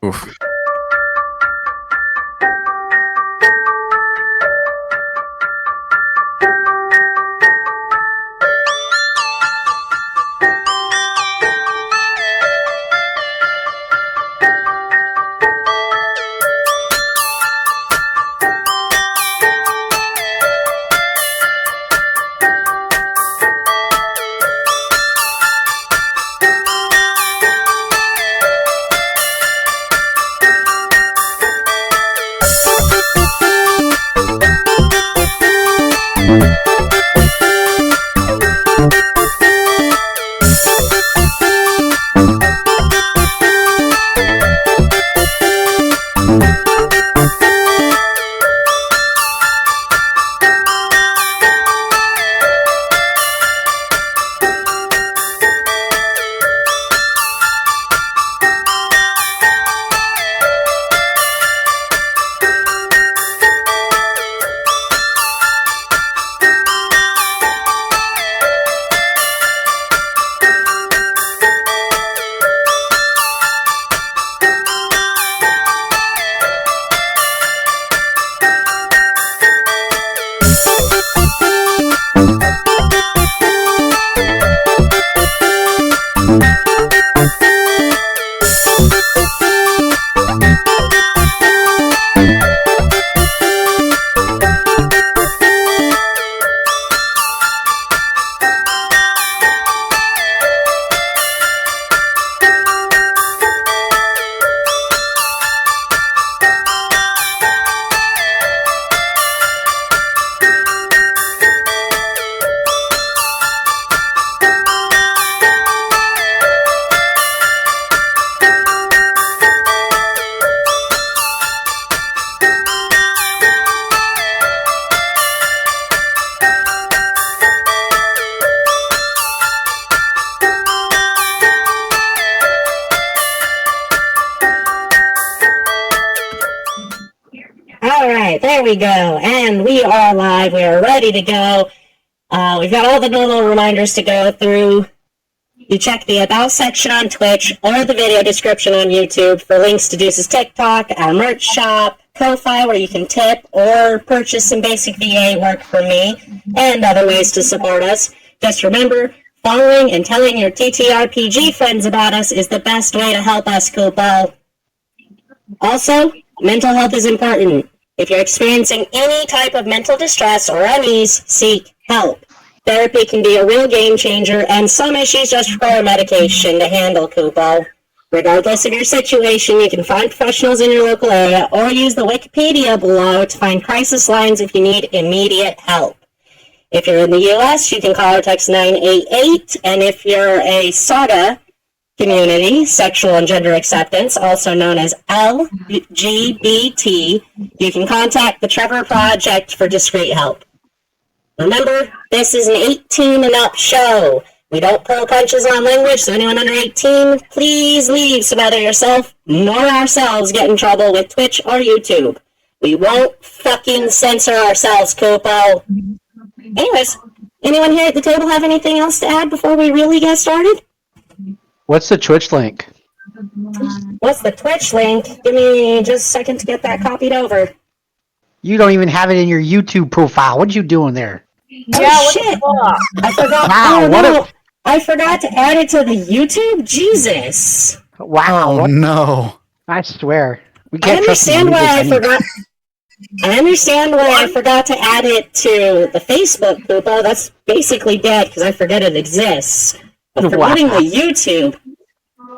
Oof. Alright, there we go. And we are live. We are ready to go. We've got all the normal reminders to go through. You check the About section on Twitch or the video description on YouTube for links to Deuce's TikTok, our merch shop, Ko-Fi where you can tip or purchase some basic VA work from me, and other ways to support us. Just remember, following and telling your TTRPG friends about us is the best way to help us, Kupo. Also, mental health is important. If you're experiencing any type of mental distress or unease, seek help. Therapy can be a real game changer, and some issues just require medication to handle, Kupo. Regardless of your situation, you can find professionals in your local area or use the Wikipedia below to find crisis lines if you need immediate help. If you're in the U.S., you can call or text 988, and if you're a SAGA community, sexual and gender acceptance, also known as LGBT, you can contact the Trevor Project for discreet help. Remember, this is an 18 and up show. We don't pull punches on language, so anyone under 18, please leave so neither yourself nor ourselves get in trouble with Twitch or YouTube. We won't fucking censor ourselves, Kupo. Anyways, anyone here at the table have anything else to add before we really get started? What's the Twitch link? What's the Twitch link? Give me just a second to get that copied over. You don't even have it in your YouTube profile. What you doing there? Oh, shit! I forgot. Wow, I forgot to add it to the YouTube. Jesus! Wow! Oh no! I swear, we I can't trust the understand why I users forgot. I understand why I forgot to add it to the Facebook, Kupo. That's basically dead because I forget it exists. But forgetting the YouTube,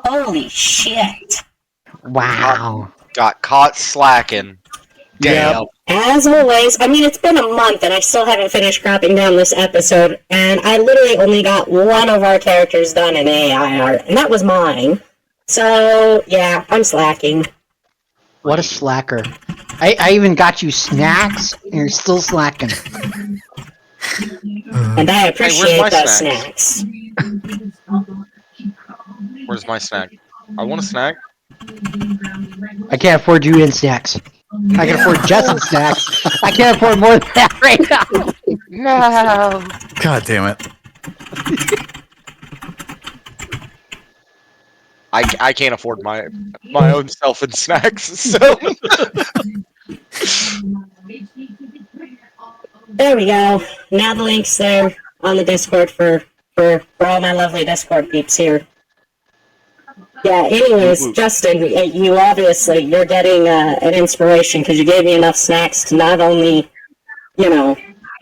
holy shit! Wow! Got caught slacking. Damn. Yep. As always, I mean, it's been a month and I still haven't finished cropping down this episode, and I literally only got one of our characters done in AI art, and that was mine. So, yeah, I'm slacking. What a slacker! I even got you snacks, and you're still slacking. And I appreciate my those snacks? snacks. Where's my snack? I want a snack. I can't afford you in snacks. I can afford Justin snacks. I can't afford more than that right now. No. God damn it! I can't afford my own self and snacks, so There we go. Now the link's there on the Discord for all my lovely Discord peeps here. Yeah, anyways, Justin, you obviously, you're getting an inspiration because you gave me enough snacks to not only,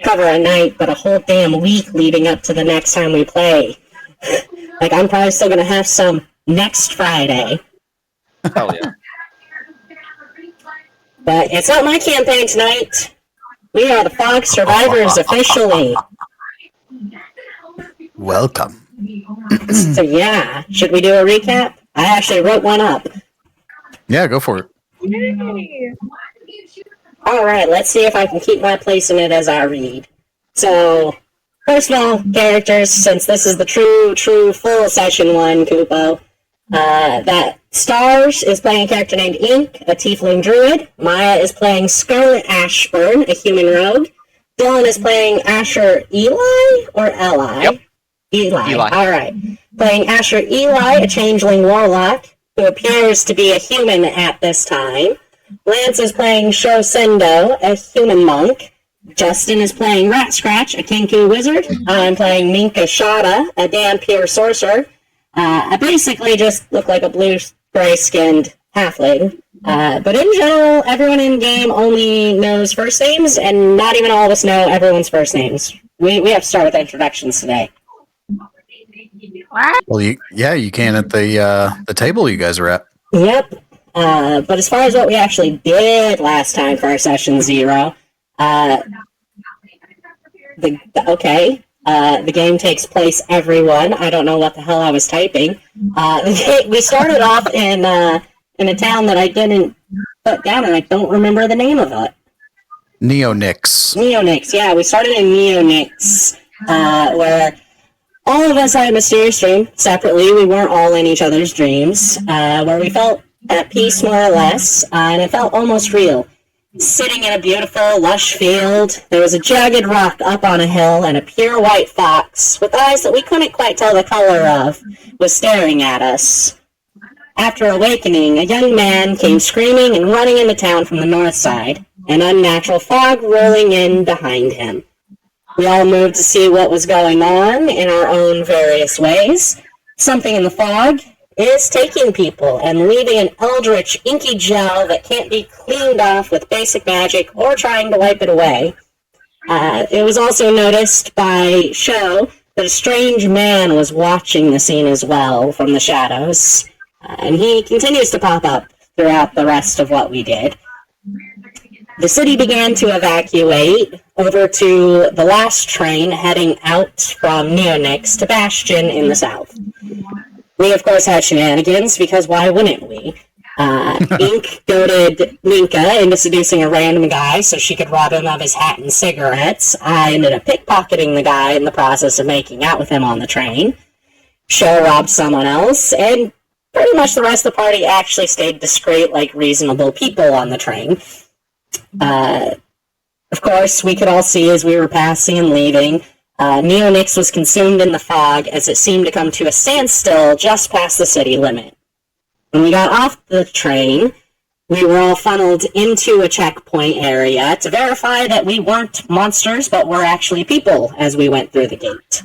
cover a night, but a whole damn week leading up to the next time we play. Like, I'm probably still going to have some next Friday. hell yeah. But it's not my campaign tonight. We are the Fog Survivors officially. Welcome. So yeah, should we do a recap? I actually wrote one up. Yeah, go for it. Yay. Alright, let's see if I can keep my place in it as I read. So, first of all, characters, since this is the true full session one, Kupo, that Stars is playing a character named Ink, a tiefling druid. Maya is playing Scarlet Ashburn, a human rogue. Dylan is playing Asher Eli or Eli? Yep. Eli. Eli. Alright. Playing Asher Eli, a changeling warlock, who appears to be a human at this time. Lance is playing Shosendo, a human monk. Justin is playing Rat Scratch, a Kinku wizard. I'm playing Minka Shada, a Dampier sorcerer. I basically just look like a blue-gray-skinned halfling. But in general, everyone in game only knows first names, and not even all of us know everyone's first names. We have to start with introductions today. Well, you can at the table you guys are at. Yep. But as far as what we actually did last time for our session 0, the game takes place everyone. I don't know what the hell I was typing. We started off in a town that I didn't put down, and I don't remember the name of it. Neonix. Neonix, yeah. We started in Neonix, where all of us had a mysterious dream separately. We weren't all in each other's dreams, where we felt at peace, more or less, and it felt almost real. Sitting in a beautiful, lush field, there was a jagged rock up on a hill, and a pure white fox, with eyes that we couldn't quite tell the color of, was staring at us. After awakening, a young man came screaming and running into town from the north side, an unnatural fog rolling in behind him. We all moved to see what was going on in our own various ways. Something in the fog is taking people and leaving an eldritch, inky gel that can't be cleaned off with basic magic or trying to wipe it away. It was also noticed by Sho that a strange man was watching the scene as well from the shadows, and he continues to pop up throughout the rest of what we did. The city began to evacuate over to the last train heading out from Neonix to Bastion in the south. We, of course, had shenanigans, because why wouldn't we? Ink goaded Minka into seducing a random guy so she could rob him of his hat and cigarettes. I ended up pickpocketing the guy in the process of making out with him on the train. Sho robbed someone else, and pretty much the rest of the party actually stayed discreet like reasonable people on the train. Of course, we could all see as we were passing and leaving, Neonix was consumed in the fog as it seemed to come to a standstill just past the city limit. When we got off the train, we were all funneled into a checkpoint area to verify that we weren't monsters but were actually people as we went through the gate.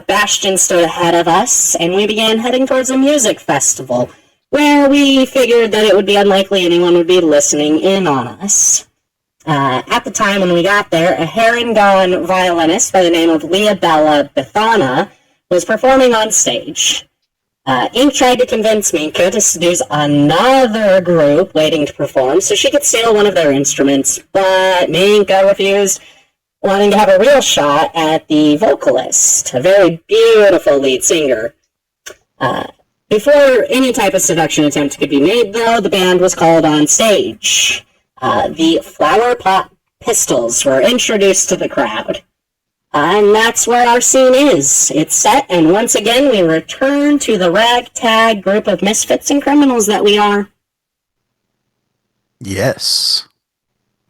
Bastion stood ahead of us, and we began heading towards a music festival, where we figured that it would be unlikely anyone would be listening in on us. At the time when we got there, a Harengon violinist by the name of Leabella Bethana was performing on stage. Ink tried to convince Minka to seduce another group waiting to perform so she could steal one of their instruments, but Minka refused, wanting to have a real shot at the vocalist, a very beautiful lead singer. Before any type of seduction attempt could be made, though, the band was called on stage. The Flower Pot Pistols were introduced to the crowd. And that's where our scene is. It's set, and once again we return to the ragtag group of misfits and criminals that we are. Yes.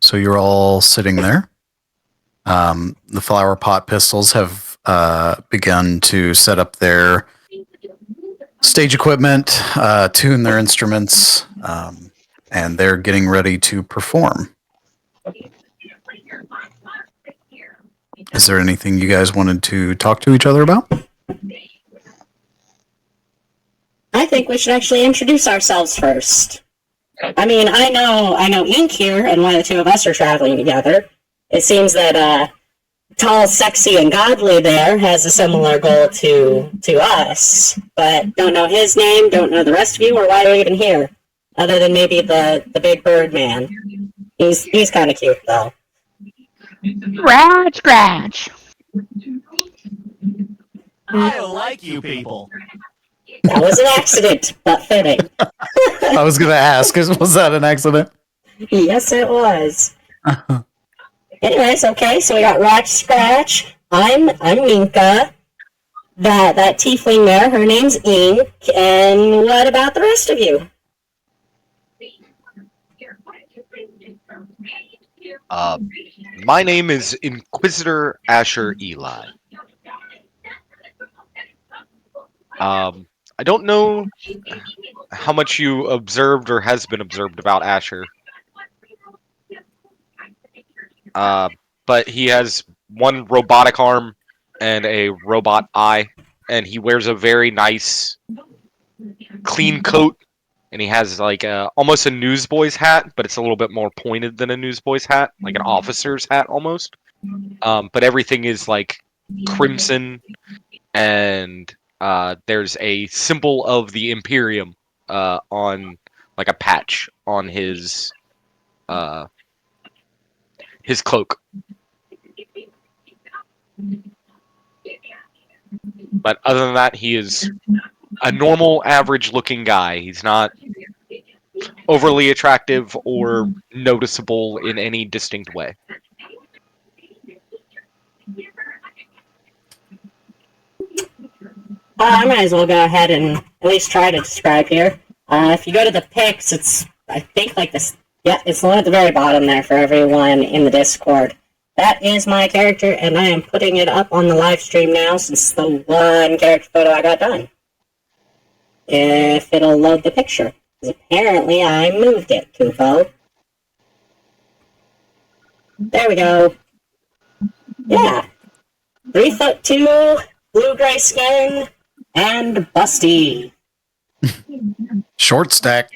So you're all sitting there. The Flower Pot Pistols have begun to set up their stage equipment, tune their instruments, and they're getting ready to perform. Is there anything you guys wanted to talk to each other about? I think we should actually introduce ourselves first. I mean, I know Ink here, and why the two of us are traveling together. It seems that tall, sexy, and godly there has a similar goal to us, but don't know his name, don't know the rest of you, or why we're even here, other than maybe the big bird man. He's kind of cute though. Scratch. I don't like you people. That was an accident, but fitting. I was going to ask, was that an accident? Yes, it was. Anyways, okay, so we got Rock Scratch. I'm Minka. That tiefling there, her name's Ink. And what about the rest of you? My name is Inquisitor Asher Eli. I don't know how much you observed or has been observed about Asher. But he has one robotic arm and a robot eye, and he wears a very nice, clean coat, and he has like almost a newsboy's hat, but it's a little bit more pointed than a newsboy's hat, like an officer's hat almost. But everything is like crimson, and there's a symbol of the Imperium on like a patch on his cloak. But other than that, he is a normal, average-looking guy. He's not overly attractive or noticeable in any distinct way. I might as well go ahead and at least try to describe here. If you go to the pics, it's, I think, like this. Yeah, it's the one at the very bottom there for everyone in the Discord. That is my character, and I am putting it up on the live stream now since the one character photo I got done. If it'll load the picture. Because apparently I moved it, Kupo. There we go. Yeah. 3'2", blue-gray skin, and busty. Short stack.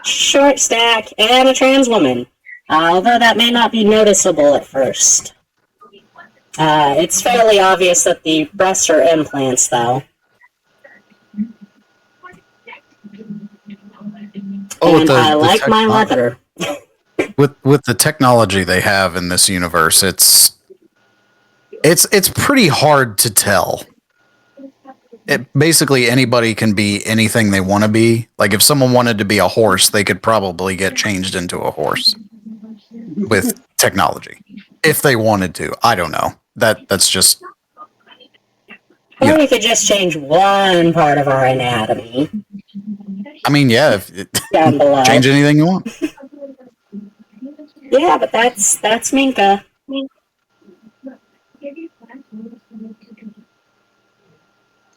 Short stack, and a trans woman. Although that may not be noticeable at first. It's fairly obvious that the breasts are implants, though. Oh, And I like my leather. With the technology they have in this universe, it's pretty hard to tell. Basically, anybody can be anything they want to be. Like, if someone wanted to be a horse, they could probably get changed into a horse with technology. If they wanted to. I don't know. That's just... Or we could just change one part of our anatomy. I mean, yeah. Down below. Change anything you want. Yeah, but that's Minka.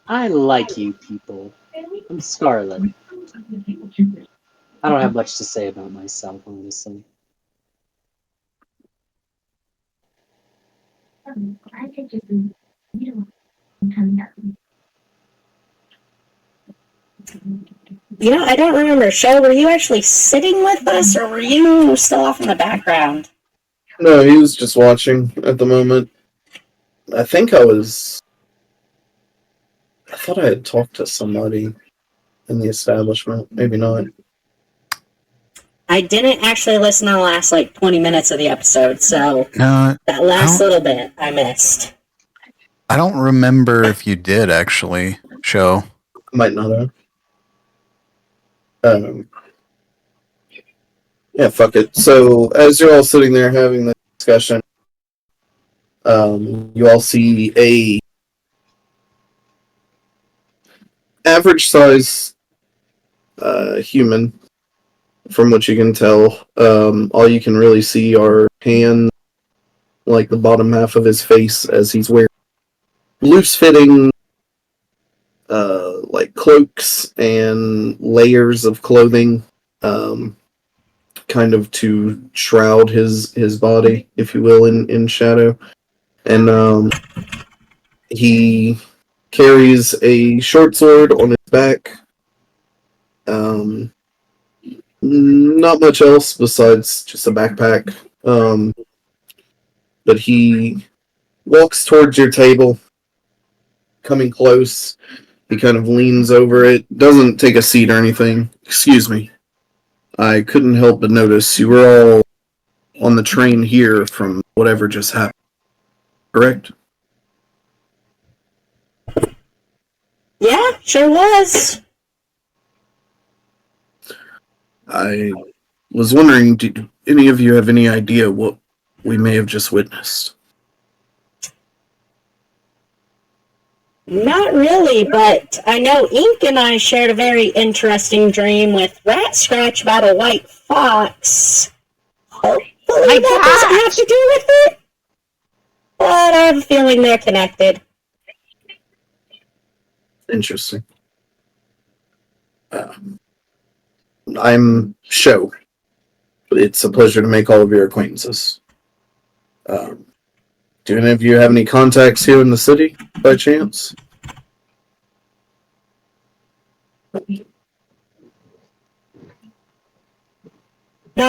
I like you people. I'm Scarlet. I don't have much to say about myself, honestly. You know, I don't remember. Sho, were you actually sitting with us, or were you still off in the background? No, he was just watching at the moment. I think I thought I had talked to somebody in the establishment. Maybe not. I didn't actually listen to the last, 20 minutes of the episode, so No, that last little bit I missed. I don't remember if you did, actually, Show. Might not have. Yeah, fuck it. So, as you're all sitting there having the discussion, you all see a average size human, from what you can tell. All you can really see are hands, like the bottom half of his face, as he's wearing loose-fitting, cloaks and layers of clothing, kind of to shroud his body, if you will, in shadow. And he carries a short sword on his back. Not much else besides just a backpack. But he walks towards your table, coming close. He kind of leans over it, doesn't take a seat or anything. Excuse me. I couldn't help but notice you were all on the train here from whatever just happened. Correct? Yeah, sure was. I was wondering, do any of you have any idea what we may have just witnessed? Not really, but I know Ink and I shared a very interesting dream with Rat Scratch about a white fox. Hopefully that doesn't have to do with it. But I have a feeling they're connected. Interesting. I'm Sho. It's a pleasure to make all of your acquaintances. Do any of you have any contacts here in the city, by chance? Not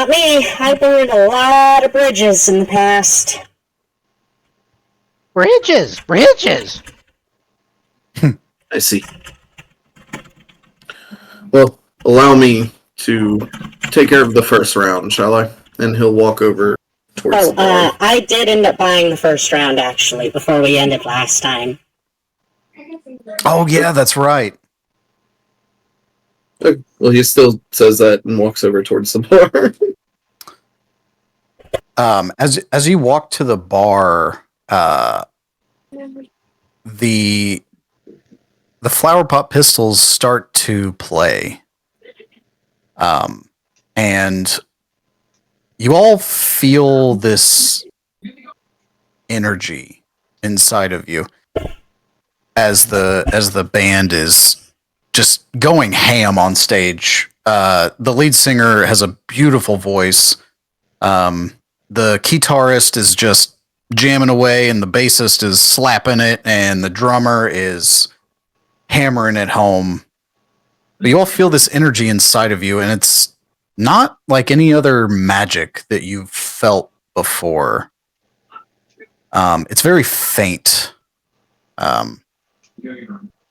me. I burned a lot of bridges in the past. Bridges! I see. Well, allow me to take care of the first round, shall I? And he'll walk over towards the bar. I did end up buying the first round, actually, before we ended last time. Oh yeah, that's right. Well, he still says that and walks over towards the bar. As you walk to the bar, the flower pot pistols start to play, and you all feel this energy inside of you as the band is just going ham on stage. The lead singer has a beautiful voice. The guitarist is just jamming away, and the bassist is slapping it, and the drummer is hammering it home. But you all feel this energy inside of you, and it's not like any other magic that you've felt before. It's very faint. And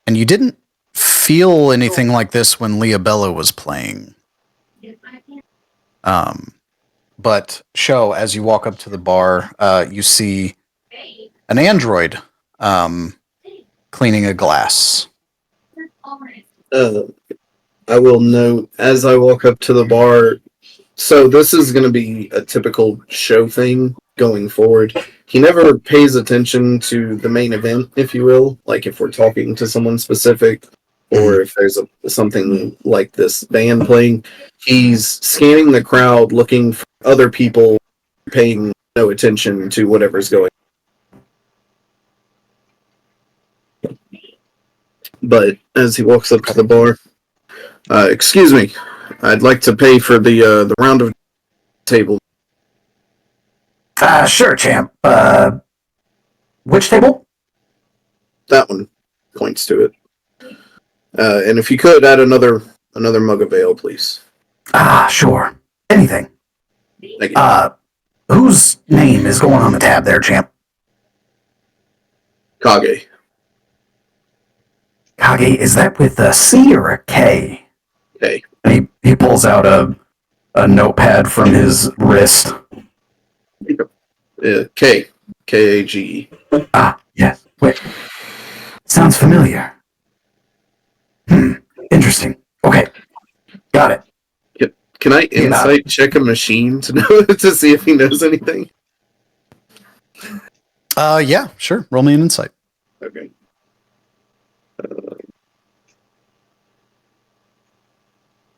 you didn't feel anything like this when Leabella was playing. But Sho, as you walk up to the bar, you see an android cleaning a glass. I will note as I walk up to the bar. So this is going to be a typical Sho thing going forward. He never pays attention to the main event, if you will. Like if we're talking to someone specific, or if there's something like this band playing, he's scanning the crowd, looking for other people, paying no attention to whatever's going on. But as he walks up to the bar, excuse me, I'd like to pay for the round of table. Sure, champ. Which table? That one points to it. And if you could add another mug of ale, please. Sure. Anything. Thank you. Whose name is going on the tab there, champ? Kage. Kage, is that with a C or a K? K. He pulls out a notepad from his wrist. K. K-A-G-E. Yes. Wait. Sounds familiar. Interesting. Okay. Got it. Can I insight check a machine to know to see if he knows anything? Yeah, sure. Roll me an insight. Okay.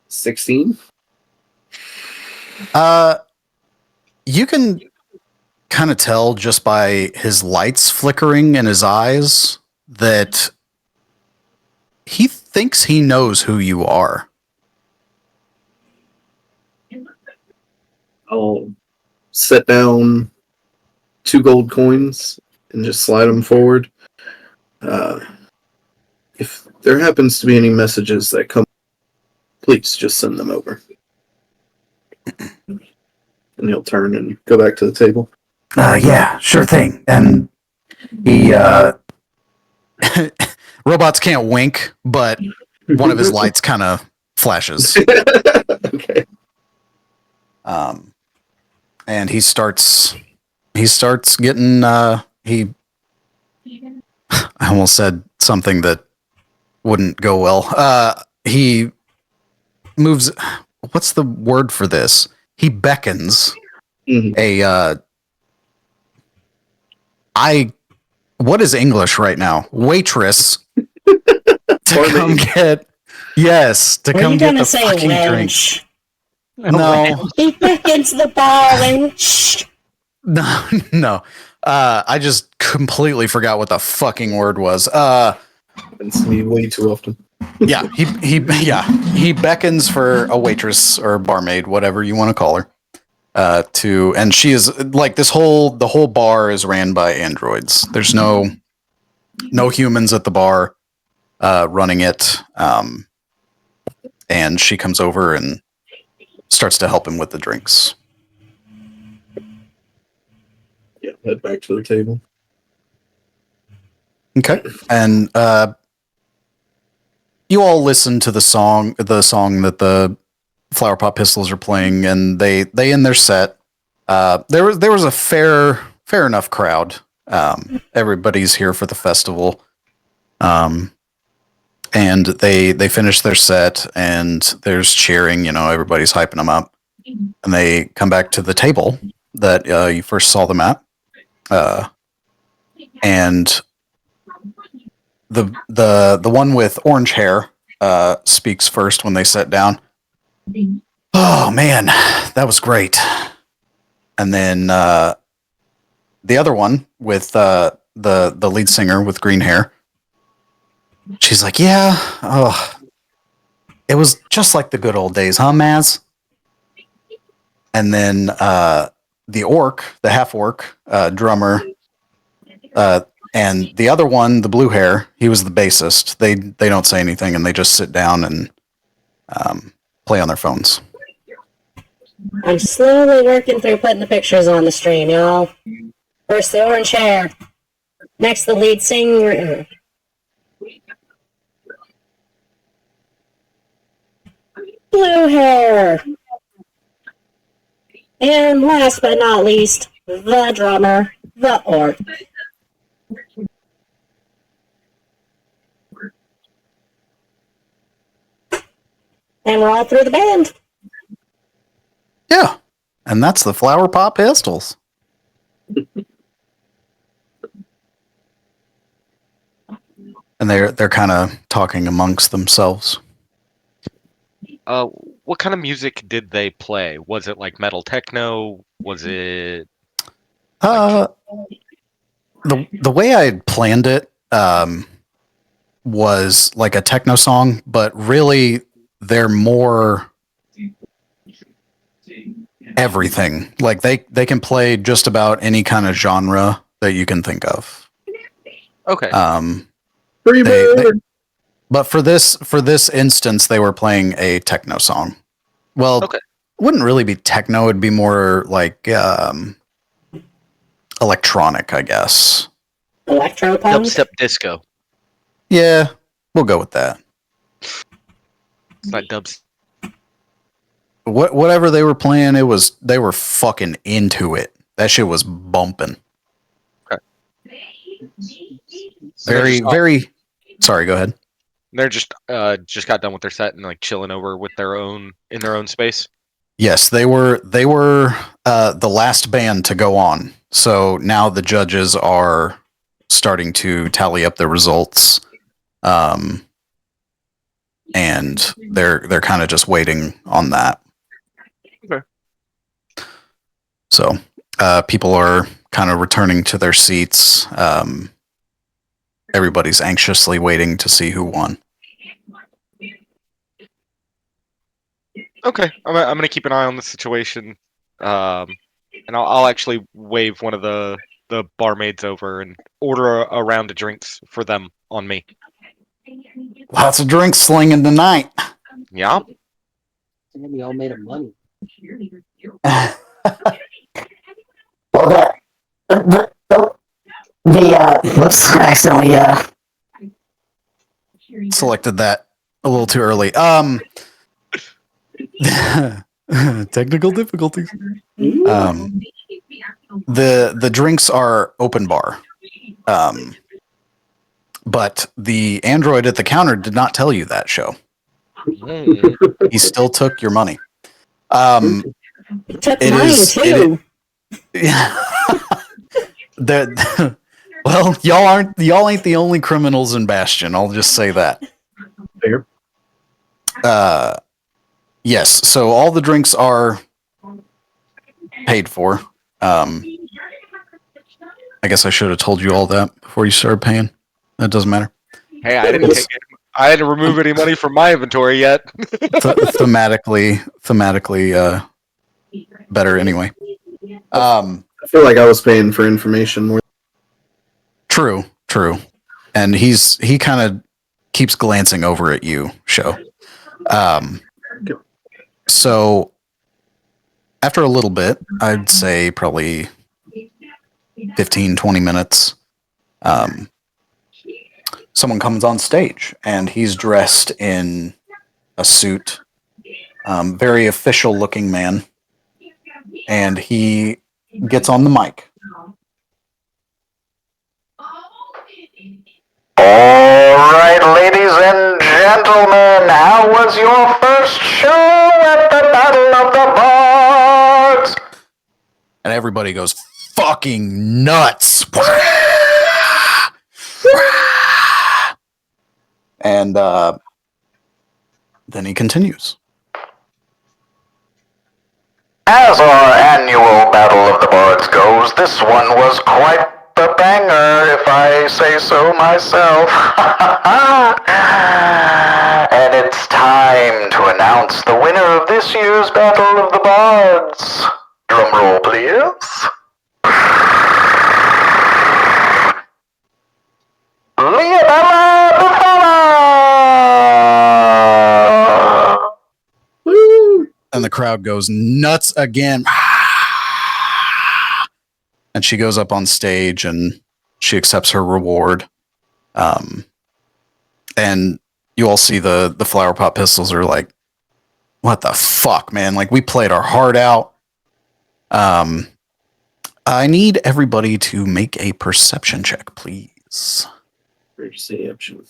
16? You can kind of tell just by his lights flickering in his eyes that he thinks he knows who you are. I'll set down 2 gold coins and just slide them forward. If there happens to be any messages that come, please just send them over. And he'll turn and go back to the table. Yeah, sure thing. And he, robots can't wink, but one of his lights kind of flashes. Okay. And he starts getting, I almost said something that wouldn't go well. He moves, what's the word for this? He beckons what is English right now? Waitress to come get, to come get the fucking drink. No. He beckons the bar wench. No. I just completely forgot what the fucking word was. Happens to me way too often. He beckons for a waitress or barmaid, whatever you want to call her. And she is like the whole bar is ran by androids. There's no humans at the bar running it. And she comes over and starts to help him with the drinks. Yeah, head back to the table. Okay. And you all listen to the song that the Flower Pot Pistols are playing, and they end their set. There was a fair enough crowd. Everybody's here for the festival. And they finish their set, and there's cheering. Everybody's hyping them up, and they come back to the table that you first saw them at. And the one with orange hair speaks first when they sit down. Oh man, that was great. And then the other one with the lead singer with green hair, she's like, yeah, it was just like the good old days, huh, Maz? And then the half orc drummer, and the other one, the blue hair, he was the bassist. They don't say anything, and they just sit down and play on their phones. I'm slowly working through putting the pictures on the stream, y'all. First the orange hair. Next the lead singer. Blue hair. And last but not least, the drummer, the orc. And we're all through the band. Yeah. And that's the Flower Pot Pistols. And they're kind of talking amongst themselves. What kind of music did they play? Was it like metal techno? Was it the way I had planned it was like a techno song, but really they're more everything. Like they can play just about any kind of genre that you can think of. okay? But for this instance, they were playing a techno song. Well, Okay. It wouldn't really be techno; it'd be more like electronic, I guess. Electropunk? Dubstep disco. Yeah, we'll go with that. It's not dubstep. Whatever they were playing, they were fucking into it. That shit was bumping. Okay. Very. Sorry, go ahead. They're just got done with their set and like chilling over with in their own space. Yes, they were the last band to go on. So now the judges are starting to tally up the results. And they're kind of just waiting on that. Okay. So people are kind of returning to their seats. Everybody's anxiously waiting to see who won. Okay, I'm gonna keep an eye on the situation, and I'll actually wave one of the barmaids over and order a round of drinks for them on me. Lots of drinks slinging tonight. Yeah. Damn, we all made of money. Whoops, I accidentally, Selected that a little too early. Technical difficulties. The drinks are open bar. But the android at the counter did not tell you that show. He still took your money. He took mine too. Well, y'all ain't the only criminals in Bastion. I'll just say that. Fair. Yes. So all the drinks are paid for. I guess I should have told you all that before you started paying. That doesn't matter. Hey, I hadn't remove any money from my inventory yet. Thematically, better anyway. I feel like I was paying for information more. True. And he kind of keeps glancing over at you, Show. So after a little bit, I'd say probably 15, 20 minutes, someone comes on stage and he's dressed in a suit, very official looking man. And he gets on the mic. All right, ladies and gentlemen, how was your first show at the Battle of the Bards? And everybody goes fucking nuts. And then he continues. As our annual Battle of the Bards goes, this one was quite the banger, if I say so myself. And it's time to announce the winner of this year's Battle of the Bards. Drum roll, please. Leonella Bufala! Woo! And the crowd goes nuts again. And she goes up on stage and she accepts her reward. And you all see the Flower Pot Pistols are like, what the fuck, man? Like, we played our heart out. I need everybody to make a perception check, please. Perception.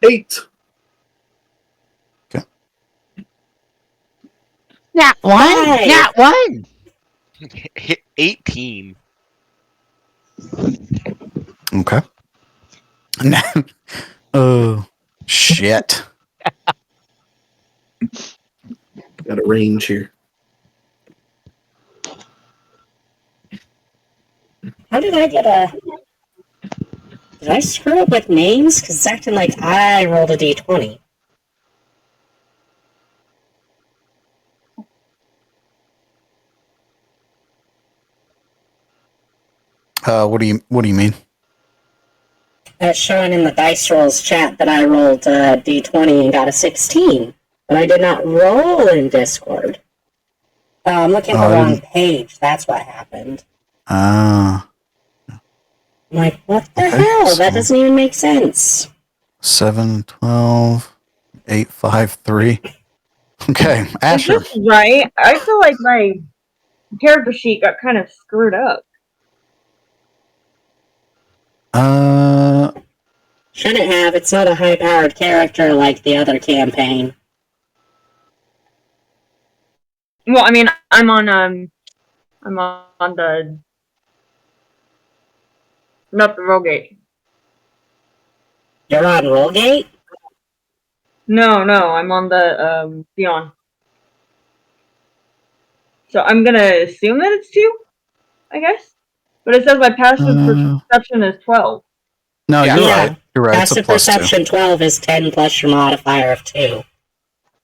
Eight. Okay. Not one. Hi. Not one. Hit 18. Okay. Oh, shit. Got a range here. How did I get a... Did I screw up with names? Because it's acting like I rolled a d20. What do you mean? It's showing in the dice rolls chat that I rolled a d20 and got a 16. But I did not roll in Discord. I'm looking at the wrong page. That's what happened. Ah. I'm like, what the Okay, hell? so- That doesn't even make sense. 7, 12, 8, 5, 3. Okay, Asher. Is this right? I feel like my character sheet got kind of screwed up. Shouldn't have. It's not a high-powered character like the other campaign. Well, I mean, I'm on the not the Rollgate. You're on Rollgate? No, I'm on the Beyond. So I'm gonna assume that it's 2, I guess. But it says my passive perception is 12. No, Yeah. you're Yeah. right. You're right. It's a Passive plus 2. perception 12 is 10 plus your modifier of 2.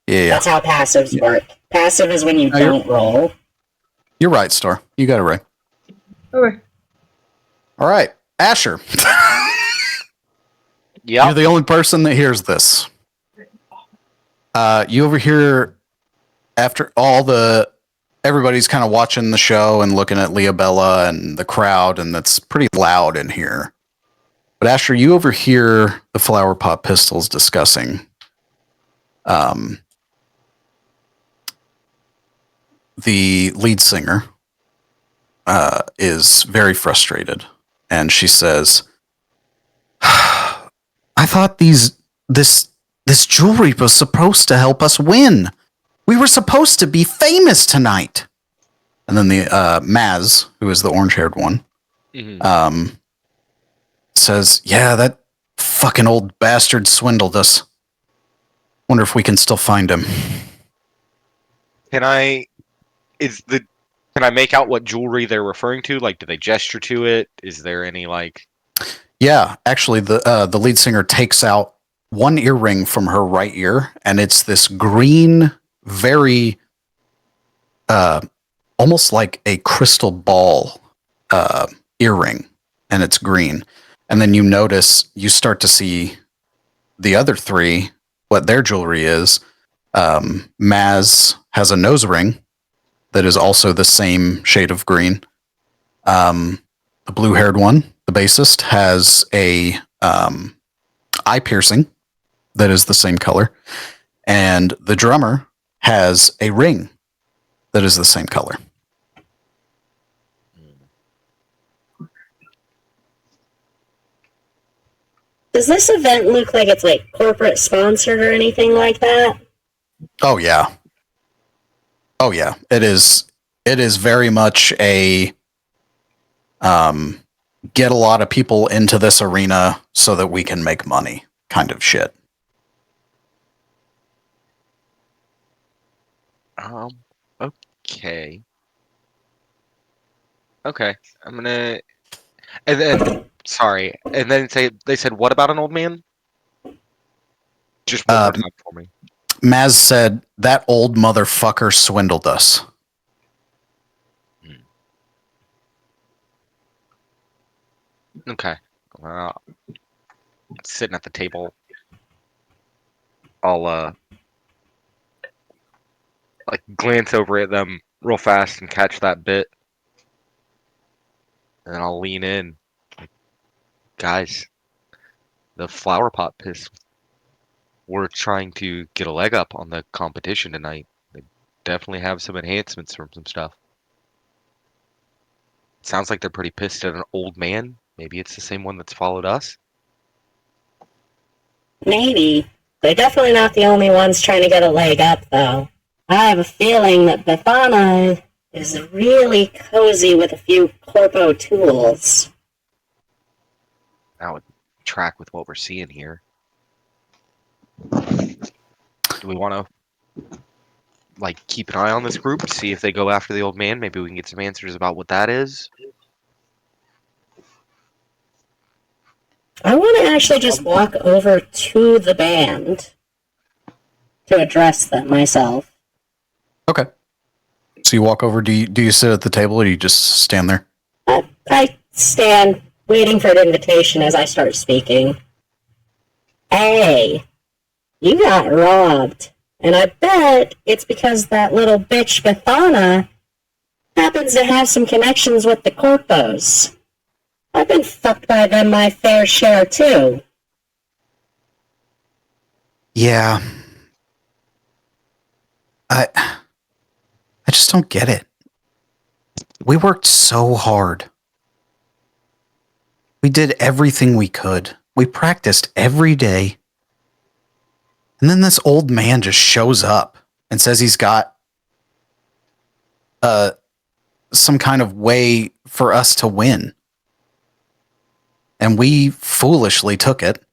Yeah. That's how passives work. Passive is when you No, you're- don't roll. You're right, Star. You got it right. Okay. All right. Asher. Yep. You're the only person that hears this. You overhear after everybody's kind of watching the show and looking at Leabella and the crowd, and that's pretty loud in here. But Asher, you overhear the Flower Pot Pistols discussing the lead singer is very frustrated, and she says, I thought this jewelry was supposed to help us win. We were supposed to be famous tonight. And then the Maz, who is the orange-haired one, says, yeah, that fucking old bastard swindled us. Wonder if we can still find him. Can I make out what jewelry they're referring to? Like, do they gesture to it? Is there any like? Yeah, actually, the lead singer takes out one earring from her right ear, and it's this green, very, almost like a crystal ball earring, and it's green. And then you start to see the other three, what their jewelry is. Maz has a nose ring that is also the same shade of green. The blue-haired one, the bassist, has a eye piercing that is the same color, and the drummer has a ring that is the same color. Does this event look like it's like corporate sponsored or anything like that? Oh yeah. It is very much a get a lot of people into this arena so that we can make money kind of shit. Okay. Okay. I'm gonna. And then, sorry. And then they said, what about an old man? Just one more time for me. Maz said that old motherfucker swindled us. Okay. Sitting at the table, I'll like glance over at them real fast and catch that bit, and then I'll lean in. Like, guys, the flower pot piss. We're trying to get a leg up on the competition tonight. They definitely have some enhancements from some stuff. Sounds like they're pretty pissed at an old man. Maybe it's the same one that's followed us. Maybe. They're definitely not the only ones trying to get a leg up, though. I have a feeling that Bethana is really cozy with a few corpo tools. That would track with what we're seeing here. Do we want to like keep an eye on this group, see if they go after the old man? Maybe we can get some answers about what that is. I want to actually just walk over to the band to address them myself. Okay. So you walk over. Do you sit at the table or do you just stand there? I stand waiting for an invitation as I start speaking. Hey, you got robbed. And I bet it's because that little bitch Bethana happens to have some connections with the corpos. I've been fucked by them my fair share, too. Yeah. I just don't get it. We worked so hard. We did everything we could. We practiced every day. And then this old man just shows up and says he's got some kind of way for us to win. And we foolishly took it.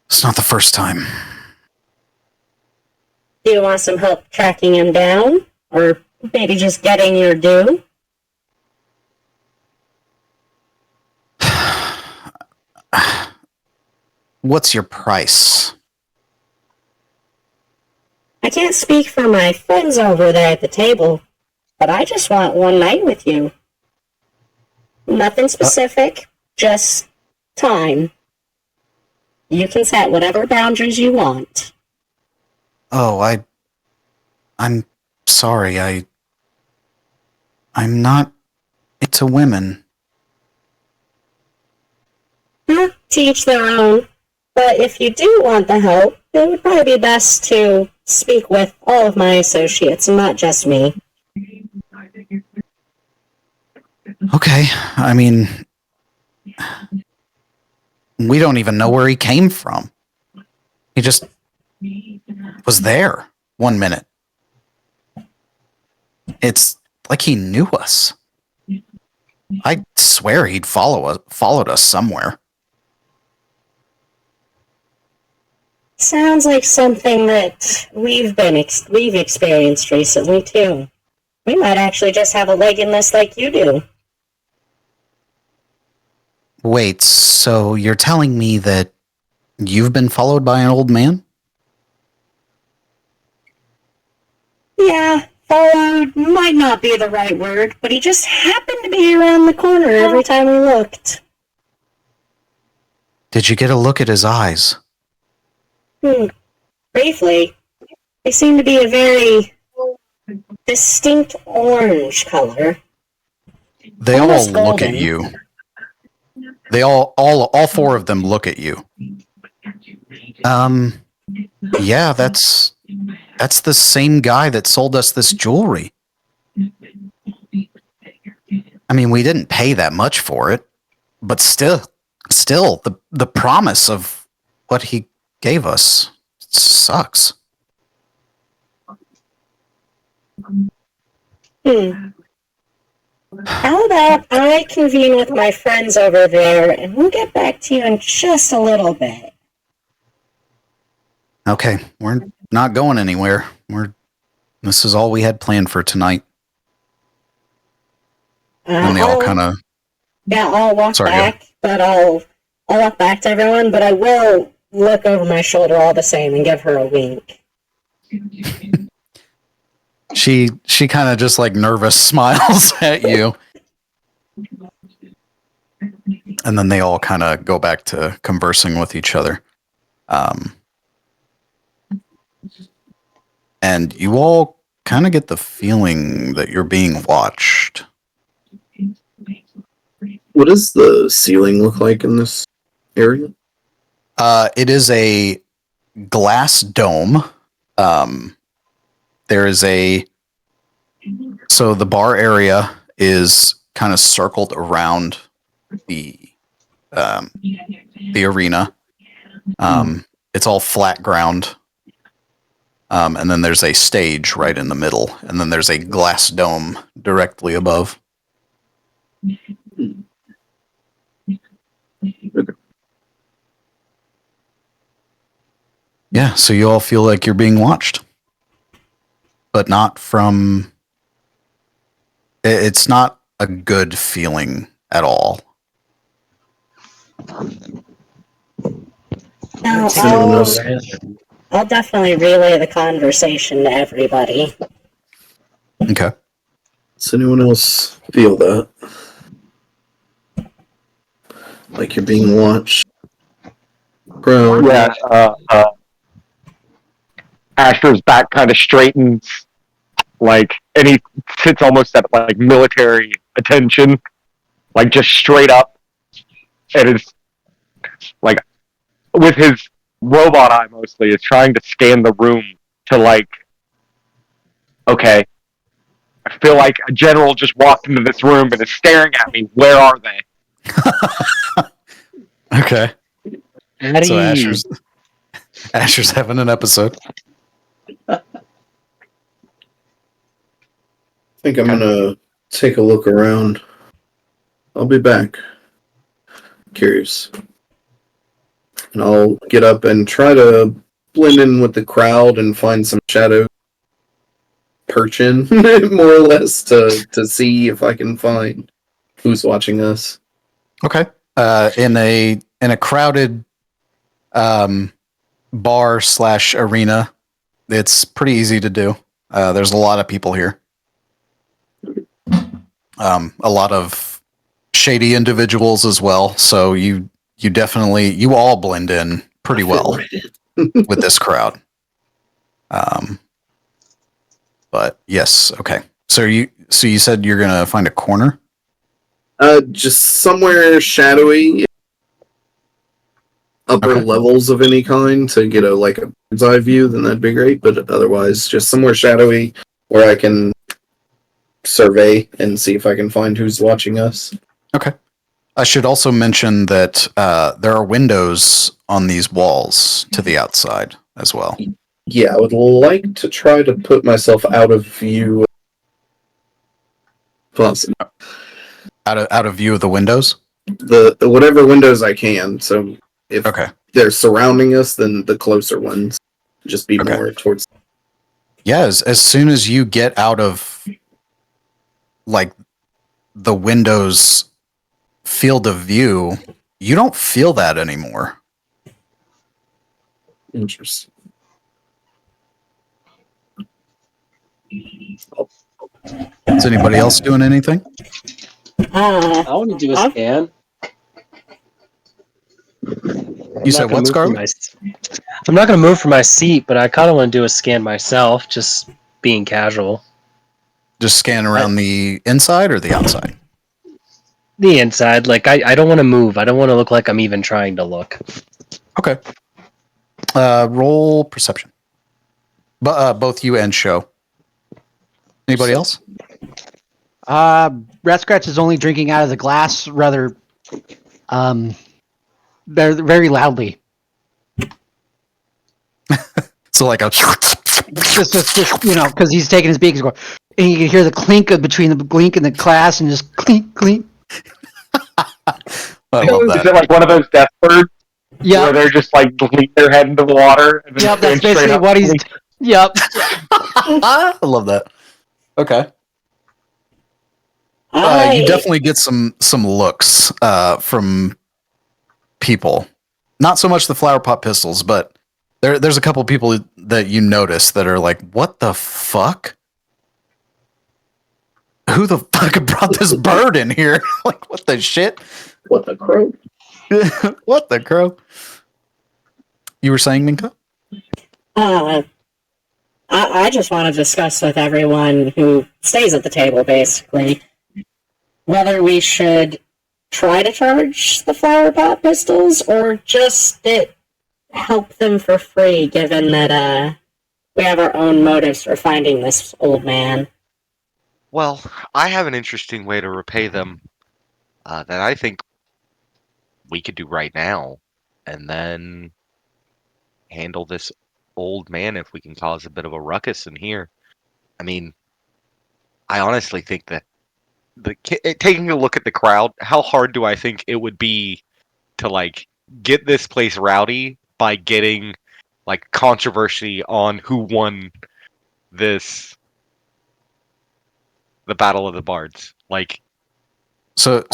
It's not the first time. Do you want some help tracking him down? Or maybe just getting your due? What's your price? I can't speak for my friends over there at the table, but I just want one night with you. Nothing specific, just time. You can set whatever boundaries you want. Oh, I'm sorry. I'm not into women. To each their own. But if you do want the help, it would probably be best to speak with all of my associates, and not just me. Okay, I mean, we don't even know where he came from. He just was there 1 minute. It's like he knew us. I swear he'd followed us somewhere. Sounds like something that we've experienced recently too. We might actually just have a leg in this like you do. Wait, so you're telling me that you've been followed by an old man? Yeah, followed might not be the right word, but he just happened to be around the corner every time we looked. Did you get a look at his eyes? Briefly, they seem to be a very distinct orange color. They all Almost look at golden. you. They all four of them look at you. Yeah, that's the same guy that sold us this jewelry. I mean, we didn't pay that much for it, but still the promise of what he gave us sucks. How about I convene with my friends over there, and we'll get back to you in just a little bit. Okay, we're not going anywhere. This is all we had planned for tonight. And they all kind of... Yeah, I'll walk back, but I'll walk back to everyone, but I will look over my shoulder all the same and give her a wink. She kind of just like nervous smiles at you. And then they all kind of go back to conversing with each other. And you all kind of get the feeling that you're being watched. What does the ceiling look like in this area? It is a glass dome. There is so the bar area is kind of circled around the arena. It's all flat ground. And then there's a stage right in the middle, and then there's a glass dome directly above. Yeah, so you all feel like you're being watched. But not from... It's not a good feeling at all. Now, I'll definitely relay the conversation to everybody. Okay. Does anyone else feel that? Like you're being watched? Bro. Yeah, Asher's back kind of straightens, and he sits almost at military attention, just straight up, and it's with his robot eye mostly is trying to scan the room to okay, I feel like a general just walked into this room and is staring at me. Where are they? Okay. Eddie. So Asher's having an episode. I think I'm gonna take a look around. I'll be back. Curious. And I'll get up and try to blend in with the crowd and find some shadow. Perch in, more or less, to see if I can find who's watching us. Okay. In a a crowded bar / arena. It's pretty easy to do. There's a lot of people here. A lot of shady individuals as well. So you all blend in pretty well with this crowd. But yes, okay. So you said you're gonna find a corner? Just somewhere shadowy, upper levels of any kind to get a bird's eye view, then that'd be great. But otherwise, just somewhere shadowy where I can survey and see if I can find who's watching us. Okay. I should also mention that there are windows on these walls to the outside as well. Yeah, I would like to try to put myself out of view. Possibly. Out of view of the windows? The whatever windows I can. So if okay. they're surrounding us, then the closer ones just be more towards. Yeah, as soon as you get out of the windows field of view, you don't feel that anymore. Interesting. Is anybody else doing anything? I want to do a scan. You said what, Scarlet? I'm not going to move from my seat, but I kind of want to do a scan myself, just being casual. Just scan around the inside or the outside? The inside. I don't want to move. I don't want to look like I'm even trying to look. Okay. Roll perception. Both you and Show. Anybody else? Rat Scratch is only drinking out of the glass rather very loudly. So like a just because he's taking his beak and going, and you can hear the clink between the glink and the glass and just clink clink. I love that. Is it like one of those death birds? Yeah. Where they're just lean their head into the water. And then yep, that's basically what he's. Yep. I love that. Okay. You definitely get some looks from people. Not so much the flower pot pistols, but there's a couple people that you notice that are like, "What the fuck? Who the fuck brought this bird in here? Like, what the shit? What the crow? What the crow?" You were saying, Minka? I just want to discuss with everyone who stays at the table, basically, whether we should try to charge the flower pot pistols or just help them for free, given that we have our own motives for finding this old man. Well, I have an interesting way to repay them that I think we could do right now, and then handle this old man if we can cause a bit of a ruckus in here. I mean, I honestly think that taking a look at the crowd, how hard do I think it would be to get this place rowdy by getting controversy on who won the Battle of the Bards? So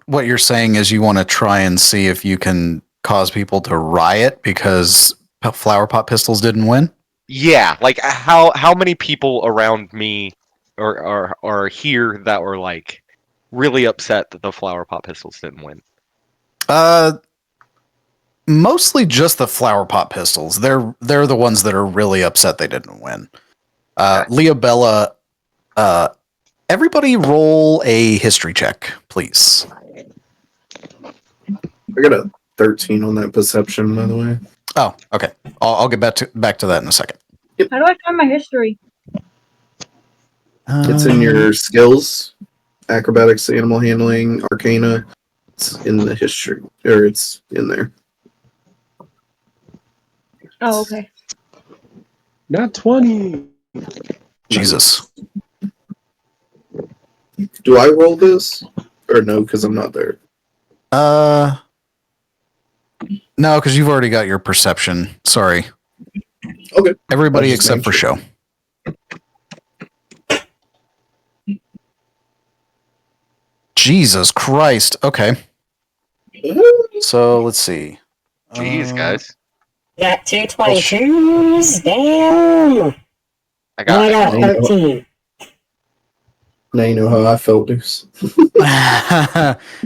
what you're saying is you want to try and see if you can cause people to riot because flower pot pistols didn't win? Yeah, how many people around me are here that were really upset that the flower pot pistols didn't win? Mostly just the flower pot pistols. They're the ones that are really upset they didn't win. Leobella, everybody roll a history check, please. I got a 13 on that perception, by the way. Oh, okay. I'll get back to that in a second. Yep. How do I find my history? It's in your skills, acrobatics, animal handling, arcana. It's in the history, or it's in there. Oh, okay. Not 20. Jesus. Do I roll this? Or no, because I'm not there. No, because you've already got your perception. Sorry. Okay. Everybody except for Show. Jesus Christ. Okay. So let's see. Jeez, guys. Got 222s. Damn. I Now I got. got 13. Now you know how I felt, Deuce.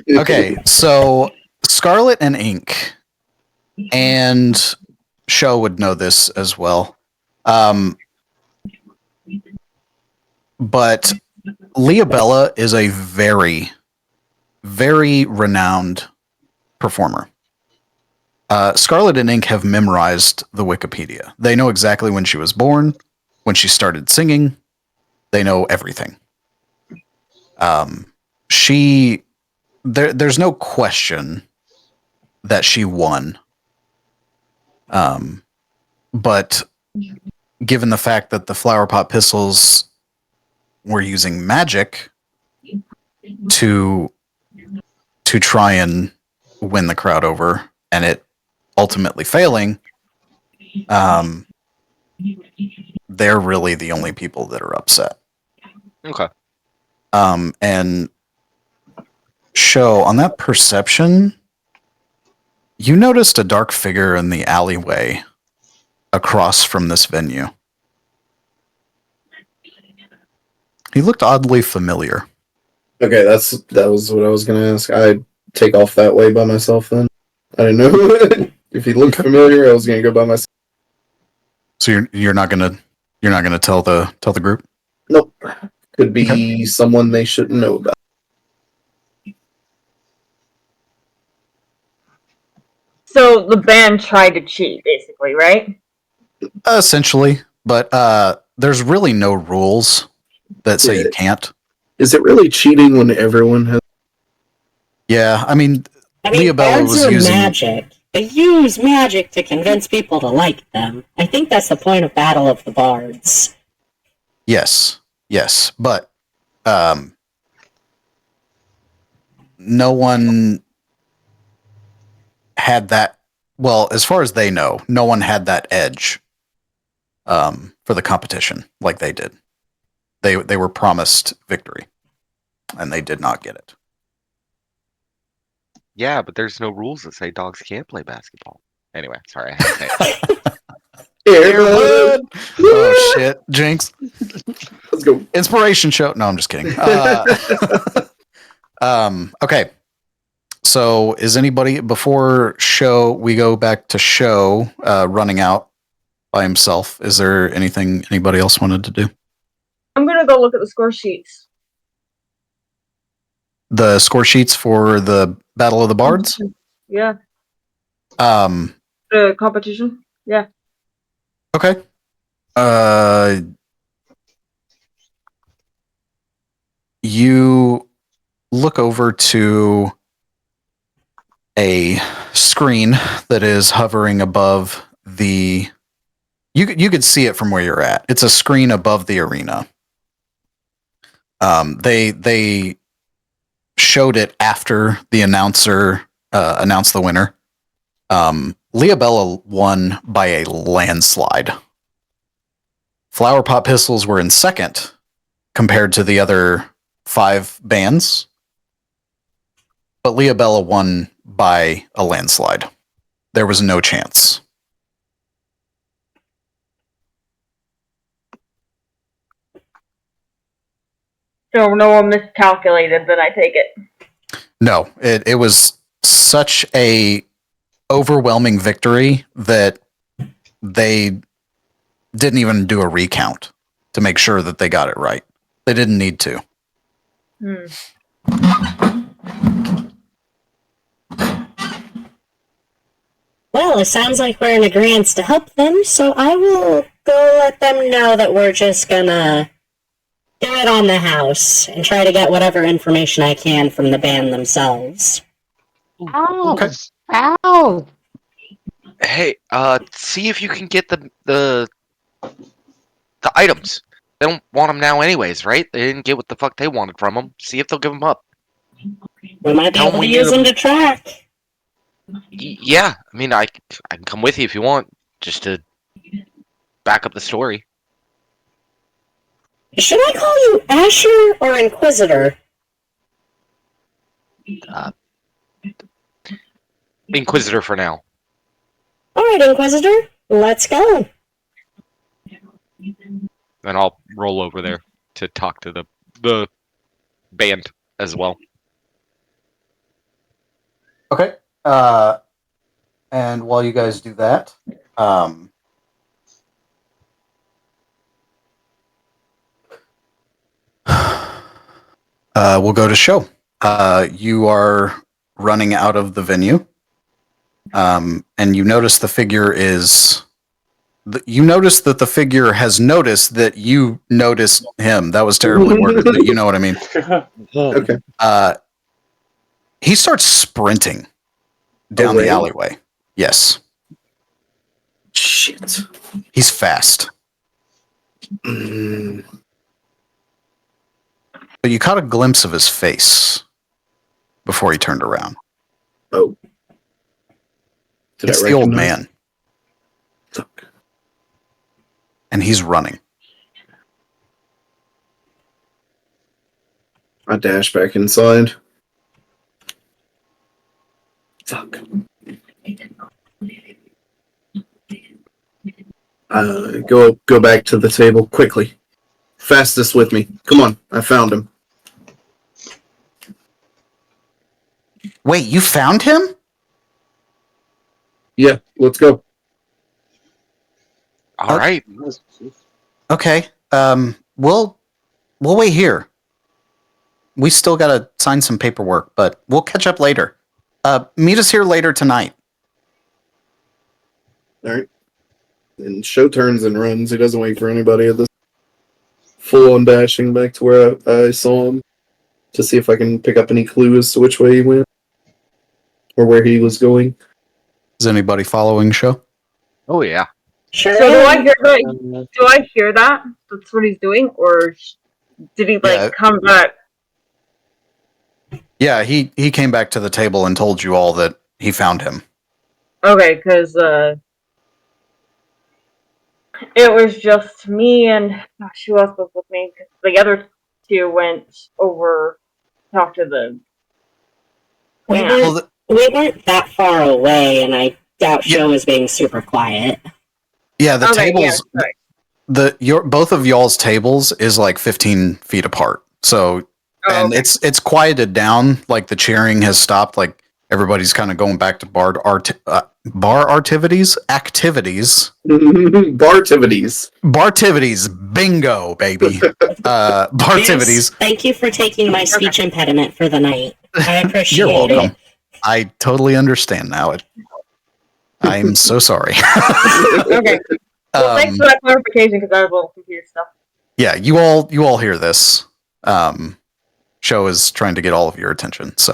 Okay, so Scarlet and Ink, and Show would know this as well. But Leabella is a very, very renowned performer. Scarlet and Ink have memorized the Wikipedia. They know exactly when she was born, when she started singing. They know everything. There's no question that she won. But given the fact that the Flower Pot Pistols were using magic to try and win the crowd over, and it ultimately failing, they're really the only people that are upset. Okay. And Show, on that perception, you noticed a dark figure in the alleyway across from this venue. He looked oddly familiar. Okay, that was what I was gonna ask. I'd take off that way by myself then. I didn't know if he looked familiar. I was gonna go by myself. So you're not gonna tell the group? Nope. Could be someone they shouldn't know about. So the band tried to cheat, basically, right? Essentially, but there's really no rules that say you can't. Is it really cheating when everyone has? Yeah, I mean Leabella bards was are using magic. They use magic to convince people to like them. I think that's the point of Battle of the Bards. Yes, but no one had that. Well, as far as they know, no one had that edge for the competition like they did. They were promised victory, and they did not get it. Yeah, but there's no rules that say dogs can't play basketball. Anyway, sorry, I had to say it. Airbud! Oh shit, Jinx! Let's go. Inspiration show. No, I'm just kidding. Okay. So, is anybody before Show? We go back to Show running out by himself. Is there anything anybody else wanted to do? I'm gonna go look at the score sheets. The score sheets for the Battle of the Bards. Yeah. Um. The competition. Yeah. Okay. You look over to a screen that is hovering above the. You could see it from where you're at. It's a screen above the arena. They showed it after the announcer announced the winner. Leabella won by a landslide. Flower Pot Pistols were in second compared to the other 5 bands, but Leabella won by a landslide. There was no chance. So no one miscalculated, then I take it. No, it was such a overwhelming victory that they didn't even do a recount to make sure that they got it right. They didn't need to. Well, it sounds like we're in agreement to help them, so I will go let them know that we're just gonna do it on the house and try to get whatever information I can from the band themselves. Ow! Okay. Ow! Hey, see if you can get the items. They don't want them now, anyways, right? They didn't get what the fuck they wanted from them. See if they'll give them up. We might be Tell able to me use them to track. Yeah, I mean, I can come with you if you want, just to back up the story. Should I call you Asher or Inquisitor? Inquisitor for now. All right, Inquisitor, let's go. And I'll roll over there to talk to the band as well. Okay. And while you guys do that, we'll go to show. You are running out of the venue, and you notice the figure is. You notice that the figure has noticed that you noticed him. That was terribly worded, but you know what I mean. Okay. He starts sprinting down the Away? alleyway. Yes, Shit. he's fast. Mm, But you caught a glimpse of his face before he turned around. oh. Did It's I the old recognize- man, Fuck. and he's running. I dash back inside. Fuck. Go back to the table quickly. Fastest with me. Come on, I found him. Wait, you found him? Yeah, let's go. All right. Okay. We'll wait here. We still gotta sign some paperwork, but we'll catch up later. Meet us here later tonight. All right. And show turns and runs. He doesn't wait for anybody at this. Full on dashing back to where I saw him to see if I can pick up any clue as to which way he went or where he was going. Is anybody following show? Oh yeah. Sure. So do I hear that? Do I hear that? That's what he's doing, or did he Yeah. come back? Yeah, he came back to the table and told you all that he found him. Okay, because it was just me and who else was with me? 'Cause the other two went over to talk to the. We Yeah. weren't, Well, the- we weren't that far away, and I doubt Yeah. Show was being super quiet. yeah, the Okay, yeah, tables, sorry. both of y'all's tables is like 15 feet apart. So, Oh, and okay. it's quieted down. Like the cheering has stopped. Like everybody's kind of going back to bar activities. Bartivities, bingo, baby. Bartivities. Yes, thank you for taking my speech impediment for the night. I appreciate You're welcome. it. I totally understand now. I'm so sorry. Okay. Well, thanks for that clarification because I was a little confused. Stuff. Yeah, you all hear this. Show is trying to get all of your attention. So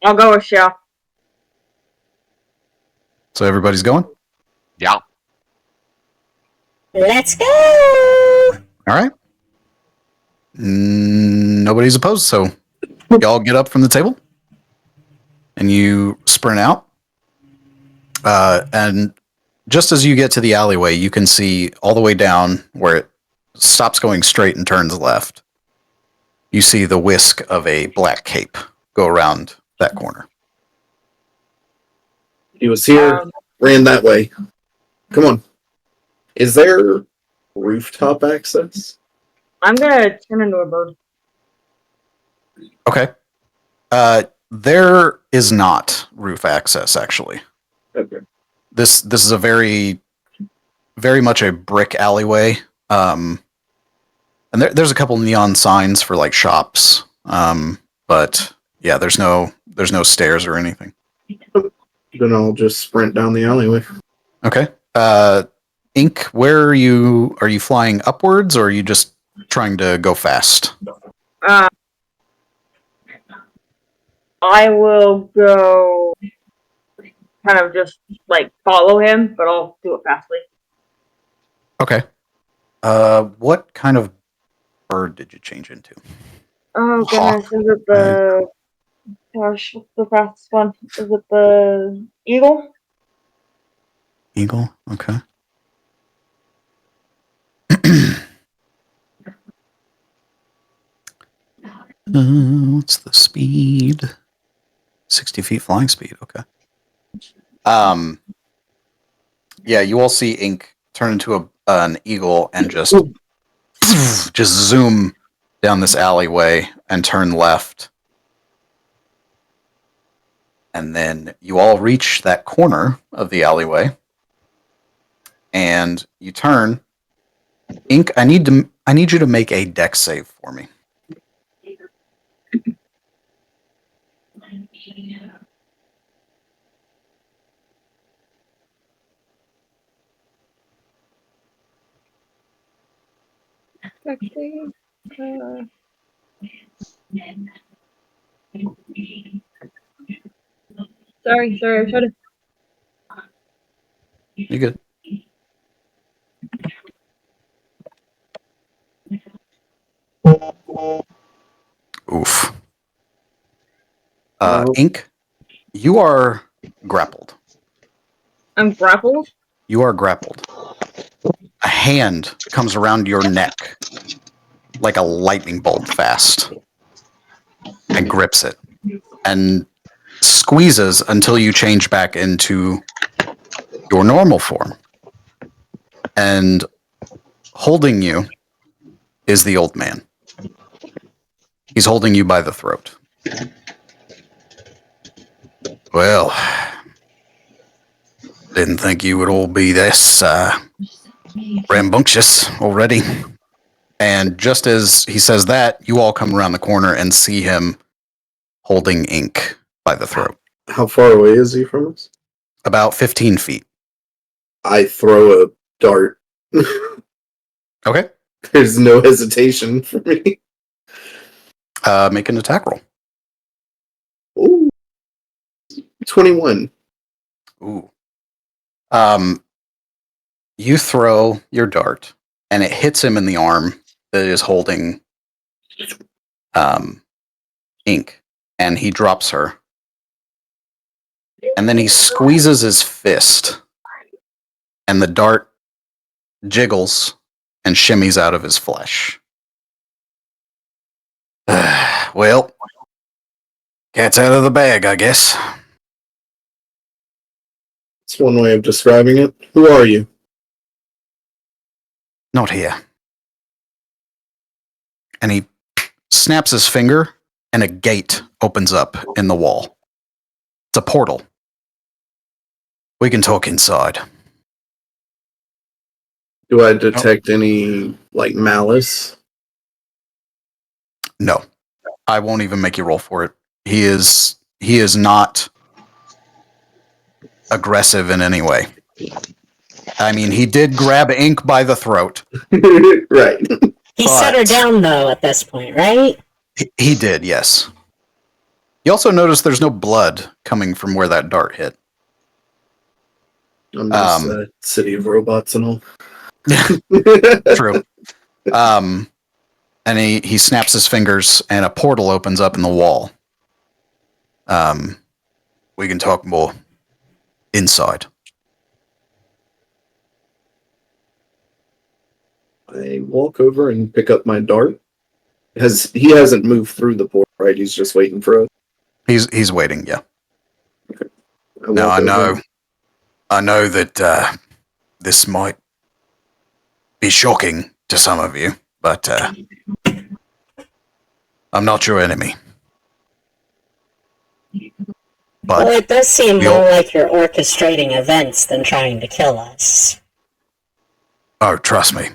I'll go with Shell. everybody's going. Yeah. Let's go! All right. Nobody's opposed. So y'all get up from the table and you sprint out. And just as you get to the alleyway, you can see all the way down where it stops going straight and turns left. You see the whisk of a black cape go around that corner. He was here, ran that way. Come on. Is there rooftop access? I'm gonna turn into a bird. Okay. There is not roof access, actually. Okay. This is a very much a brick alleyway. And there's a couple neon signs for like shops. But yeah, there's no stairs or anything. Then I'll just sprint down the alleyway. Okay. Ink, where are you? Are you flying upwards, or are you just trying to go fast? I will go kind of just like follow him, but I'll do it fastly. Okay. What kind of bird did you change into? Oh Hawk. goodness, is it the gosh, what's the fastest one? Is it the eagle? Eagle. Okay. What's the speed? 60 feet flying speed. Okay. Yeah, you all see Ink turn into an eagle and just zoom down this alleyway and turn left. And then you all reach that corner of the alleyway. And you turn. Ink, I need you to make a dex save for me. Actually, sorry, I tried to. You good? Oof. Oh. Ink, you are grappled. I'm grappled. You are grappled. A hand comes around your neck like a lightning bolt fast and grips it and squeezes until you change back into your normal form. And holding you is the old man. He's holding you by the throat. Well, didn't think you would all be this rambunctious already. And just as he says that, you all come around the corner and see him holding Ink by the throat. How far away is he from us? About 15 feet. I throw a dart. Okay. There's no hesitation for me. Make an attack roll. Ooh. 21. Ooh. You throw your dart, and it hits him in the arm that is holding Ink, and he drops her. And then he squeezes his fist, and the dart jiggles and shimmies out of his flesh. Well, cat's out of the bag, I guess. It's one way of describing it. Who are you? Not here. And he snaps his finger, and a gate opens up in the wall. It's a portal. We can talk inside. Do I detect any, like, malice? No. I won't even make you roll for it. He is not aggressive in any way. I mean, he did grab Ink by the throat. Right. He set her down, though, at this point, right? He did, yes. You also notice there's no blood coming from where that dart hit. I'm just a city of robots and all. True. And he snaps his fingers, and a portal opens up in the wall. We can talk more inside. I walk over and pick up my dart. He hasn't moved through the portal, right? He's just waiting for us. He's waiting, yeah. Okay. I know that this might be shocking to some of you, but I'm not your enemy. But Well, it does seem more like you're orchestrating events than trying to kill us. Oh, trust me.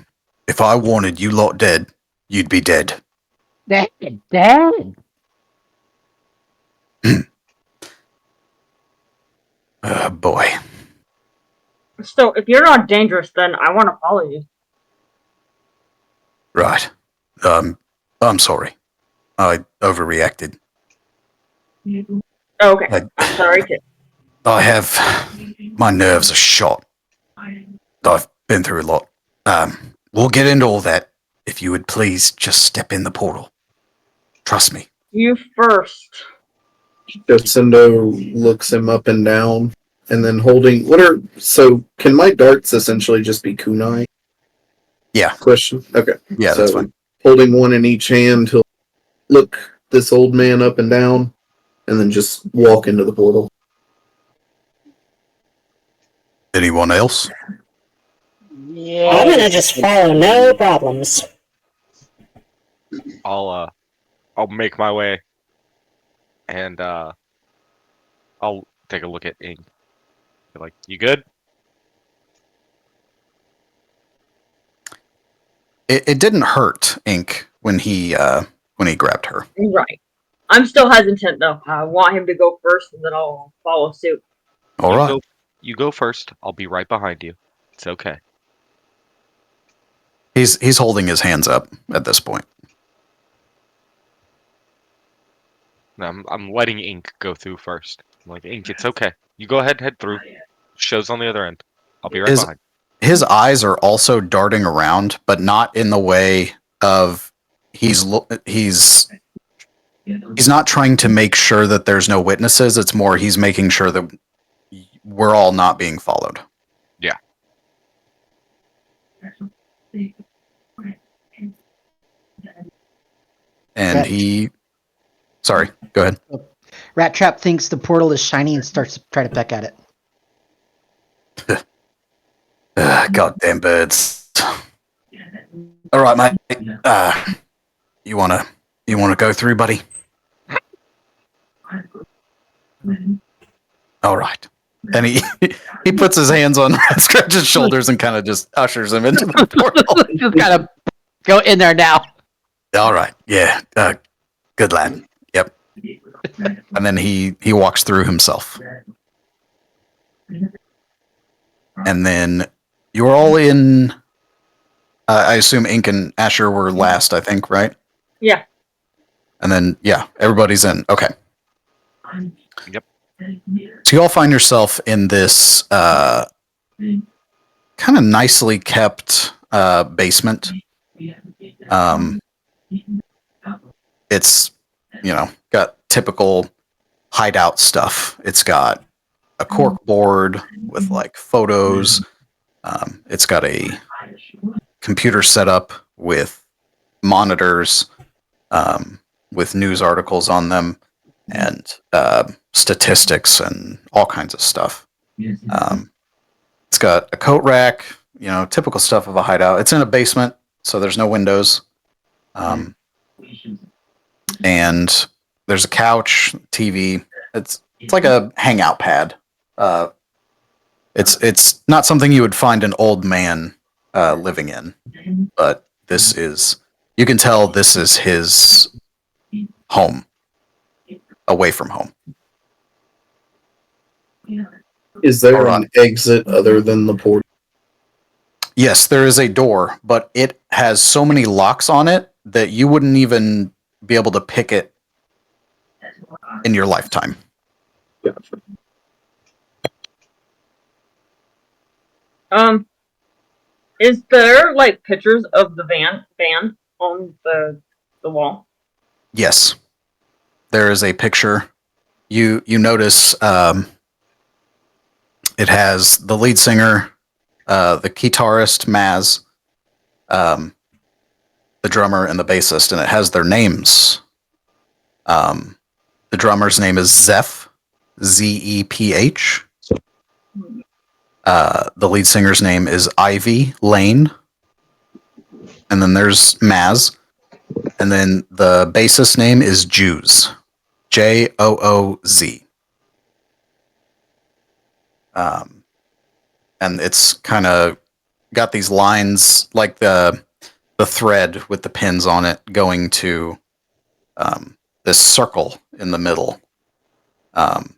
If I wanted you lot dead, you'd be dead. Dead. Boy. So, if you're not dangerous, then I want to follow you. Right. I'm sorry. I overreacted. Okay, I'm sorry too. My nerves are shot. I've been through a lot. We'll get into all that. If you would please just step in the portal. Trust me. You first. Jocindo looks him up and down, and then holding. So can my darts essentially just be kunai? Yeah. Question. Okay. Yeah, so that's fine. Holding one in each hand, he'll look this old man up and down, and then just walk into the portal. Anyone else? Yeah. I'm gonna just follow, no problems. I'll make my way, and I'll take a look at Ink. Be like, you good? It didn't hurt Ink when he grabbed her. Right. I'm still hesitant though. I want him to go first, and then I'll follow suit. All you right. You go first. I'll be right behind you. It's okay. He's holding his hands up at this point. I'm letting Ink go through first. I'm like, Ink, it's okay. You go ahead, head through. Show's on the other end. I'll be right behind. His eyes are also darting around, but not in the way of he's not trying to make sure that there's no witnesses. It's more he's making sure that we're all not being followed. Yeah. And Right. Sorry, go ahead. Rat Trap thinks the portal is shiny and starts to try to peck at it. Goddamn birds. All right, mate. You wanna go through, buddy? All right. And he puts his hands on Scratch's shoulders and kind of just ushers him into the portal. Just gotta go in there now. All right. Yeah. Good lad. Yep. And then he walks through himself. And then you're all in. I assume Ink and Asher were last, I think, right? Yeah. And then, yeah, everybody's in. Okay. Yep. So you all find yourself in this kind of nicely kept basement. It's, got typical hideout stuff. It's got a cork board with like photos. It's got a computer setup with monitors, with news articles on them, and statistics and all kinds of stuff. It's got a coat rack, typical stuff of a hideout. It's in a basement, so there's no windows. And there's a couch, TV. It's like a hangout pad. It's not something you would find an old man living in, but you can tell this is his home, away from home. Is there Alright. an exit other than the portal? Yes, there is a door, but it has so many locks on it that you wouldn't even be able to pick it in your lifetime. Gotcha. Is there like pictures of the van on the wall? Yes, there is a picture. You notice it has the lead singer, the guitarist Maz, the drummer, and the bassist, and it has their names. The drummer's name is Zeph, Zeph. The lead singer's name is Ivy Lane, and then there's Maz, and then the bassist name is Jooz, Jooz. And it's kind of got these lines like the thread with the pins on it going to this circle in the middle. And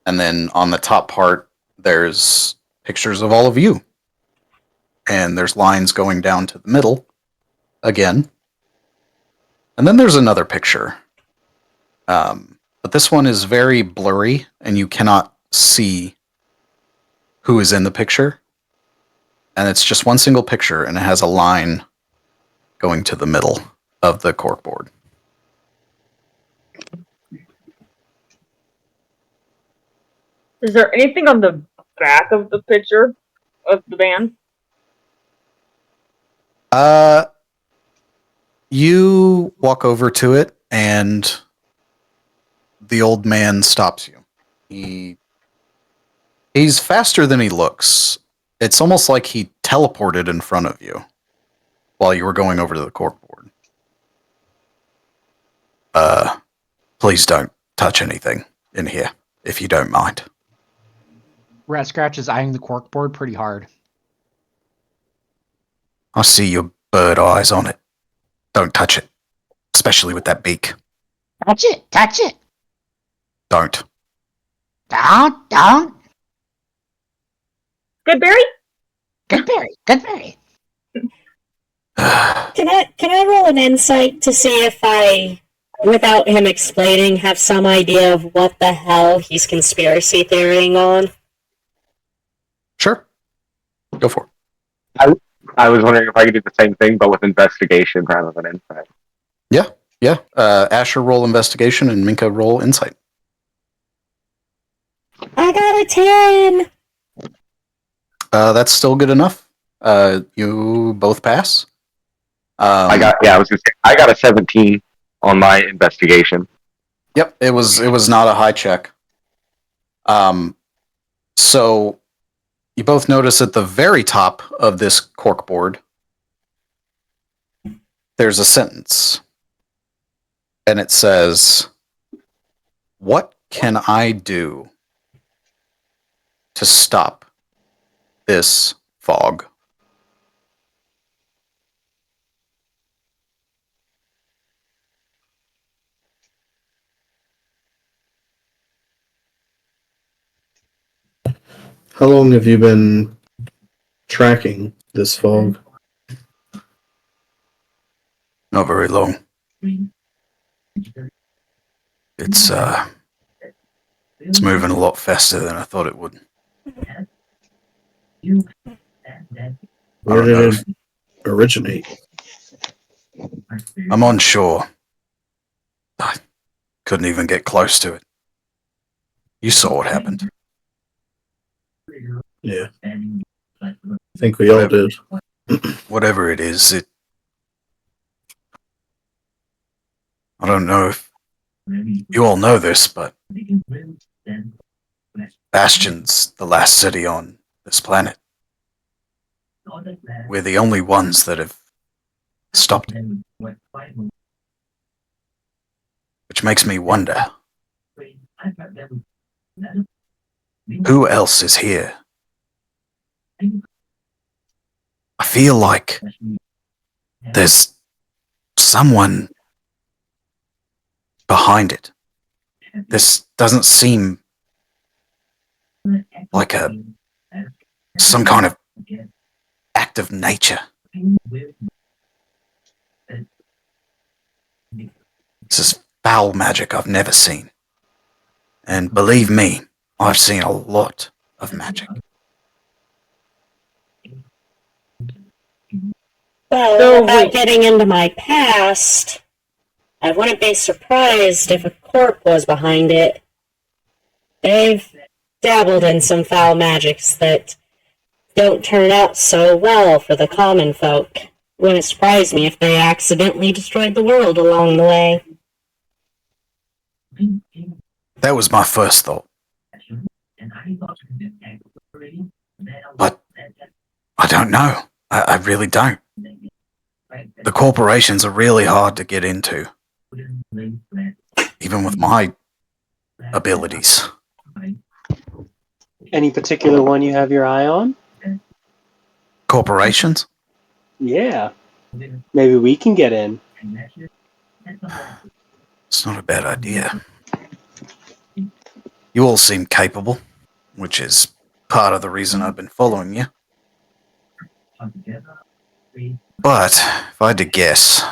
then on the top part, there's pictures of all of you. And there's lines going down to the middle again. And then there's another picture. But this one is very blurry, and you cannot see who is in the picture. And it's just one single picture, and it has a line going to the middle of the corkboard. Is there anything on the back of the picture of the band? You walk over to it, and the old man stops you. He He's faster than he looks. It's almost like he teleported in front of you while you were going over to the corkboard. Please don't touch anything in here, if you don't mind. Rat Scratch is eyeing the corkboard pretty hard. I see your bird eyes on it. Don't touch it, especially with that beak. Touch it! Touch it! Don't. Don't! Goodberry? Goodberry! Goodberry! Can I roll an insight to see if I, without him explaining, have some idea of what the hell he's conspiracy theorying on? Sure. Go for it. I was wondering if I could do the same thing, but with investigation rather than insight. Yeah. Asher roll investigation and Minka roll insight. I got a 10! That's still good enough. You both pass. I got a 17 on my investigation. Yep, it was not a high check. So you both notice at the very top of this corkboard, there's a sentence. And it says, "What can I do to stop this fog?" How long have you been tracking this fog? Not very long. It's moving a lot faster than I thought it would. Where did it originate? I'm unsure. I couldn't even get close to it. You saw what happened. Yeah. I think we all did. Whatever it is, I don't know if you all know this, but Bastion's the last city on this planet. We're the only ones that have stopped it. Which makes me wonder, who else is here? I feel like there's someone behind it. This doesn't seem like some kind of act of nature. This is foul magic I've never seen. And believe me, I've seen a lot of magic. Well, So, without wait. getting into my past, I wouldn't be surprised if a corp was behind it. They've dabbled in some foul magics that don't turn out so well for the common folk. Wouldn't surprise me if they accidentally destroyed the world along the way. That was my first thought. But I don't know. I really don't. The corporations are really hard to get into. Even with my abilities. Any particular one you have your eye on? Corporations? Yeah. Maybe we can get in. It's not a bad idea. You all seem capable, which is part of the reason I've been following you. But if I had to guess,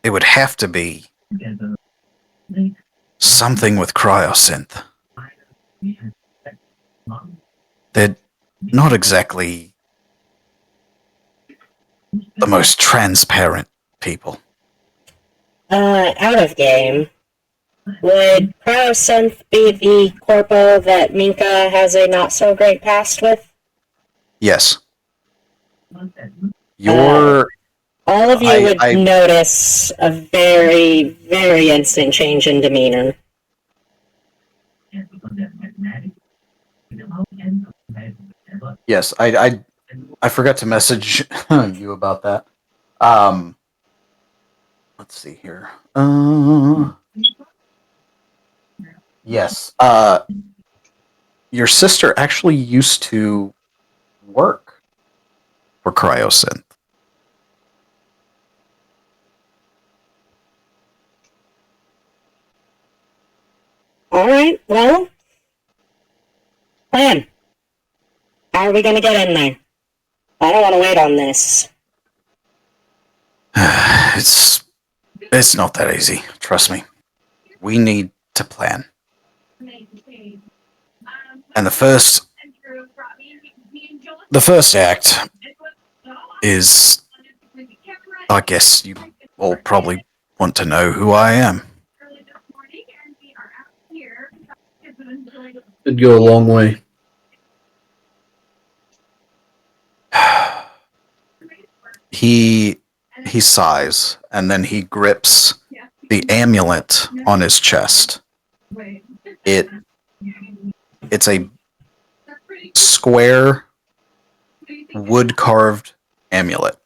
it would have to be something with cryosynth. They're not exactly the most transparent people. Out of game. Would Cryosynth be the corpo that Minka has a not-so-great past with? Yes. Your All of you I- would I- notice a very, very instant change in demeanor. Yes, I forgot to message you about that. Let's see here. Yes. Your sister actually used to work for Cryosynth. All right, well, plan. How are we going to get in there? I don't want to wait on this. It's not that easy. Trust me. We need to plan. And the first act is, I guess you all probably want to know who I am. It'd go a long way. He sighs, and then he grips the amulet on his chest. It's a square wood carved amulet.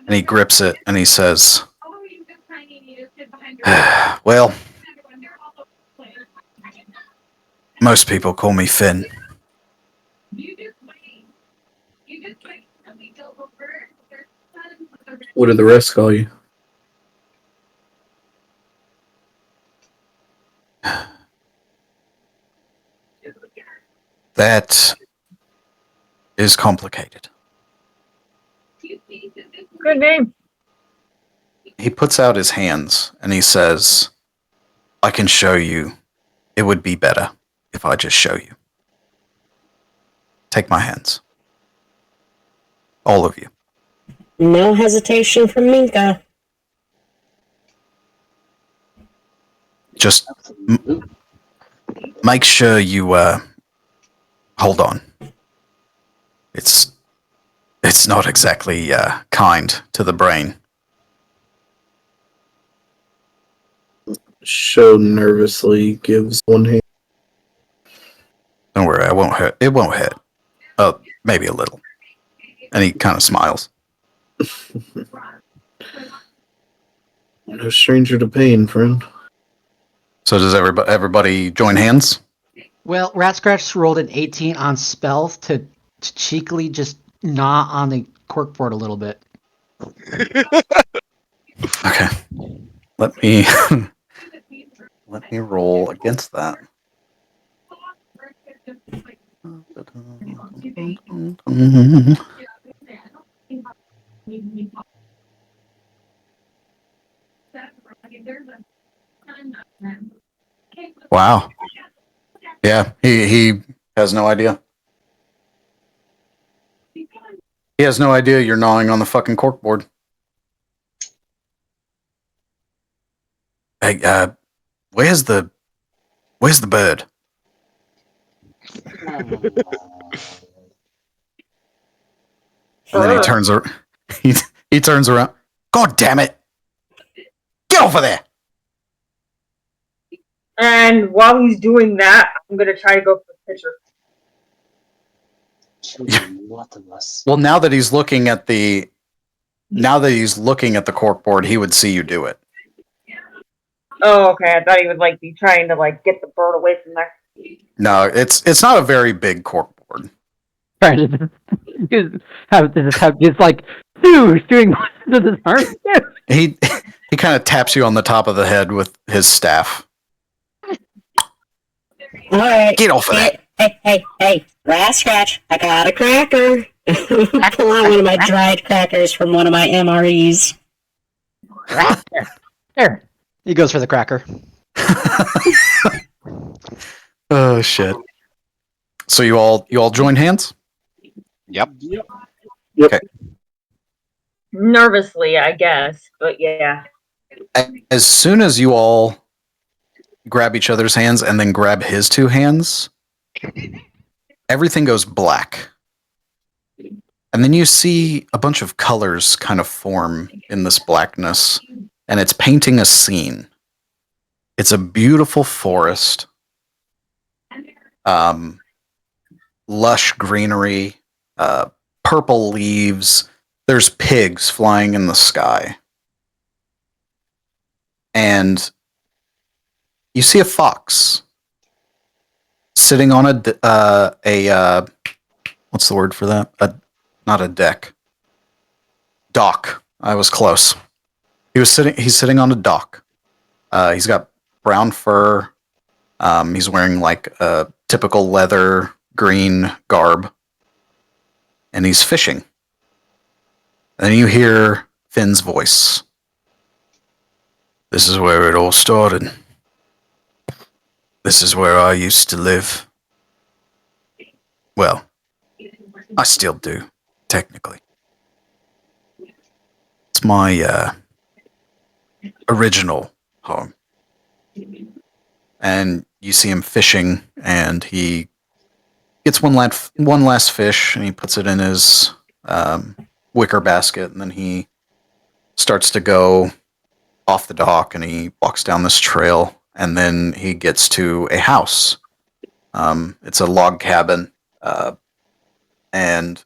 And he grips it and he says, well, most people call me Finn. What do the rest call you? That is complicated. Good name. He puts out his hands and he says, I can show you. It would be better if I just show you. Take my hands. All of you. No hesitation from Minka. Just make sure you hold on. It's not exactly kind to the brain. Sho nervously gives one hand. Don't worry, I won't hurt. It won't hurt. Maybe a little. And he kind of smiles. No stranger to pain, friend. So does everybody join hands? Well, Rat Scratch rolled an 18 on stealth to cheekily just gnaw on the corkboard a little bit. Okay. Let me roll against that. Wow. Yeah, he has no idea. He has no idea you're gnawing on the fucking corkboard. Hey, where's the bird? And then he turns around. He turns around. God damn it! Get over there! And while he's doing that, I'm gonna try to go for the picture. What of us? Well, now that he's looking at the corkboard, he would see you do it. Oh, okay. I thought he would be trying to get the bird away from there. No, it's not a very big corkboard. Trying to just like, dude, doing most of this arm. He kind of taps you on the top of the head with his staff. All right. Get off of that. Hey, Rat Scratch, I got a cracker. Pull out one of my dried crackers from one of my MREs. There. He goes for the cracker. Oh shit. So you all join hands? Yep. Okay. Nervously, I guess, but yeah. As soon as you all grab each other's hands and then grab his two hands, everything goes black. And then you see a bunch of colors kind of form in this blackness, and it's painting a scene. It's a beautiful forest lush greenery, purple leaves. There's pigs flying in the sky. And you see a fox sitting on a what's the word for that? Not a deck. Dock. I was close. He's sitting on a dock. He's got brown fur. He's wearing like a typical leather green garb. And he's fishing. And then you hear Finn's voice. This is where it all started. This is where I used to live. Well, I still do, technically. It's my original home. And you see him fishing, and he gets one last fish, and he puts it in his wicker basket, and then he starts to go off the dock, and he walks down this trail, and then he gets to a house. It's a log cabin, and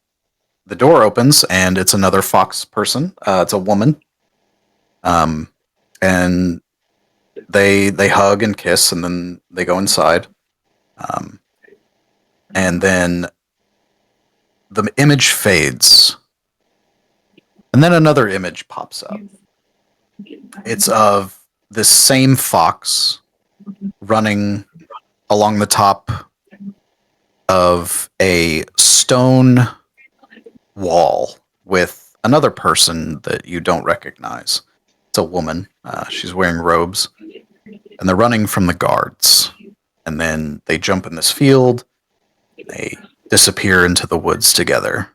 the door opens, and it's another fox person. It's a woman, and they hug and kiss, and then they go inside, and then the image fades, and then another image pops up. It's of this same fox running along the top of a stone wall with another person that you don't recognize. It's a woman. She's wearing robes, and they're running from the guards. And then they jump in this field. They disappear into the woods together.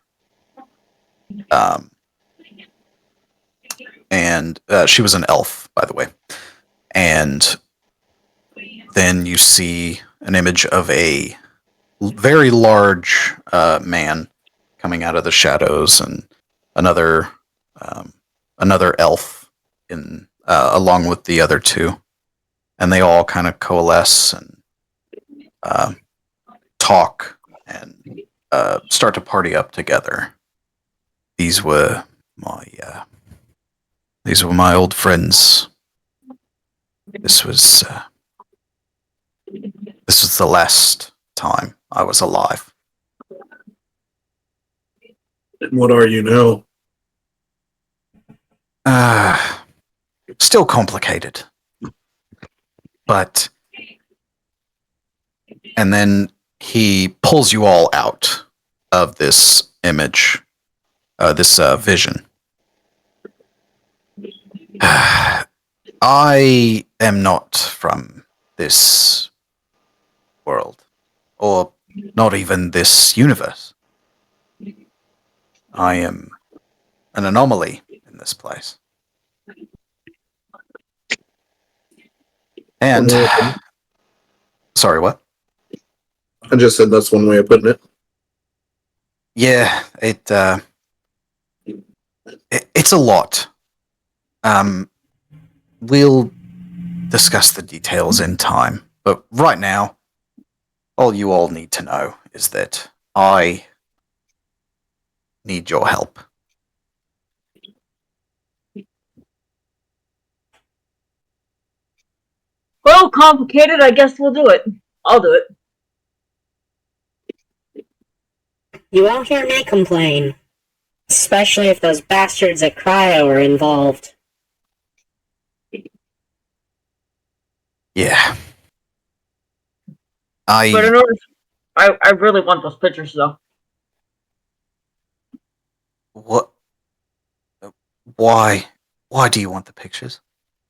And she was an elf, by the way. And then you see an image of a very large man coming out of the shadows, and another elf in along with the other two, and they all kind of coalesce and talk and start to party up together. These were my old friends. This was the last time I was alive. What are you now? Still complicated. But, and then he pulls you all out of this image, this vision. I am not from this world, or not even this universe. I am an anomaly in this place. And sorry, what? I just said that's one way of putting it. Yeah, it's a lot. We'll discuss the details in time, but right now, all you all need to know is that I need your help. Well, complicated. I guess we'll do it. I'll do it. You won't hear me complain. Especially if those bastards at Cryo are involved. Yeah. But in order, I really want those pictures though. What? Why? Why do you want the pictures?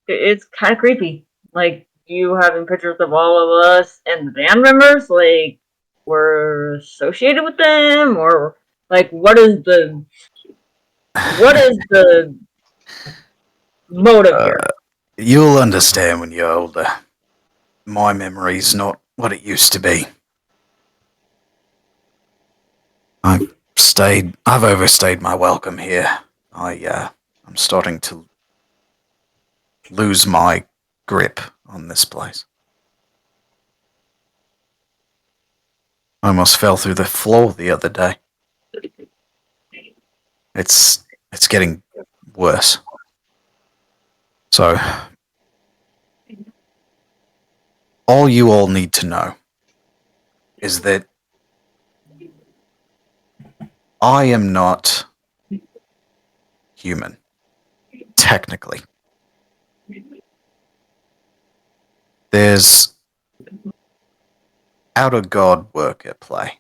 It's kind of creepy. Like, you having pictures of all of us and the band members, like, we're associated with them, or, like, what is the motive here? You'll understand when you're older. My memory's not what it used to be. I've overstayed my welcome here. I'm starting to lose my grip on this place. I almost fell through the floor the other day. It's getting worse. So, all you all need to know is that I am not human, technically. There's outer god work at play,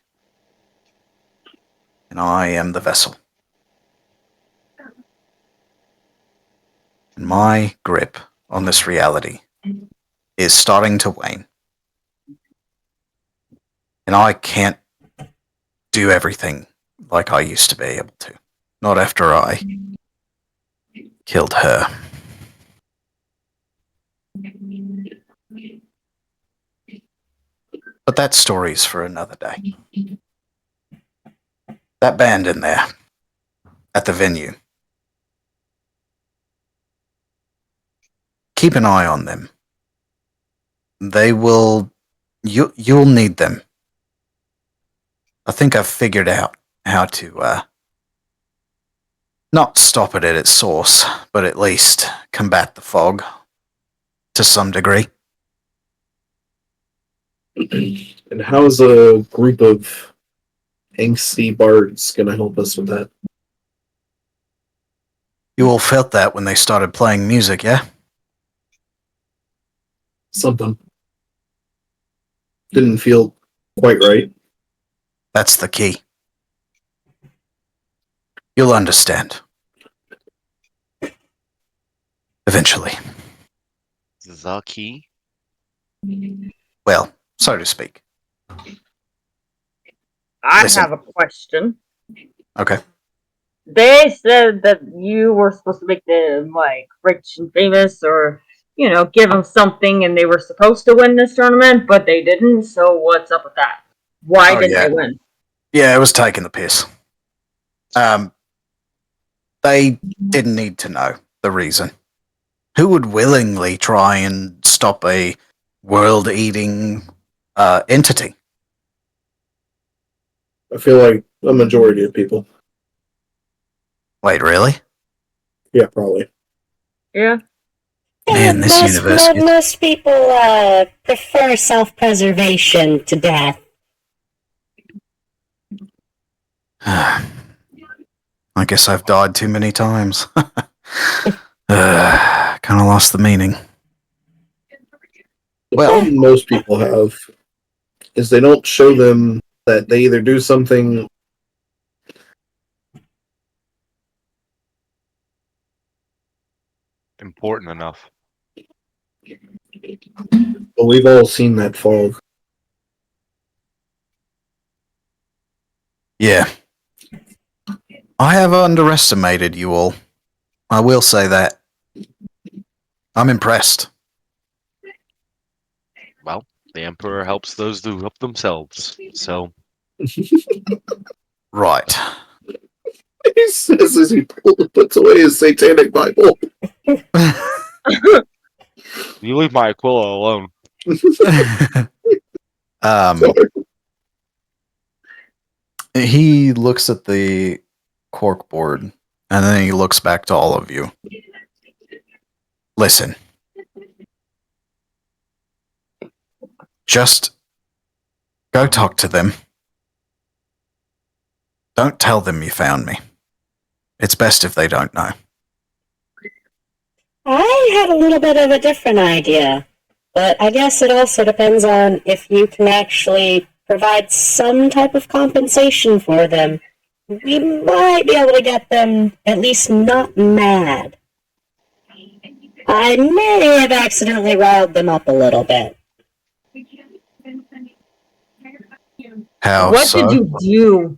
and I am the vessel. And my grip on this reality is starting to wane. And I can't do everything like I used to be able to. Not after I killed her. But that story's for another day. That band in there, at the venue. Keep an eye on them. They will... You'll need them. I think I've figured out how to, not stop it at its source, but at least combat the fog to some degree. And how is a group of angsty bards going to help us with that? You all felt that when they started playing music, yeah? Something. Didn't feel quite right. That's the key. You'll understand. Eventually. The key? Well, so to speak. I Listen. have a question. Okay. They said that you were supposed to make them like rich and famous, or give them something, and they were supposed to win this tournament, but they didn't. So what's up with that? Why didn't they win? Yeah, it was taking the piss. They didn't need to know the reason. Who would willingly try and stop a world-eating entity? I feel like a majority of people. Wait, really? Yeah, probably. Yeah. Man, this universe is- Most people prefer self-preservation to death. I guess I've died too many times. Kind of lost the meaning. The Well- problem most people have is they don't show them that they either do something Important enough. but we've all seen that fog. Yeah. I have underestimated you all. I will say that. I'm impressed. Well, the Emperor helps those who help themselves. So, Right. He says as he puts away his satanic Bible. you leave my Aquila alone. Sorry. He looks at the cork board and then he looks back to all of you. Listen. Just go talk to them. Don't tell them you found me. It's best if they don't know. I had a little bit of a different idea, but I guess it also depends on if you can actually provide some type of compensation for them. We might be able to get them at least not mad. I may have accidentally riled them up a little bit. How What so? did you do?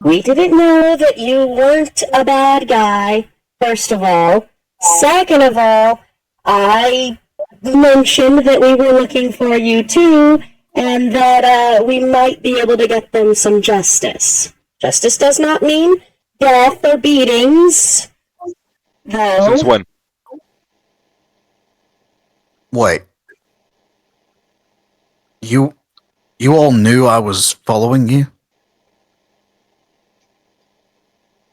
We didn't know that you weren't a bad guy, first of all. Second of all, I mentioned that we were looking for you too, and that we might be able to get them some justice. Justice does not mean death or beatings, though. Since when? Wait. You all knew I was following you?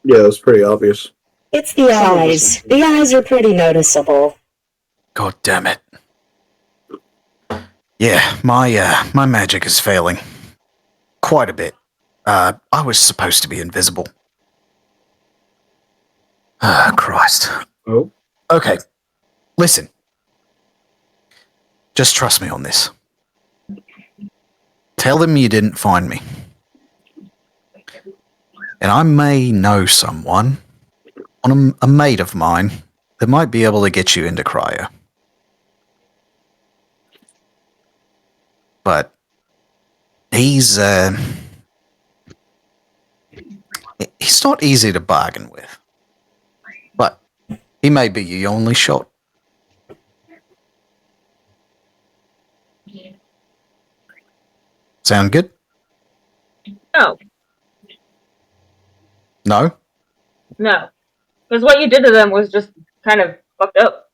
Yeah, it's pretty obvious. It's the Some of us eyes. are- The eyes are pretty noticeable. God damn it. Yeah, my magic is failing. Quite a bit. I was supposed to be invisible. Ah, Christ. Oh, Okay, listen. Just trust me on this. Tell them you didn't find me. And I may know someone, a mate of mine, that might be able to get you into cryo. But he's not easy to bargain with. But he may be your only shot. Sound good? No, No? no. Because what you did to them was just kind of fucked up.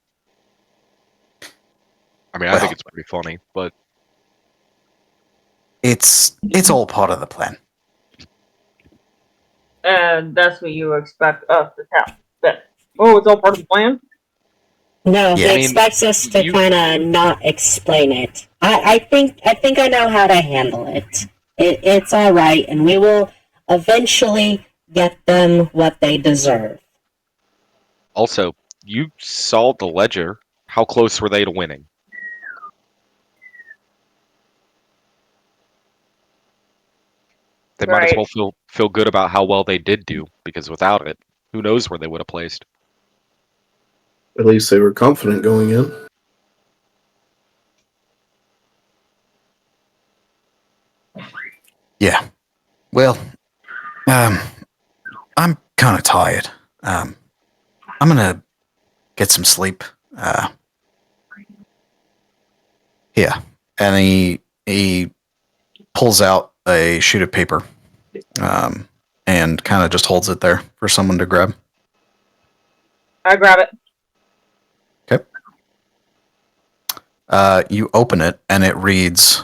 I mean, I Well. think it's pretty funny, but It's all part of the plan. And that's what you expect us to tell. That, oh, it's all part of the plan? No, Yeah. he I mean, expects us to you- kind of not explain it. I think I know how to handle it. It's all right, and we will eventually get them what they deserve. also, you saw the ledger. How close were they to winning? They might as Right. well feel good about how well they did do, because without it, who knows where they would have placed. at least they were confident going in. Yeah. Well, I'm kind of tired. I'm gonna get some sleep. Yeah. And he pulls out a sheet of paper, and kind of just holds it there for someone to grab. I grab it. You open it, and it reads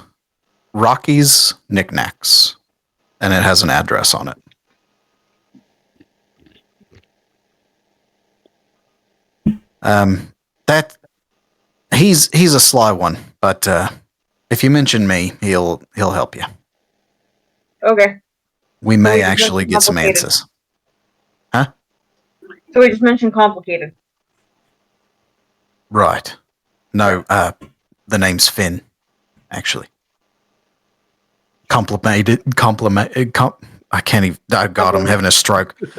Rocky's Knickknacks, and it has an address on it. That he's a sly one, but if you mention me, he'll help you. Okay. We So may we just actually mentioned get some complicated. answers. So we just mentioned complicated. Right. No, the name's Finn, actually. I can't even. Oh God, I'm having a stroke. It's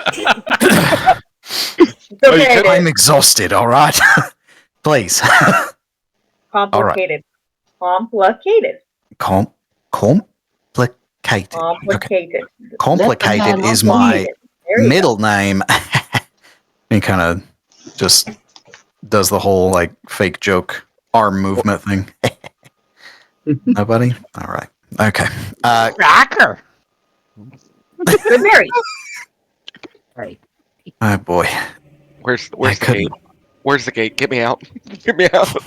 okay. I'm exhausted. All right, please. Complicated. Complicated. Complicated. Complicated. Complicated is my There you middle name. He kind of just does the whole like fake joke arm movement thing. Nobody? All right. Okay. Rocker. go. Good Mary. Oh boy. Where's I the couldn't. gate? Where's the gate? Get me out! Get me out! So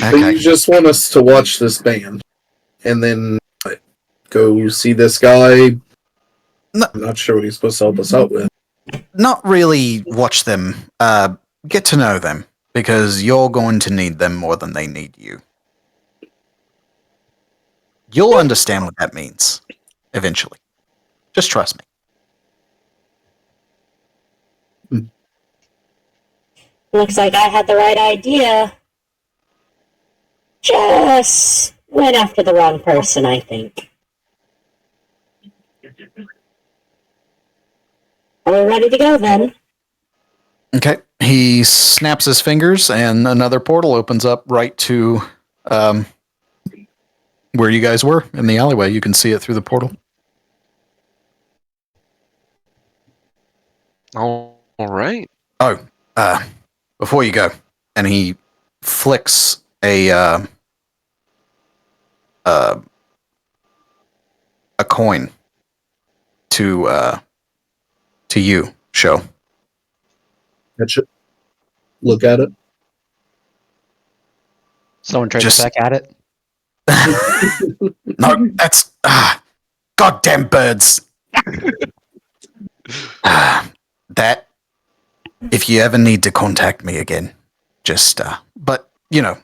Okay. you just want us to watch this band and then go see this guy? No. I'm not sure what he's supposed to help us out with. Not really watch them. Get to know them because you're going to need them more than they need you. You'll understand what that means eventually. Just trust me. Looks like I had the right idea. Just went after the wrong person, I think. Are we ready to go then? Okay. He snaps his fingers and another portal opens up right to where you guys were in the alleyway. You can see it through the portal. All right. Oh, before you go, and he flicks a coin to you, Show. Catch it. Look at it. Someone tried Just- to peck at it. No, that's goddamn birds. That if you ever need to contact me again, just but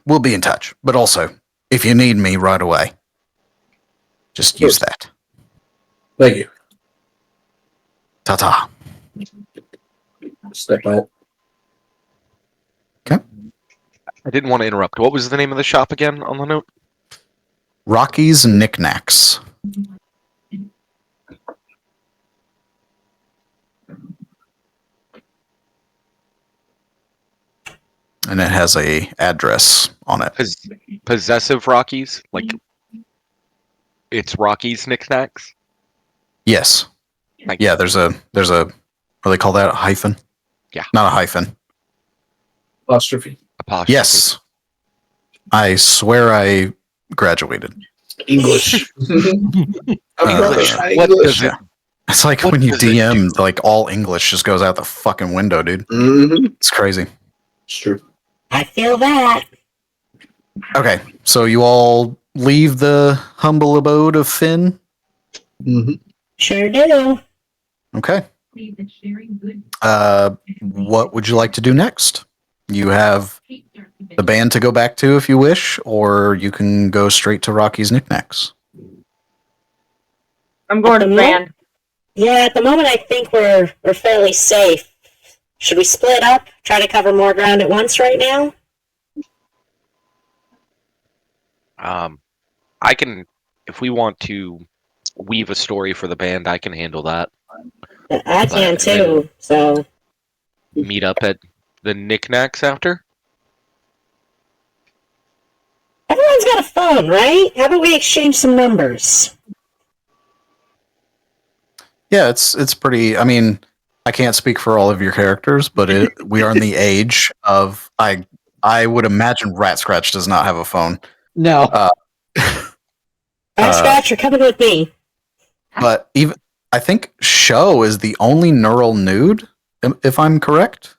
we'll be in touch. But also, if you need me right away, just use that. Thank you. Ta-ta. Step out. I didn't want to interrupt. What was the name of the shop again on the note? Rocky's Knickknacks. And it has a address on it. Possessive Rockies? Like, it's Rocky's Knickknacks? Yes. Thank Yeah, there's a what do they call that? A hyphen? Yeah. Not a hyphen. Apostrophe. Apostrophe. Yes. I swear I graduated. English. English. What does it? It's like What when you does it DM, like all English just goes out the fucking window, dude. Mm-hmm. It's crazy. It's true. I feel that. Okay, so you all leave the humble abode of Finn? Mm-hmm. Sure do. Okay. What would you like to do next? You have the band to go back to if you wish, or you can go straight to Rocky's Knickknacks. I'm going to the band. Yeah, at the moment I think we're fairly safe. Should we split up? Try to cover more ground at once right now? I can, if we want to weave a story for the band, I can handle that. I can too, so... Meet up at the Knickknacks after? Everyone's got a phone, right? How about we exchange some numbers? Yeah, it's pretty. I mean, I can't speak for all of your characters, but we are in the age of I would imagine Rat Scratch does not have a phone. No. Rat Scratch, you're coming with me. But even I think Show is the only neural nude, if I'm correct.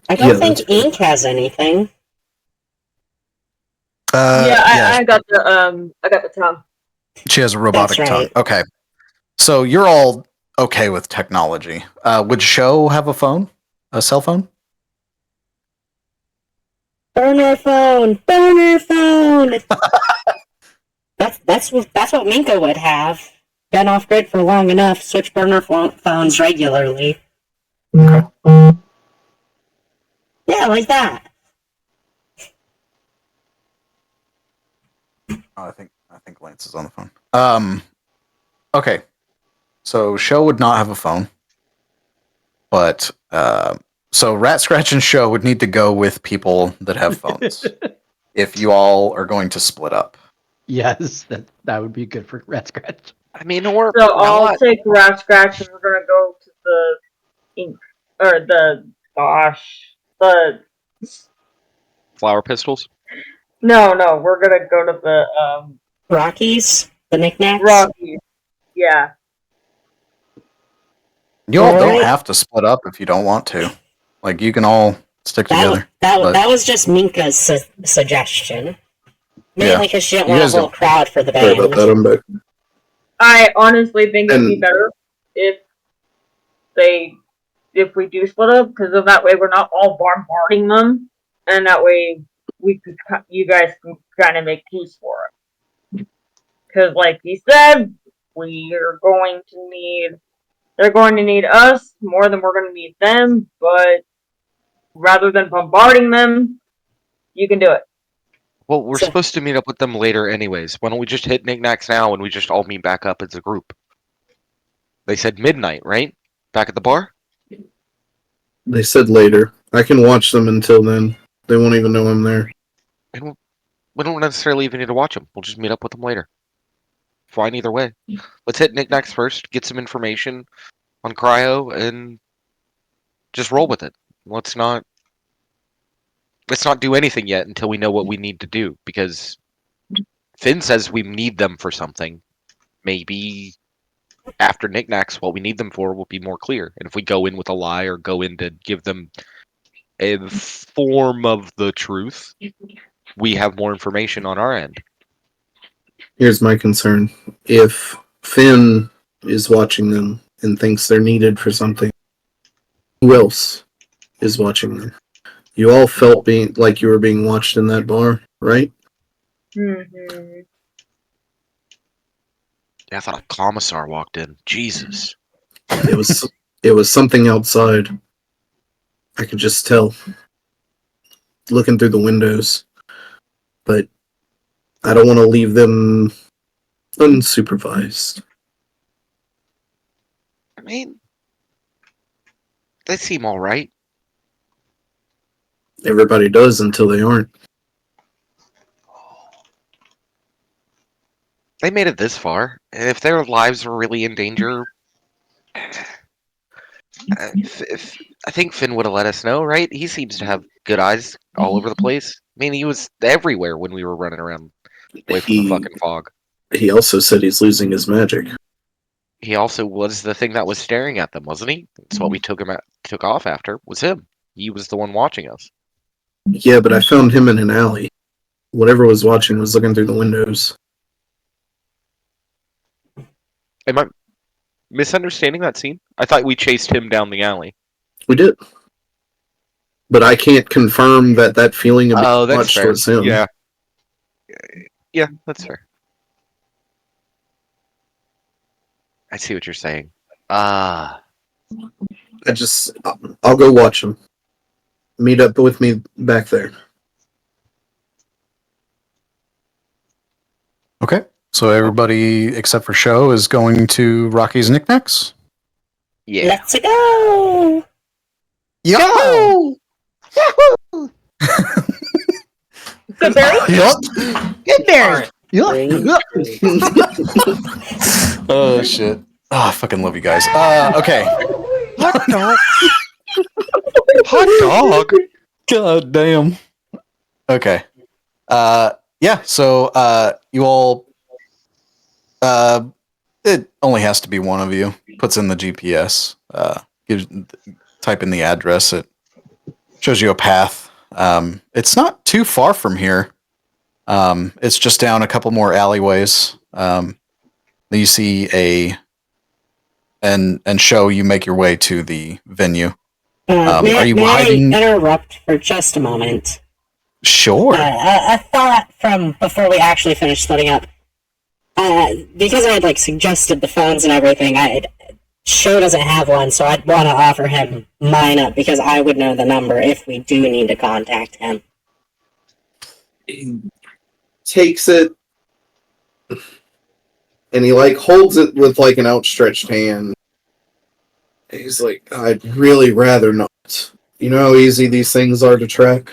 I don't think Ink has anything. I got the tongue. She has a robotic That's tongue. right. Okay. So you're all okay with technology. Would Show have a phone? A cell phone? Burner phone! Burner phone! That's what Minka would have. Been off grid for long enough, switch burner phones regularly. Okay. Yeah, like that. Oh, I think Lance is on the phone. Okay. So Show would not have a phone. But so Rat Scratch and Show would need to go with people that have phones. If you all are going to split up. Yes, that would be good for Rat Scratch. I mean, or So I'll take Rat Scratch and we're gonna go to the ink or the Flower Pistols? No, we're gonna go to the Rockies? The Knickknacks? Rockies. Yeah. You all don't Alright. have to split up if you don't want to. Like, you can all stick together. That was just Minka's suggestion. Mainly because she didn't You want a guys whole don't- crowd for the Sorry about band. that. I'm back. I honestly think it'd be And- better if we do split up, because of that way we're not all bombarding them, and that way you guys can kind of make peace for it. Because, like he said, they're going to need us more than we're going to need them, but rather than bombarding them, you can do it. Well, we're So- supposed to meet up with them later anyways. Why don't we just hit Knickknacks now and we just all meet back up as a group? They said midnight, right? Back at the bar? They said later. I can watch them until then. They won't even know I'm there. And we don't necessarily even need to watch them. We'll just meet up with them later. Fine either way. Let's hit Knickknacks first, get some information on Cryo, and just roll with it. Let's not do anything yet until we know what we need to do, because Finn says we need them for something. Maybe after Knickknacks, what we need them for will be more clear. And if we go in with a lie or go in to give them a form of the truth, we have more information on our end. Here's my concern. If Finn is watching them and thinks they're needed for something, who else is watching them? You all felt being like you were being watched in that bar, right? Mm-hmm. Yeah, I thought a commissar walked in. Jesus. It was something outside. I could just tell. Looking through the windows. But I don't want to leave them unsupervised. I mean, they seem all right. Everybody does until they aren't. They made it this far, and if their lives were really in danger, if I think Finn would have let us know, right? He seems to have good eyes all over the place. I mean, he was everywhere when we were running around away from the fucking fog. He also said he's losing his magic. He also was the thing that was staring at them, wasn't he? That's what we took off after. Was him? He was the one watching us. Yeah, but I found him in an alley. Whatever was watching was looking through the windows. Am I misunderstanding that scene? I thought we chased him down the alley. We did. But I can't confirm that feeling of being that's watched fair. was him. Yeah. Yeah, that's fair. I see what you're saying. I'll go watch him. Meet up with me back there. Okay. So everybody except for Show is going to Rocky's Knickknacks? Yeah. Let's go! Yo! Good berry. Yup. Good berry. Oh, shit. Oh, I fucking love you guys. Okay. Hot dog. Hot dog. God damn. Okay. Yeah, so you all it only has to be one of you. Puts in the GPS. Type in the address. It shows you a path. It's not too far from here. It's just down a couple more alleyways. You see and Show you make your way to the venue. Are you hiding? I interrupt for just a moment? Sure. A thought from before we actually finished splitting up. Because I had suggested the phones and everything, Show doesn't have one, so I'd want to offer him mine up because I would know the number if we do need to contact him. He takes it and he holds it with an outstretched hand. He's like, I'd really rather not. You know how easy these things are to track?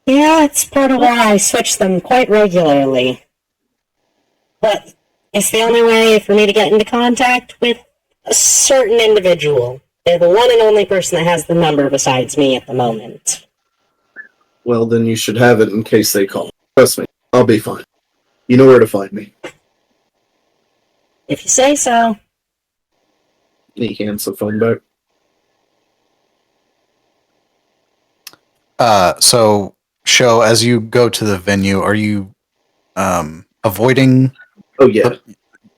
Yeah, it's part of why I switch them quite regularly. But it's the only way for me to get into contact with a certain individual. They're the one and only person that has the number besides me at the moment. Well, then you should have it in case they call. Trust me, I'll be fine. You know where to find me. If you say so. He hands the phone back. So Show, as you go to the venue, are you avoiding? Oh yeah,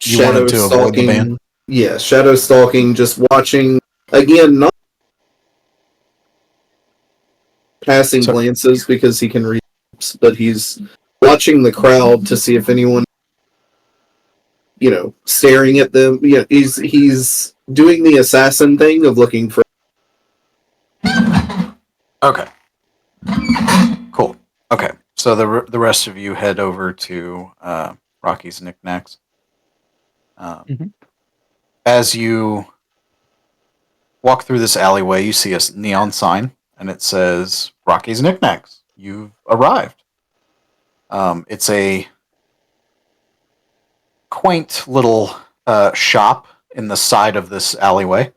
You wanted to avoid the van? Yeah, shadow stalking, just watching. Again, not passing glances because he can read, but he's watching the crowd to see if anyone, staring at them. Yeah, he's doing the assassin thing of looking for. Okay. Cool. Okay. So the rest of you head over to Rocky's Knickknacks. As you walk through this alleyway, you see a neon sign, and it says Rocky's Knickknacks. You've arrived. It's a quaint little shop in the side of this alleyway.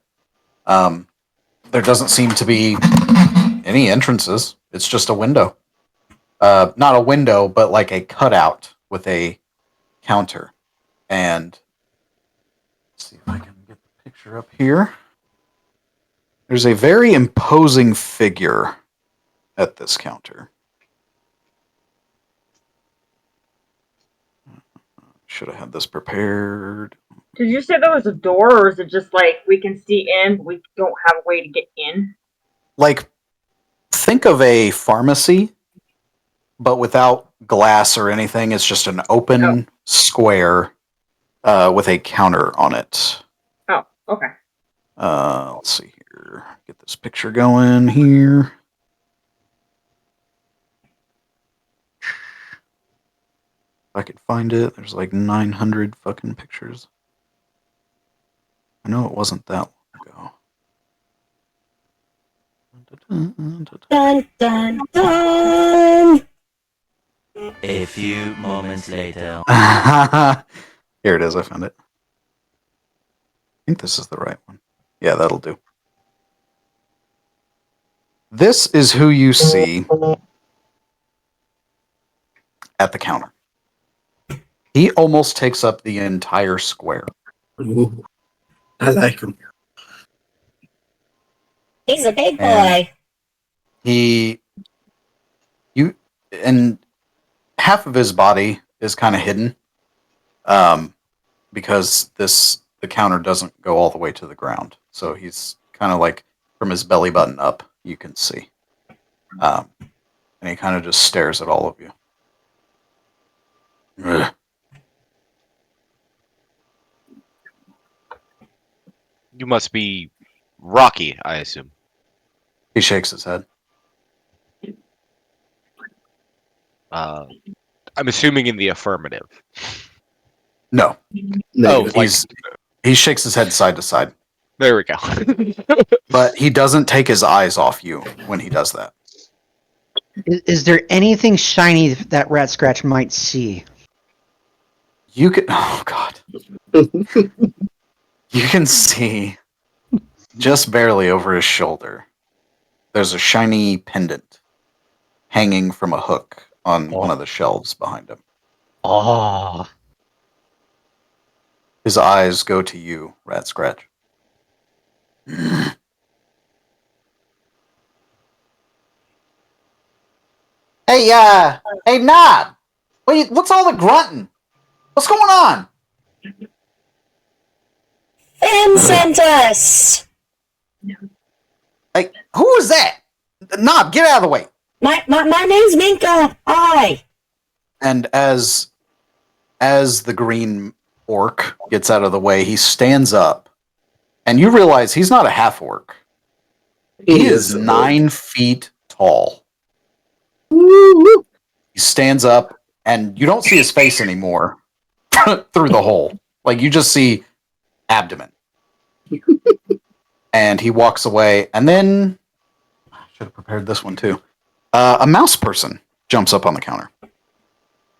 There doesn't seem to be any entrances. It's just a window. Not a window, but a cutout with a counter. And let's see if I can get the picture up here. There's a very imposing figure at this counter. Should have had this prepared. Did you say there was a door, or is it just like we can see in, but we don't have a way to get in? Like, think of a pharmacy, but without glass or anything. It's just an open square with a counter on it. Oh, okay. Let's see here. Get this picture going here. If I could find it, there's like 900 fucking pictures. I know it wasn't that long ago. Dun dun dun. A few moments later. Here it is. I found it. I think this is the right one. Yeah, that'll do. This is who you see at the counter. He almost takes up the entire square. Ooh, I like him. He's a big And boy. and half of his body is kind of hidden, because the counter doesn't go all the way to the ground. So he's kind of like from his belly button up, you can see. And he kind of just stares at all of you. Ugh. You must be Rocky, I assume. He shakes his head. I'm assuming in the affirmative. No. Negative. He shakes his head side to side. There we go. But he doesn't take his eyes off you when he does that. Is there anything shiny that Rat Scratch might see? You can. Oh, God. You can see just barely over his shoulder. There's a shiny pendant hanging from a hook on one of the shelves behind him. Oh. His eyes go to you, Rat Scratch. Hey, Knob! What's all the grunting? What's going on? Finn sent us. Hey, who was that? Knob, get out of the way. My name's Minka. Hi. And as the green orc gets out of the way, he stands up, and you realize he's not a half orc. He is 9 feet tall. He stands up, and you don't see his face anymore through the hole. Like, you just see abdomen. And he walks away, and then I should have prepared this one too. A mouse person jumps up on the counter.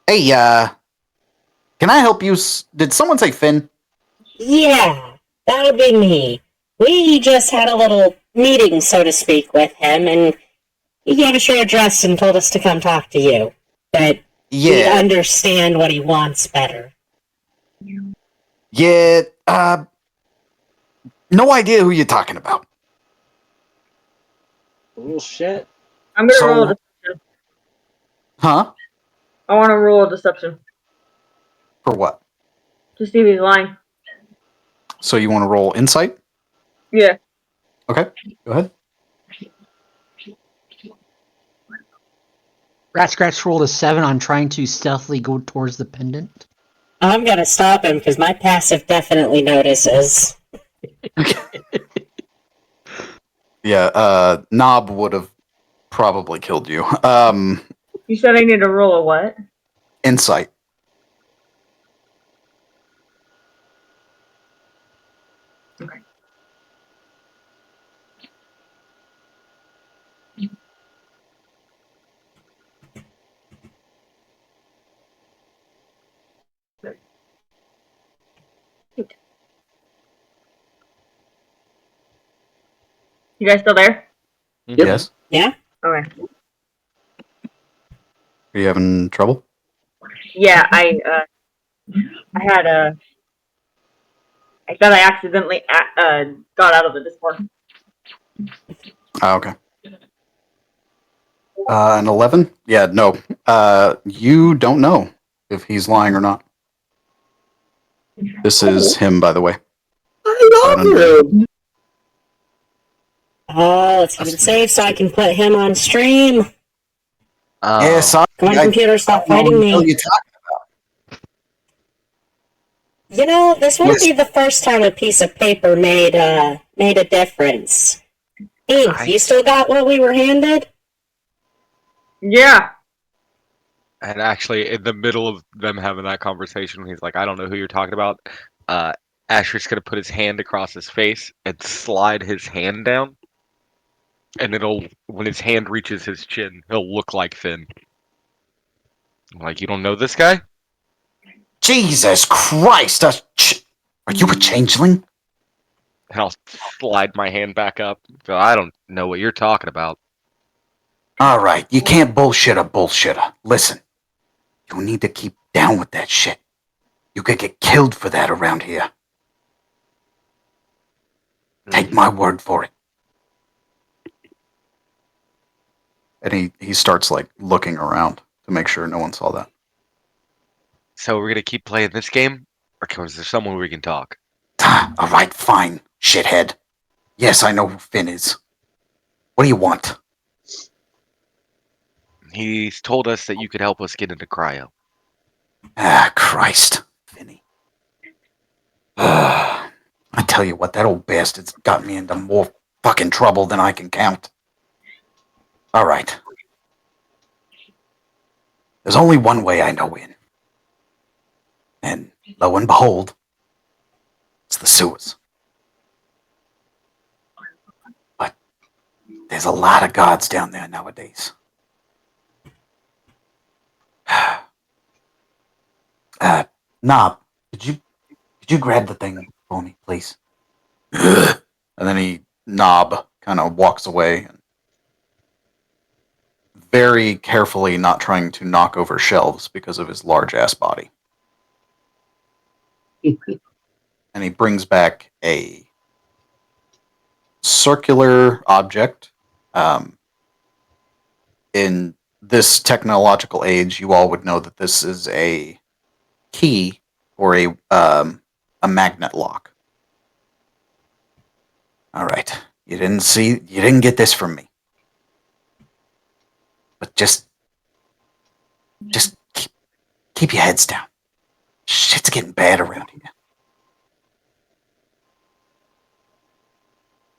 Hey, can I help you? Did someone say Finn? Yeah, that would be me. We just had a little meeting, so to speak, with him, and he gave us your address and told us to come talk to you. But we understand what he wants better. Yeah, no idea who you're talking about. Bullshit. I'm gonna roll a deception. Huh? I want to roll a deception For what? to see if he's lying. So you want to roll insight? Yeah. Okay, go ahead. Rat Scratch rolled a 7 on trying to stealthily go towards the pendant. I'm gonna stop him because my passive definitely notices. Yeah, Knob would have probably killed you. You said I need to roll a what? Insight. Okay. You guys still there? Yep. Yes. Yeah? Okay. Are you having trouble? Yeah, I had a. I thought I accidentally got out of the Discord. Oh, okay. An 11? Yeah, no. You don't know if he's lying or not. This is him, by the way. I love him. Oh, let's keep it safe so I can put him on stream. Yes, Come on, computer, stop fighting me. You know, this won't be the first time a piece of paper made a difference. Ink, you still got what we were handed? Yeah. And actually, in the middle of them having that conversation, he's like, "I don't know who you're talking about." Asher's gonna put his hand across his face and slide his hand down, and when his hand reaches his chin, he'll look like Finn. I'm like, you don't know this guy? Jesus Christ! Are you a changeling? And I'll slide my hand back up. So I don't know what you're talking about. All right, you can't bullshit a bullshitter. Listen, you need to keep down with that shit. You could get killed for that around here. Take my word for it. And he starts like looking around to make sure no one saw that. So we're gonna keep playing this game, or is there someone we can talk? All right, fine, shithead. Yes, I know who Finn is. What do you want? He's told us that you could help us get into cryo. Ah, Christ, Finny. I tell you what, that old bastard's got me into more fucking trouble than I can count. All right. There's only one way I know in. And lo and behold, it's the sewers. But there's a lot of guards down there nowadays. Knob, could you grab the thing for me, please? And then Knob kind of walks away, very carefully, not trying to knock over shelves because of his large ass body. And he brings back a circular object. In this technological age, you all would know that this is a key or a magnet lock. All right, you didn't get this from me, but just keep your heads down. Shit's getting bad around here.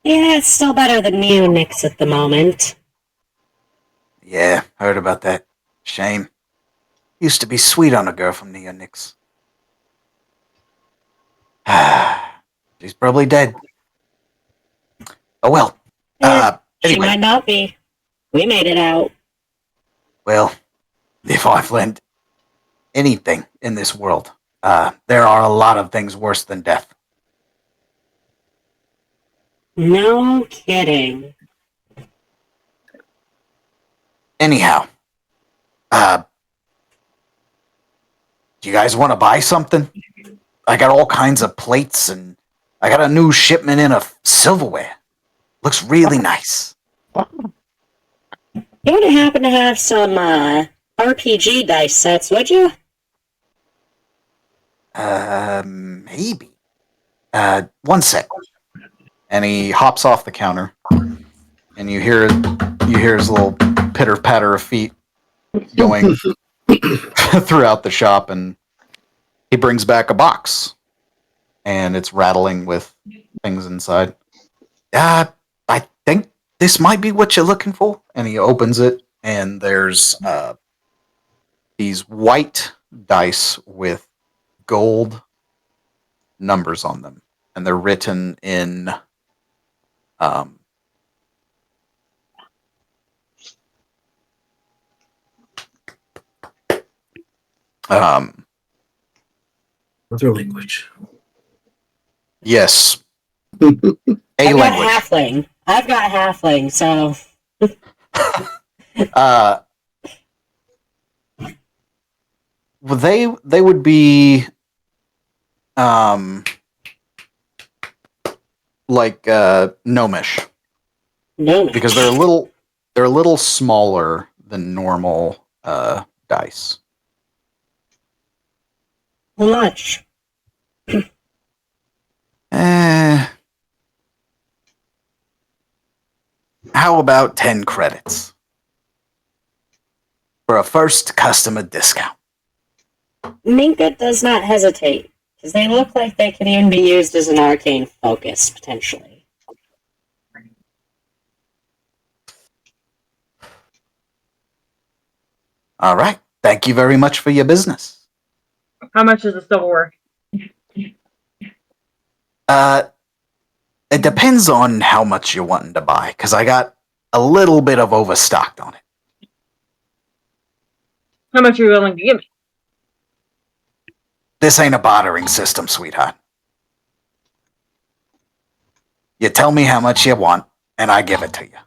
Yeah, it's still better than neonics at the moment. Yeah, heard about that. Shame. Used to be sweet on a girl from Neonix. She's probably dead. Oh well. She Anyway. might not be. We made it out. Well, if I've learned anything in this world, there are a lot of things worse than death. No kidding. Anyhow, do you guys want to buy something? I got all kinds of plates, and I got a new shipment in of silverware. Looks really nice. You wouldn't happen to have some RPG dice sets, would you? Maybe. One sec. And he hops off the counter, and you hear his little pitter patter of feet going throughout the shop, and he brings back a box, and it's rattling with things inside. I think this might be what you're looking for. And he opens it, and there's these white dice with gold numbers on them, and they're written in What's your language? Yes. I've got halfling, so well, they would be like gnomish. Gnomish. Because they're a little smaller the normal dice. How much? How about 10 credits for a first customer discount? Minka does not hesitate, because they look like they could even be used as an arcane focus, potentially. All right. Thank you very much for your business. How much is the silverware? It depends on how much you're wanting to buy, because I got a little bit of overstocked on it. How much are you willing to give me? This ain't a bartering system, sweetheart. You tell me how much you want, and I give it to you.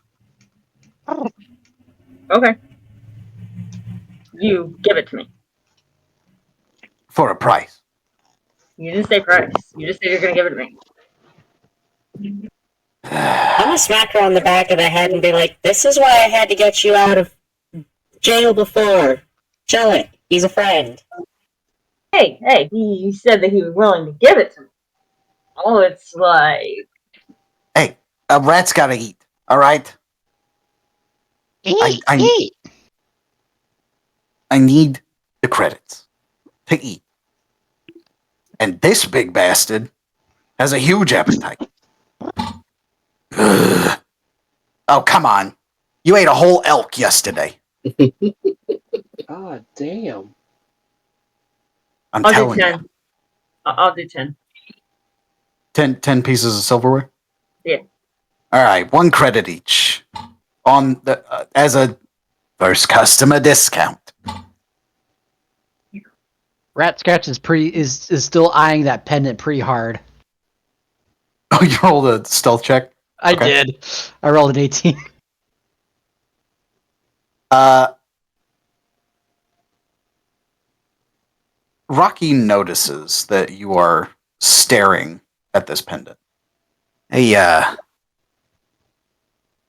Okay. You give it to me. For a price. You didn't say price. You just said you're gonna give it to me. I'm gonna smack her on the back of the head and be like, this is why I had to get you out of jail before. Chill it. He's a friend. Hey, he said that he was willing to give it to me. Oh, it's like... Hey, a rat's gotta eat, all right? Eat. I need the credits to eat. And this big bastard has a huge appetite. Ugh. Oh, come on. You ate a whole elk yesterday. God damn. I'm I'll do telling 10. you. I'll do 10. 10 pieces of silverware? Yeah. All right, 1 credit each. On the as a first customer discount. Rat Scratch is still eyeing that pendant pretty hard. Oh, you rolled a stealth check? I Okay. did. I rolled an 18. Rocky notices that you are staring at this pendant. Hey,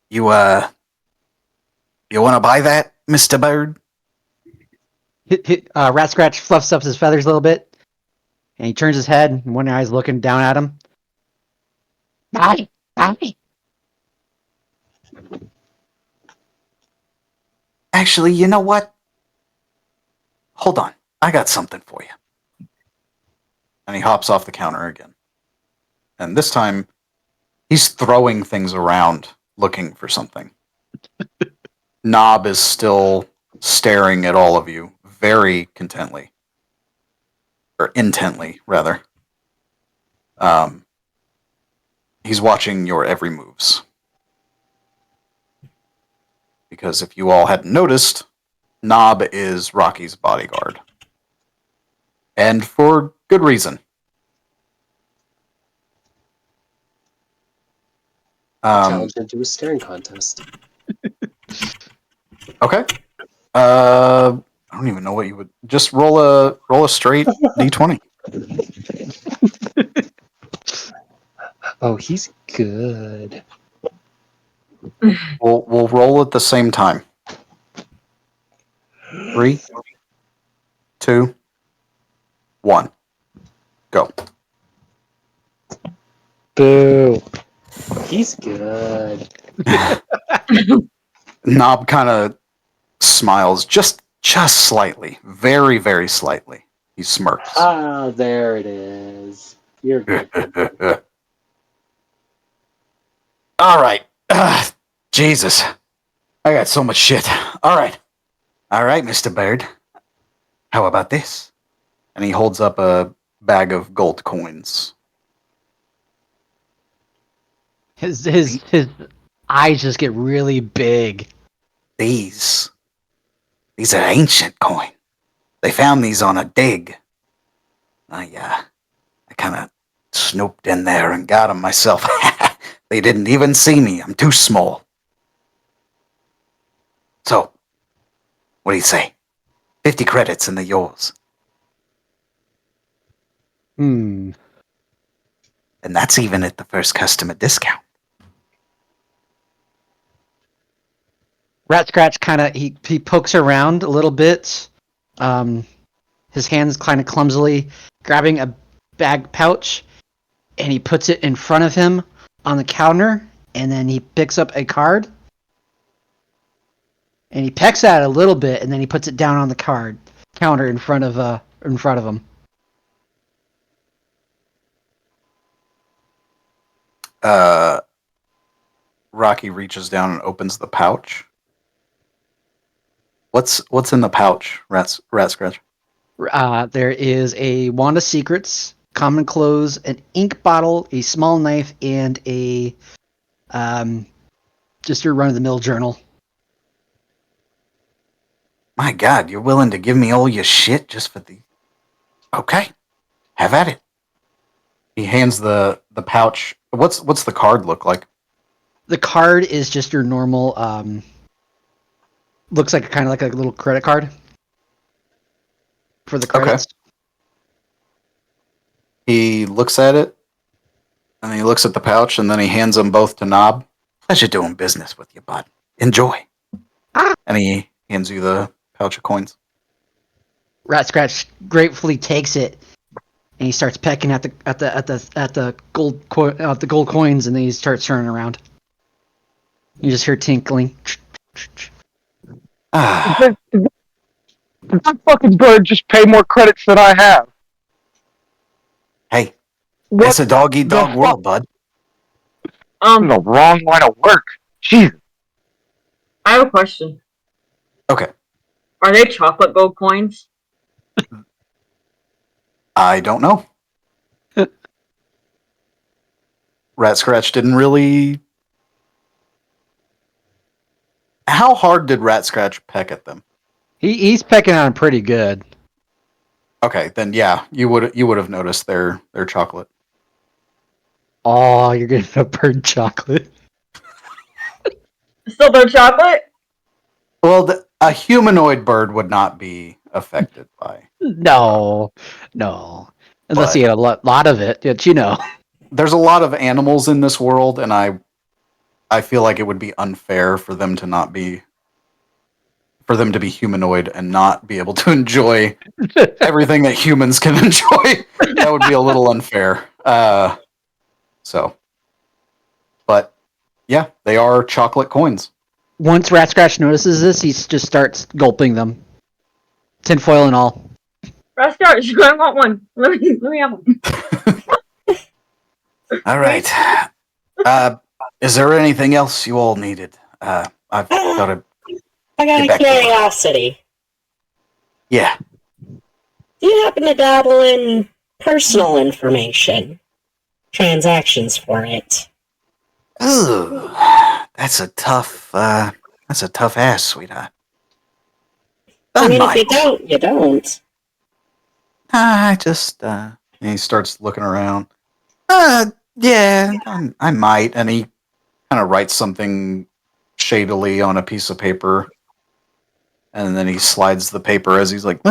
you want to buy that, Mr. Bird? Rat Scratch fluffs up his feathers a little bit, and he turns his head, and one eye's looking down at him. Buy. Actually, you know what? Hold on. I got something for you. And he hops off the counter again. And this time, he's throwing things around looking for something. Knob is still staring at all of you very contently. Or intently, rather. He's watching your every moves. Because if you all hadn't noticed, Knob is Rocky's bodyguard. And for good reason. Challenge into a staring contest. Okay. I don't even know what you would just roll a straight d20. Oh, he's good. We'll roll at the same time. 3, 2, 1. Go. Boo. He's good. Knob kind of smiles just slightly, very very slightly. He smirks. Ah, there it is. You're good. All right. Jesus. I got so much shit. All right, Mr. Bird. How about this? And he holds up a bag of gold coins. His eyes just get really big. These are ancient coin. They found these on a dig. I kind of snooped in there and got them myself. They didn't even see me. I'm too small. So, what do you say? 50 credits and they're yours. Hmm. And that's even at the first customer discount. Rat Scratch kind of he pokes around a little bit. His hands kind of clumsily grabbing a bag pouch, and he puts it in front of him on the counter, and then he picks up a card, and he pecks at it a little bit, and then he puts it down on the counter in front of him. Rocky reaches down and opens the pouch. What's in the pouch, Rat Scratch? There is a wand of secrets, common clothes, an ink bottle, a small knife, and a just your run-of-the-mill journal. My God, you're willing to give me all your shit just for the... Okay, have at it. He hands the pouch. What's the card look like? The card is just your normal, looks like kind of like a little credit card for the credits. Okay. He looks at it, and he looks at the pouch, and then he hands them both to Knob. Pleasure doing business with you, bud. Enjoy. And he hands you the pouch of coins. Rat Scratch gratefully takes it, and he starts pecking at the gold coins, and then he starts turning around. You just hear tinkling. Ah, Did that fucking bird just pay more credits than I have? hey, What it's a dog-eat-dog the world, bud. This is the wrong line of work. Jesus. I have a question. Okay, Are they chocolate gold coins? I don't know. Rat Scratch didn't really... How hard did Rat Scratch peck at them? He's pecking on pretty good. Okay, then yeah, you would have noticed their chocolate. Oh, you're getting a bird chocolate. Still no chocolate? Well, a humanoid bird would not be affected by. No. Unless you had a lot of it, yet you know. There's a lot of animals in this world, and I feel like it would be unfair for them to be humanoid and not be able to enjoy everything that humans can enjoy. That would be a little unfair. But yeah, they are chocolate coins. Once Rat Scratch notices this, he just starts gulping them. Tinfoil and all. Rascal, I want one. Let me have one. All right. Is there anything else you all needed? I've got to... I got Get a back to work. curiosity. Yeah. Do you happen to dabble in personal information? Transactions for it? Ooh, that's a tough ass, sweetheart. I mean, if you don't, you don't. I just, and he starts looking around. Yeah, I might. And he kind of writes something shadily on a piece of paper. And then he slides the paper as he's like,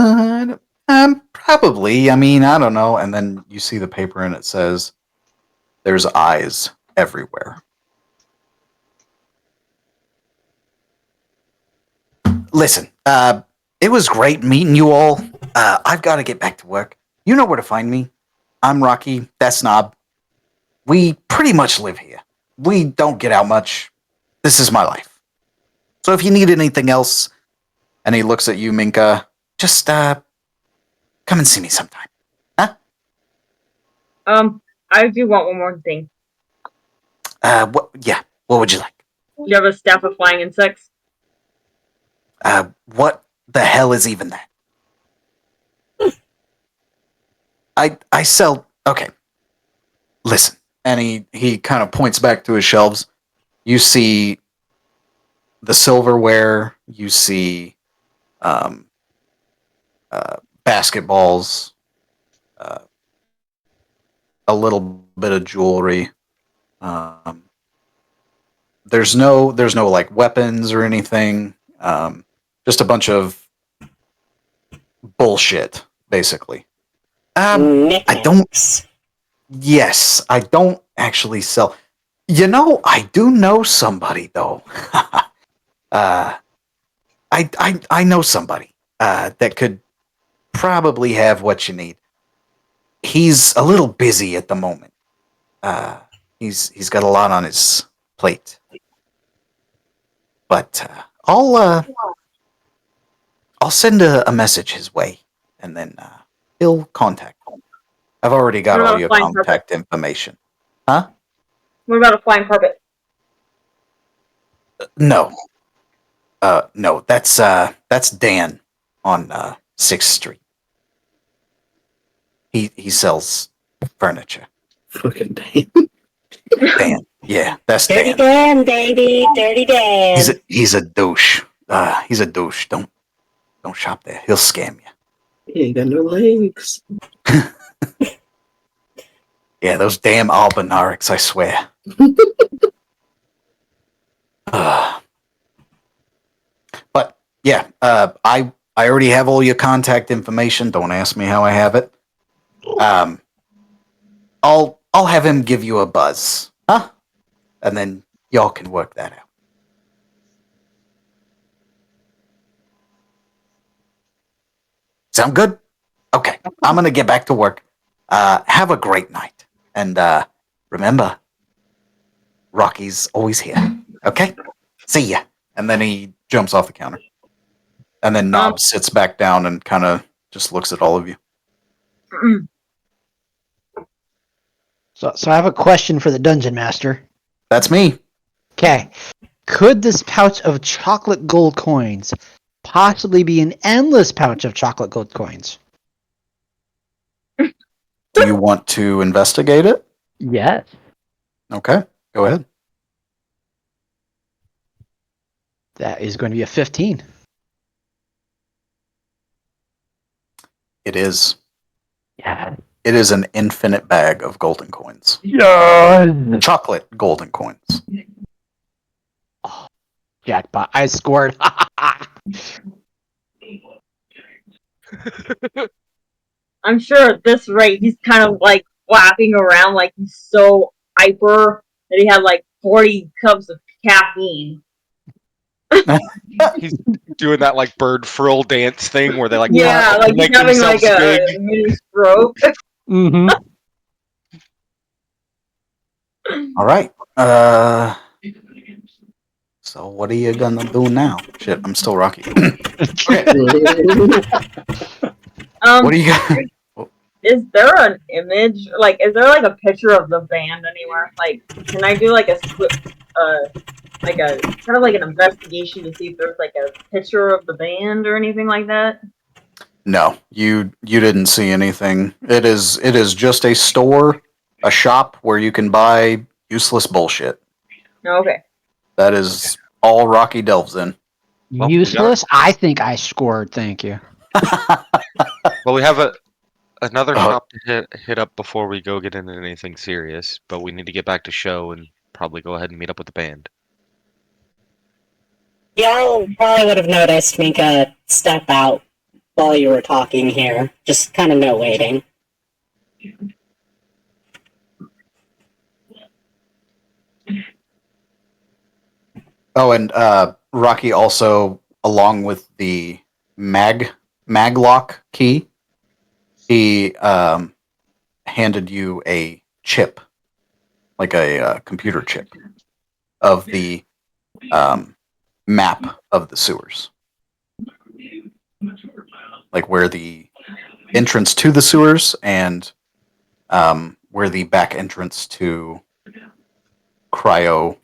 probably. I mean, I don't know. And then you see the paper and it says, there's eyes everywhere. Listen, it was great meeting you all. I've got to get back to work. You know where to find me. I'm Rocky. That's Knob. We pretty much live here. We don't get out much. This is my life. So if you need anything else, and he looks at you, Minka, just come and see me sometime. Huh? I do want one more thing. What? Yeah. What would you like? You have a staff of flying insects? What the hell is even that? I sell... Okay. Listen. And he kind of points back to his shelves. You see the silverware. You see basketballs. A little bit of jewelry. There's no like weapons or anything. Just a bunch of bullshit, basically. I don't. Yes, I don't actually sell. You know, I do know somebody though. I know somebody that could probably have what you need. He's a little busy at the moment. He's got a lot on his plate. But I'll send a message his way, and then he'll contact you. I've already got What all about your flying contact information. Huh? What about a flying carpet? No. No, that's Dan on 6th Street. He sells furniture. Fucking damn. Dan. Yeah, that's Dirty Dan. Dan, baby. Dirty Dan. He's a douche. He's a douche. Don't shop there. He'll scam you. He ain't got no legs. Yeah, those damn albinarics, I swear. But yeah, I already have all your contact information. Don't ask me how I have it. I'll have him give you a buzz, huh? And then y'all can work that out. Sound good? Okay, I'm gonna get back to work. Have a great night, and remember, Rocky's always here. Okay, see ya. And then he jumps off the counter, and then Knob sits back down and kind of just looks at all of you. So I have a question for the dungeon master. That's me. Okay. Could this pouch of chocolate gold coins possibly be an endless pouch of chocolate gold coins? Do you want to investigate it? Yes. Okay, go ahead. That is going to be a 15. It is. Yeah. It is an infinite bag of golden coins. Yes. Chocolate golden coins. Oh, jackpot. I scored. I'm sure at this rate he's kind of like flapping around like he's so hyper that he had like 40 cups of caffeine. He's doing that like bird frill dance thing where they like Yeah, like he's make having like themselves a big. mini stroke. Mm-hmm. All right. So what are you gonna do now? Shit, I'm still Rocky. Okay. What do you got? Is there an image? Like, is there like a picture of the band anywhere? Like, can I do like a like a kind of like an investigation to see if there's like a picture of the band or anything like that? No, you didn't see anything. It is just a store, a shop where you can buy useless bullshit. No, okay. That is all Rocky delves in. Well, Useless? I think I scored. Thank you. Well, we have another shop to hit up before we go get into anything serious, but we need to get back to show and probably go ahead and meet up with the band. Y'all probably would have noticed Minka step out while you were talking here. Just kind of no waiting. Oh, and Rocky also, along with the maglock key, he handed you a chip, like a computer chip, of the map of the sewers, like where the entrance to the sewers and where the back entrance to cryo.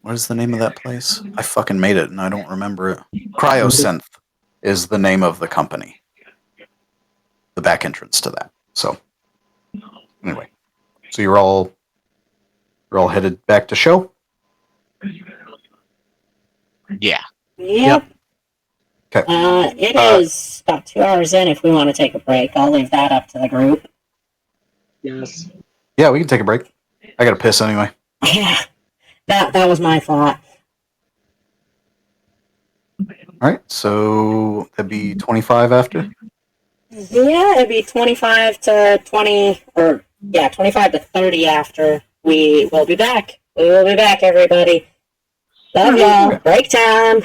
What is the name of that place? I fucking made it and I don't remember it. Cryosynth is the name of the company. The back entrance to that. So anyway, so you're all headed back to show? Yeah. Yep. Okay. It is about 2 hours in if we want to take a break. I'll leave that up to the group. Yes. Yeah, we can take a break. I gotta piss anyway. Yeah. That was my thought. Alright, so that'd be 25 after? Yeah, it'd be 25 to 20, or, yeah, 25 to 30 after. We will be back. We will be back, everybody. Love y'all. Break time.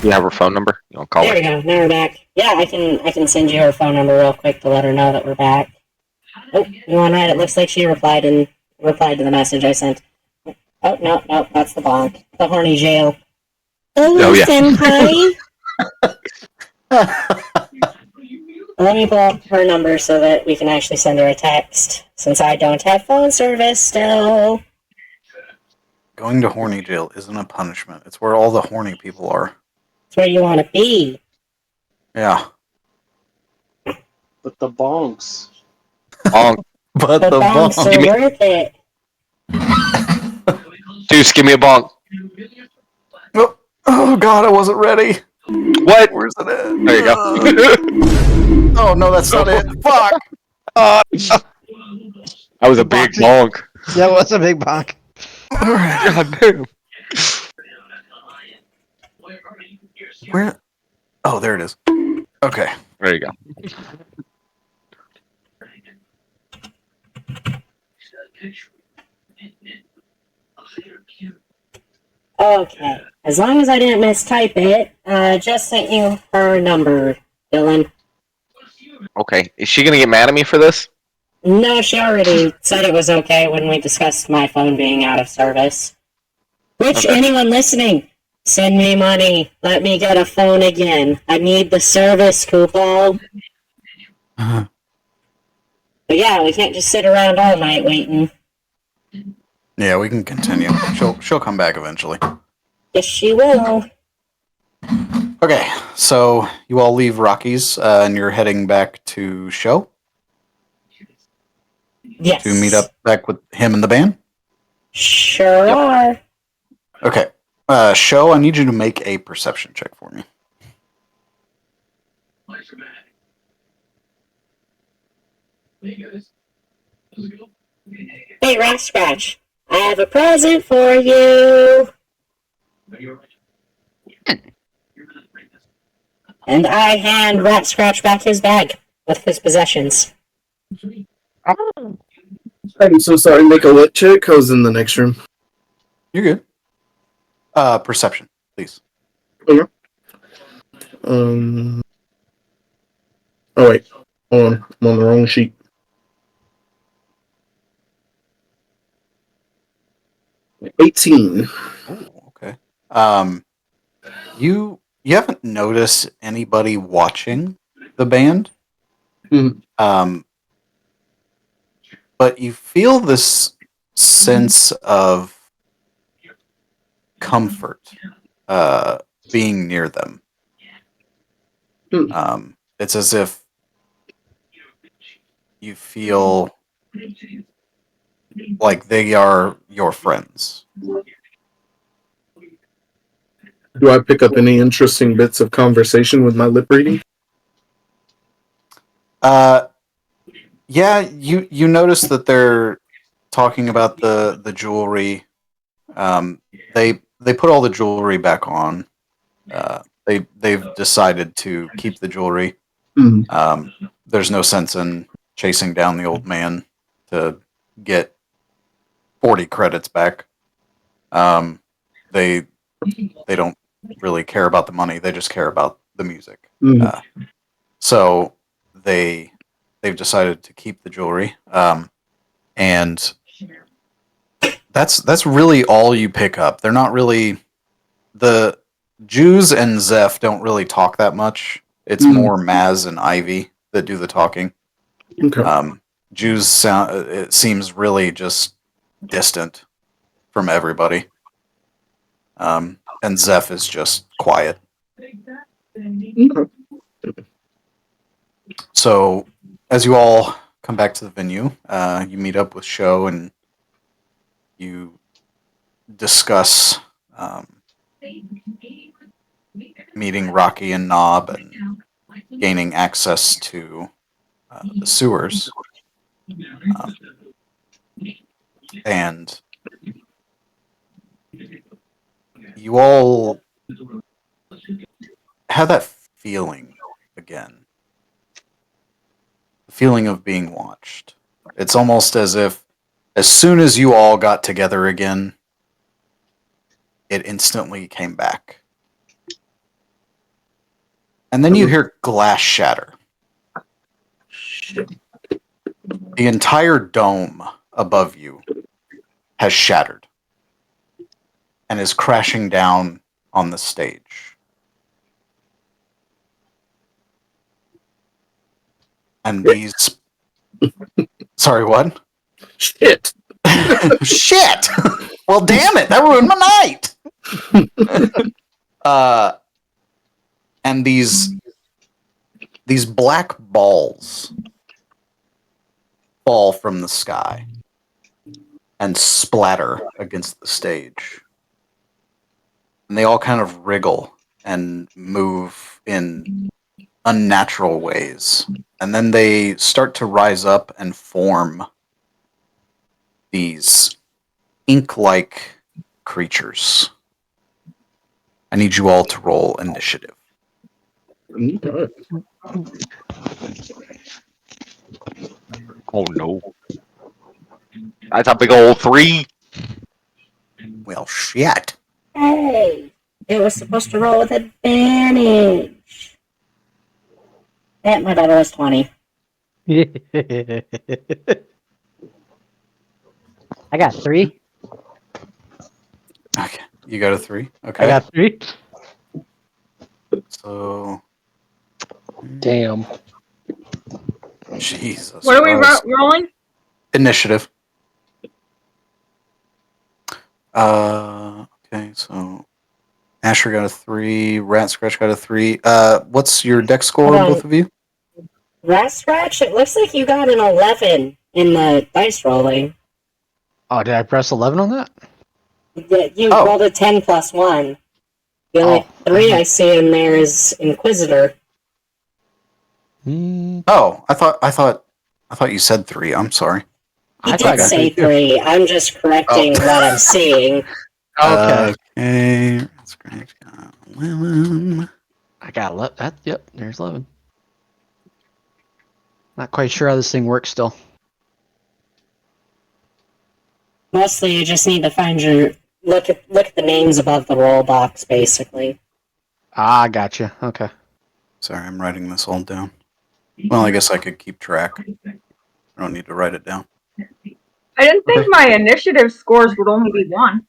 You have her phone number? You want to call There her? we go. Now we're back. Yeah, I can send you her phone number real quick to let her know that we're back. Oh, you on right? It looks like she replied to the message I sent. Oh no, that's the bonk. The horny jail. Oh, yeah. Senpai. Let me pull up her number so that we can actually send her a text, since I don't have phone service still. Going to horny jail isn't a punishment. It's where all the horny people are. It's where you want to be. Yeah. But the bonks. Bonk. But The the bonks bonk. are worth it. Deuce, give me a bonk. Oh god, I wasn't ready. What? Where's it at? There you go. Oh no, that's not it. Fuck. That was a big bonk. That was a big bonk. Alright. God damn. Where? Oh, there it is. Okay. There you go. Okay. As long as I didn't mistype it, just sent you her number, Dylan. Okay. Is she gonna get mad at me for this? No, she already said it was okay when we discussed my phone being out of service. Which, Okay. anyone listening, send me money. Let me get a phone again. I need the service coupon. But yeah, we can't just sit around all night waiting. Yeah, we can continue. She'll come back eventually. Yes, she will. Okay, so you all leave Rocky's and you're heading back to show Yes. to meet up back with him and the band. Sure Yep. are. Okay. Show, I need you to make a perception check for me. Hey, Rat Scratch. I have a present for you. And I hand Rat Scratch back his bag with his possessions. I'm so sorry. Make a lit check. I was in the next room. You're good. Perception, please. Oh wait, hold on. I'm on the wrong sheet. $18. Oh, okay. You haven't noticed anybody watching the band. Mhm. But you feel this sense of comfort being near them. It's as if you feel like they are your friends. Do I pick up any interesting bits of conversation with my lip reading? Yeah, you notice that they're talking about the jewelry. They put all the jewelry back on. They've decided to keep the jewelry. Mhm. There's no sense in chasing down the old man to get 40 credits back. They don't really care about the money. They just care about the music. Mhm. So they've decided to keep the jewelry. And that's really all you pick up. They're not really the Jews and Zeph don't really talk that much. It's more Maz and Ivy that do the talking. Okay. Jews sound it seems really just distant from everybody. And Zeph is just quiet. Okay. So as you all come back to the venue, you meet up with Sho and you discuss meeting Rocky and Knob and gaining access to the sewers. And you all have that feeling again. The feeling of being watched. It's almost as if as soon as you all got together again, it instantly came back. And then you hear glass shatter. Shit. The entire dome above you has shattered and is crashing down on the stage. And these... Sorry, what? Shit. Shit! Well, damn it! That ruined my night! And these black balls fall from the sky and splatter against the stage. And they all kind of wriggle and move in unnatural ways. And then they start to rise up and form these ink-like creatures. I need you all to roll initiative. Okay. Oh no. That's a big old 3. Well, shit. Hey, it was supposed to roll with advantage. My daughter was 20. I got 3. Okay, you got a 3. Okay, I got 3. so Damn. Jesus. What are we Christ. rolling? Initiative. Okay, so Asher got a 3. Rat Scratch got a 3. What's your deck score, Hold on. both of you? Rat Scratch, it looks like you got an 11 in the dice rolling. Oh, did I press 11 on that? You Oh. rolled a 10 plus 1. The only 3 I see in there is Inquisitor. Oh, I thought you said 3. I'm sorry. He I did thought say so, too. 3. I'm just correcting what I'm seeing. Okay. Okay. Rat Scratch got 11. I got 11. Yep, there's 11. Not quite sure how this thing works still. Mostly you just need to find your... Look at the names above the roll box, basically. Ah, gotcha. Okay. Sorry, I'm writing this all down. Well, I guess I could keep track. I don't need to write it down. I didn't think my initiative scores would only be 1.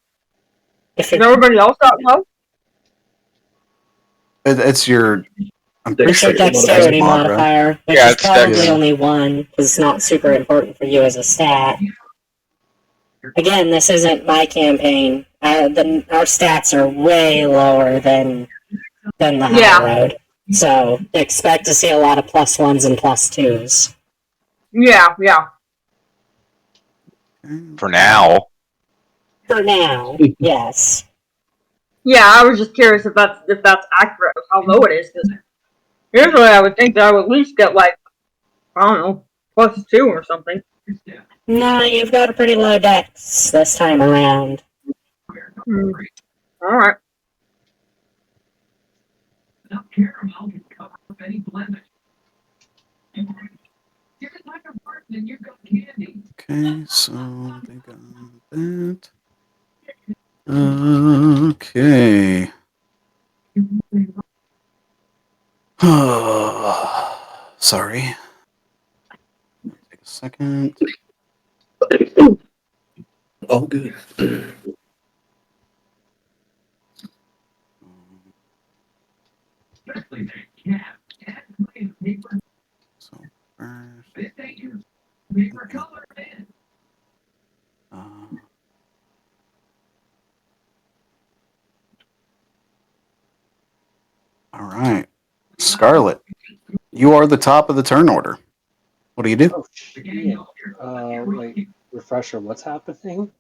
If Is it, everybody else that low? It's your... I'm pretty it's your sure it's dexterity mod, right? modifier, which Yeah, is it's probably dex. only 1, because it's not super important for you as a stat. Again, this isn't my campaign. Our stats are way lower than the high Yeah. road. So expect to see a lot of +1s and +2s. Yeah. For now. For now, yes. Yeah, I was just curious if that's accurate with how low it is, because usually I would think that I would at least get, like, I don't know, +2 or something. No, you've got a pretty low dex this time around. Alright. Okay, so they got that. Okay. Sorry. Take a second. All good. So first. All right, Scarlet, you are the top of the turn order. What do you do? Oh shit. Wait, refresher, what's happening?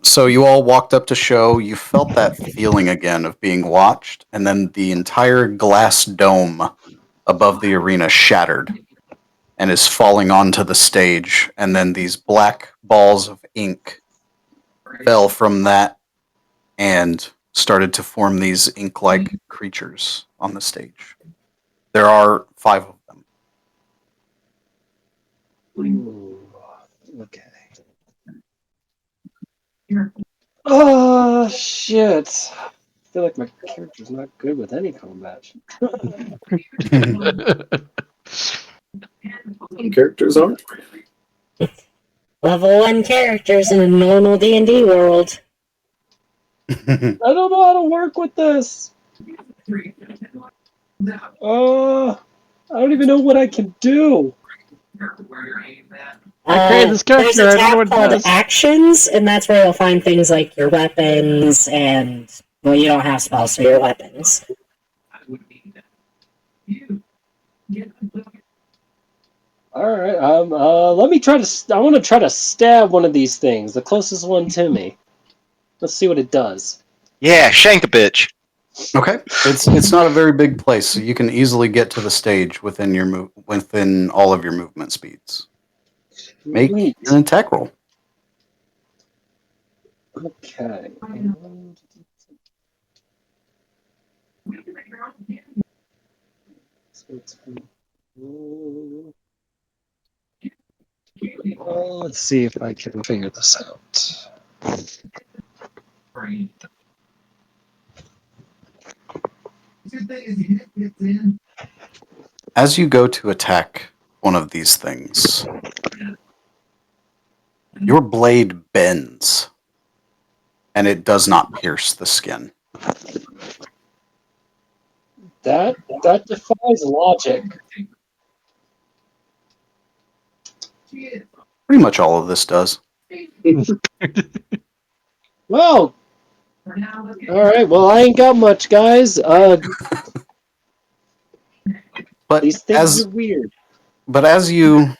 So you all walked up to show. You felt that feeling again of being watched, and then the entire glass dome above the arena shattered and is falling onto the stage. And then these black balls of ink fell from that and started to form these ink-like creatures on the stage. There are 5 of them. Ooh, okay. Oh shit. feel like my character's not good with any combat. Some characters aren't. Level 1 characters in a normal D&D world. I don't know how to work with this. I don't even know what I can do. I created this character, There's a I don't know what tab it called does. Actions, and that's where you'll find things like your weapons and, well, you don't have spells, so your weapons. Alright, let me try to... I want to try to stab one of these things, the closest one to me. Let's see what it does. Yeah, shank a bitch. Okay, it's not a very big place, so you can easily get to the stage within your within all of your movement speeds. Make Sweet. an attack roll. Okay. Let's see if I can figure this out. As you go to attack one of these things, your blade bends, and it does not pierce the skin. That defies logic. Pretty much all of this does. Well, alright, well I ain't got much, guys. But These things are weird. But as you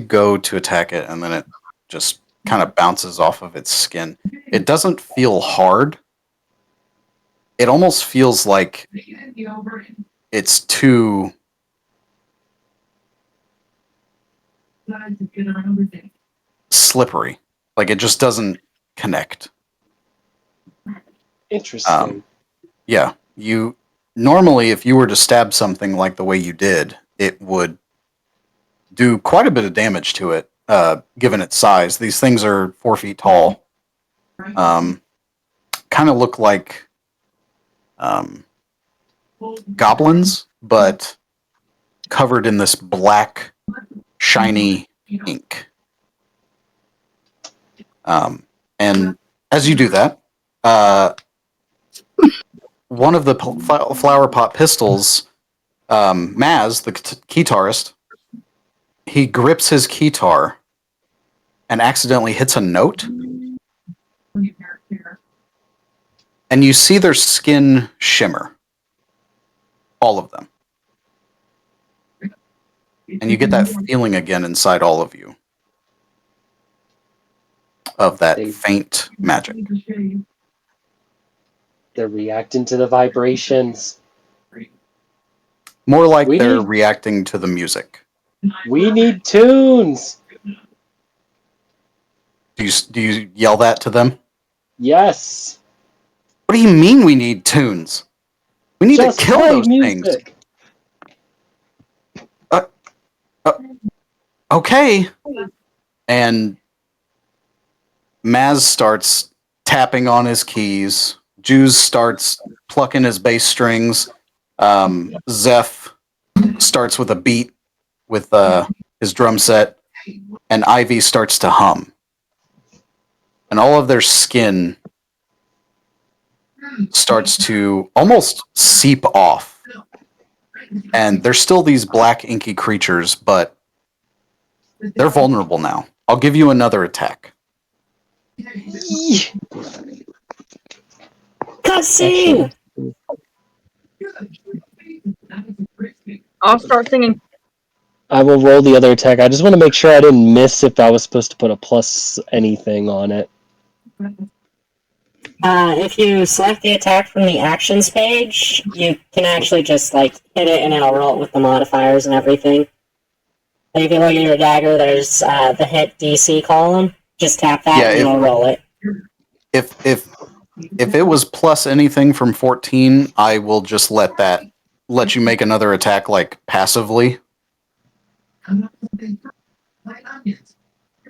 go to attack it, and then it just kind of bounces off of its skin, it doesn't feel hard. It almost feels like it's too slippery. Like it just doesn't connect. Interesting. Yeah, you normally, if you were to stab something like the way you did, it would do quite a bit of damage to it, given its size. These things are 4 feet tall. Kind of look like goblins, but covered in this black, shiny ink. And as you do that, one of the flower pot pistols, Maz, the guitarist, he grips his guitar and accidentally hits a note. And you see their skin shimmer. All of them. And you get that feeling again inside all of you. Of that faint magic. They're reacting to the vibrations. More like they're reacting to the music. We need tunes! Do you yell that to them? Yes! What do you mean we need tunes? We need Just to kill play those music. things. Okay. And Maz starts tapping on his keys. Juice starts plucking his bass strings. Zeph starts with a beat with his drum set. And Ivy starts to hum. And all of their skin starts to almost seep off. And they're still these black inky creatures, but they're vulnerable now. I'll give you another attack. Cussing! I'll start singing. I will roll the other attack. I just want to make sure I didn't miss if I was supposed to put a plus anything on it. If you select the attack from the actions page, you can actually just hit it and it'll roll it with the modifiers and everything. Like if you look at your dagger, there's the hit DC column. Just tap that and it'll roll it. If it was plus anything from 14, I will just let you make another attack passively.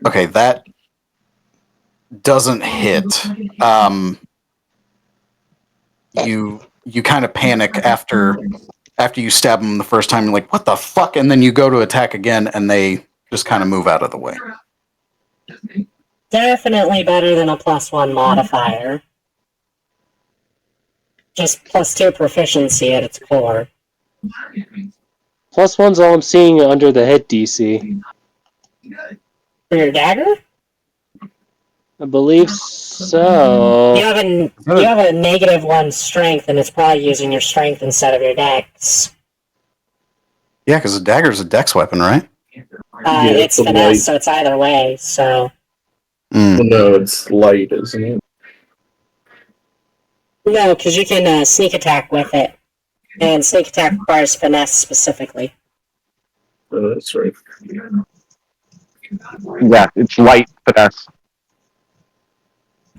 Okay, that doesn't hit. you kind of panic after you stab them the first time. You're like, what the fuck? And then you go to attack again, and they just kind of move out of the way. Definitely better than a +1 modifier. Just +2 proficiency at its core. +1's all I'm seeing under the hit DC. For your dagger? I believe so. You have a -1 strength, and it's probably using your strength instead of your dex. Yeah, because a dagger is a dex weapon, right? It's finesse, so it's either way. So. Well, no, it's light, isn't it? No, because you can sneak attack with it, and sneak attack requires finesse specifically. Oh, that's right. Yeah, it's light finesse.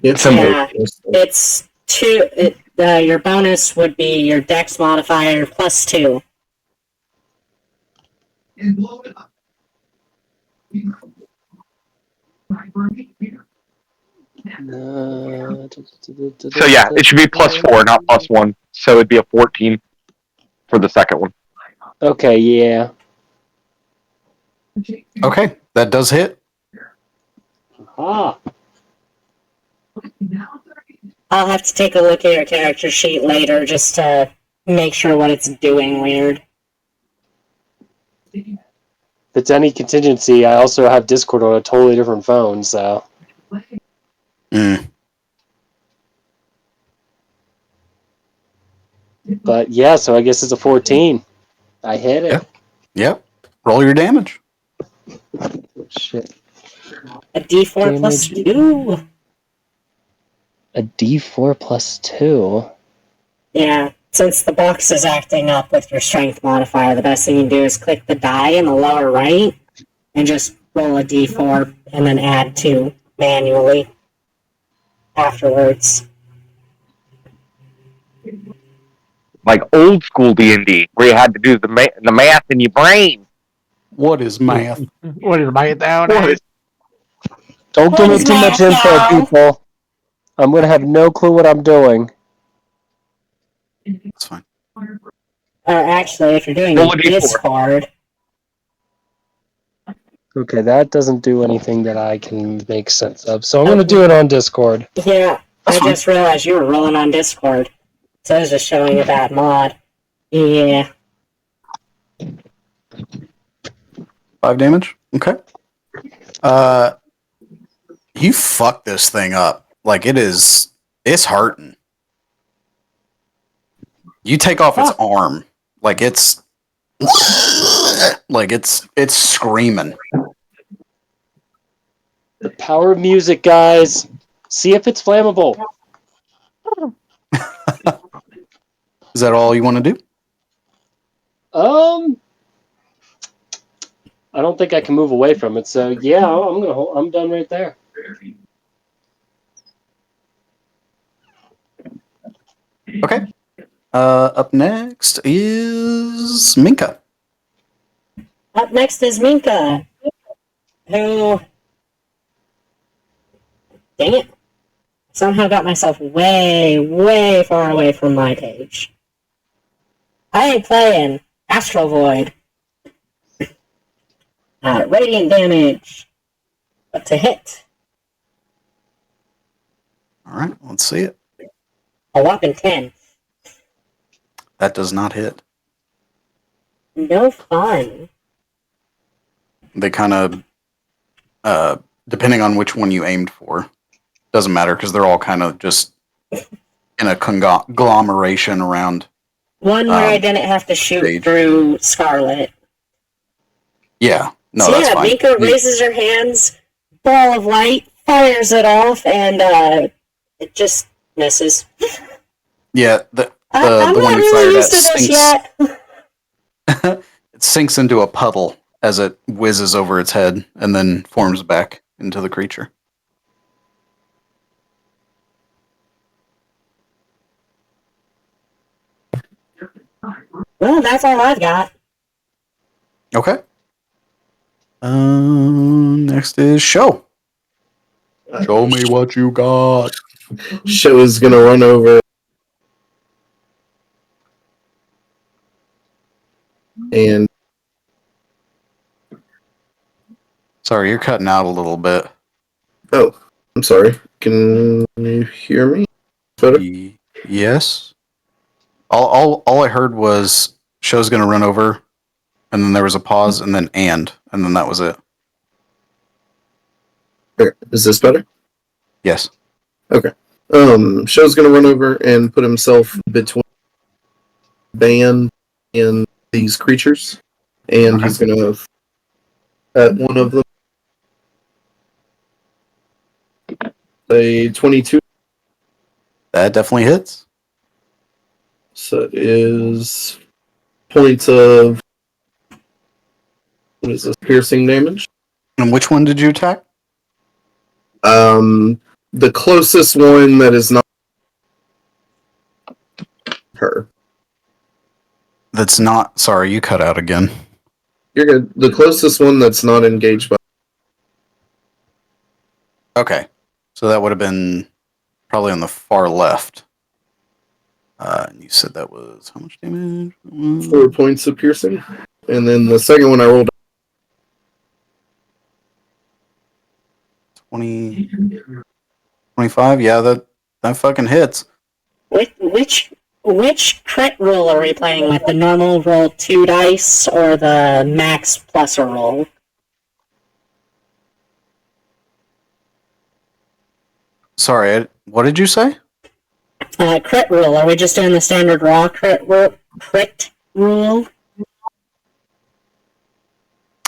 It's Yeah, it's 2. Your bonus would be your dex modifier +2. So yeah, it should be +4, not +1. So it'd be a 14 for the second one. Okay, yeah. Okay, that does hit. Ah. I'll have to take a look at your character sheet later just to make sure what it's doing weird. If it's any contingency, I also have Discord on a totally different phone, so. But yeah, so I guess it's a 14. I hit it. Yep. Roll your damage. Oh, shit. A D4 +2. A D4 +2. Yeah, since the box is acting up with your strength modifier, the best thing you can do is click the die in the lower right and just roll a D4 and then add 2 manually afterwards. Like old school D&D, where you had to do the math in your brain. What is math? What is math now? Don't give me too much info, people. I'm gonna have no clue what I'm doing. That's fine. Actually, if you're doing Roll a D4. Discord, Okay, that doesn't do anything that I can make sense of, so I'm gonna do it on Discord. yeah, I just realized you were rolling on Discord, so I was just showing a bad mod. Yeah. 5 damage? Okay. You fucked this thing up. Like, it's hurting. You take off its arm. Like, it's screaming. The power of music, guys. See if it's flammable. Is that all you want to do? I don't think I can move away from it, so yeah, I'm done right there. Okay. Up next is Minka. Up next is Minka, who... Dang it. Somehow got myself way, way far away from my page. I ain't playing Astral Void. Radiant damage. But to hit. Alright, let's see it. A whopping 10. That does not hit. No fun. They kind of, depending on which one you aimed for, doesn't matter because they're all kind of just in a conglomeration around. One where I didn't have to shoot through Scarlet. Yeah, no, so that's yeah, fine. Minka raises her hands, ball of light, fires it off, and it just misses. Yeah, the I'm one not you really fired used to at this yet. it sinks into a puddle as it whizzes over its head and then forms back into the creature. Well, that's all I've got. Okay. Next is Show. Show me what you got. Show is gonna run over and Sorry, you're cutting out a little bit. oh, I'm sorry. Can you hear me better? Yes. All I heard was show's gonna run over, and then there was a pause, and then that was it. Here, is this better? Yes. Okay. Show's gonna run over and put himself between Ban and these creatures, and Okay. he's gonna at one of them. A 22. That definitely hits. So it is points of what is this? Piercing damage. And which one did you attack? The closest one that is not her. That's not. Sorry, you cut out again. You're good. The closest one that's not engaged by. Okay, so that would have been probably on the far left. And you said that was how much damage? 4 points of piercing, and then the second one I rolled 20, 25. Yeah, that fucking hits. Which crit roll are we playing with? The normal roll 2 dice or the max plus a roll? Sorry, what did you say? Crit rule. Are we just doing the standard raw crit rule?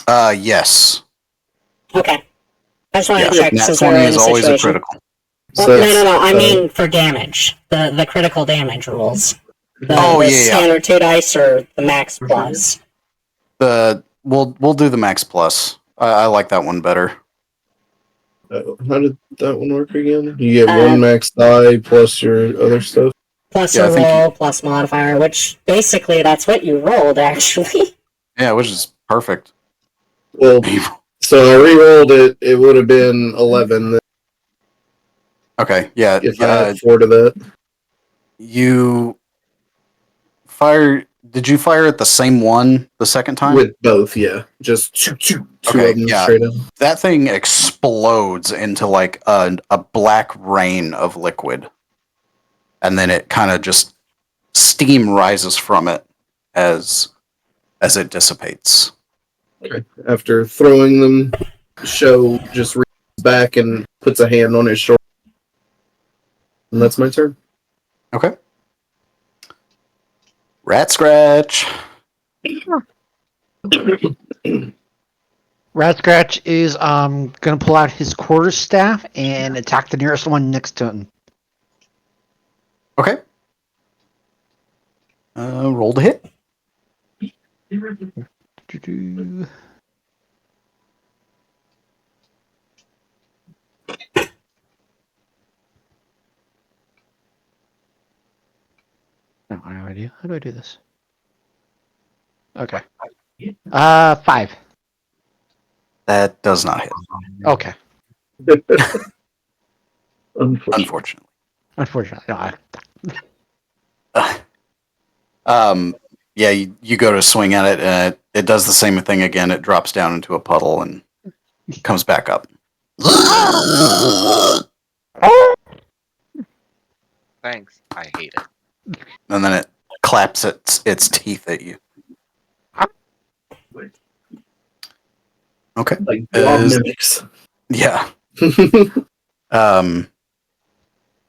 Yes. Okay. I just wanted to Yeah. check Nat since 20 we're in is a always a situation. critical. Well, no. I mean for damage. The critical damage rules. The standard 2 dice or the max plus. We'll do the max plus. I like that one better. How did that one work again? You get one max die plus your other stuff. Plus a roll, plus modifier, which basically that's what you rolled, actually. Yeah, which is perfect. Well, so I re-rolled it. It would have been 11. Okay, yeah. If I had 4 to that. You fire. Did you fire at the same one the second time? With both, yeah. Just two of them straight up. That thing explodes into like a black rain of liquid. And then it kind of just steam rises from it as it dissipates. Okay. After throwing them, Show just reaches back and puts a hand on his shoulder. And that's my turn. Okay. Rat Scratch. Rat Scratch is gonna pull out his quarterstaff and attack the nearest one next to him. Okay. Roll to hit. No, I have no idea. How do I do this? Okay. 5. That does not hit. Okay. Unfortunately. No, Yeah, you go to swing at it, and it does the same thing again. It drops down into a puddle and comes back up. Thanks. I hate it. And then it claps its teeth at you. Okay. Like blob mimics. Yeah.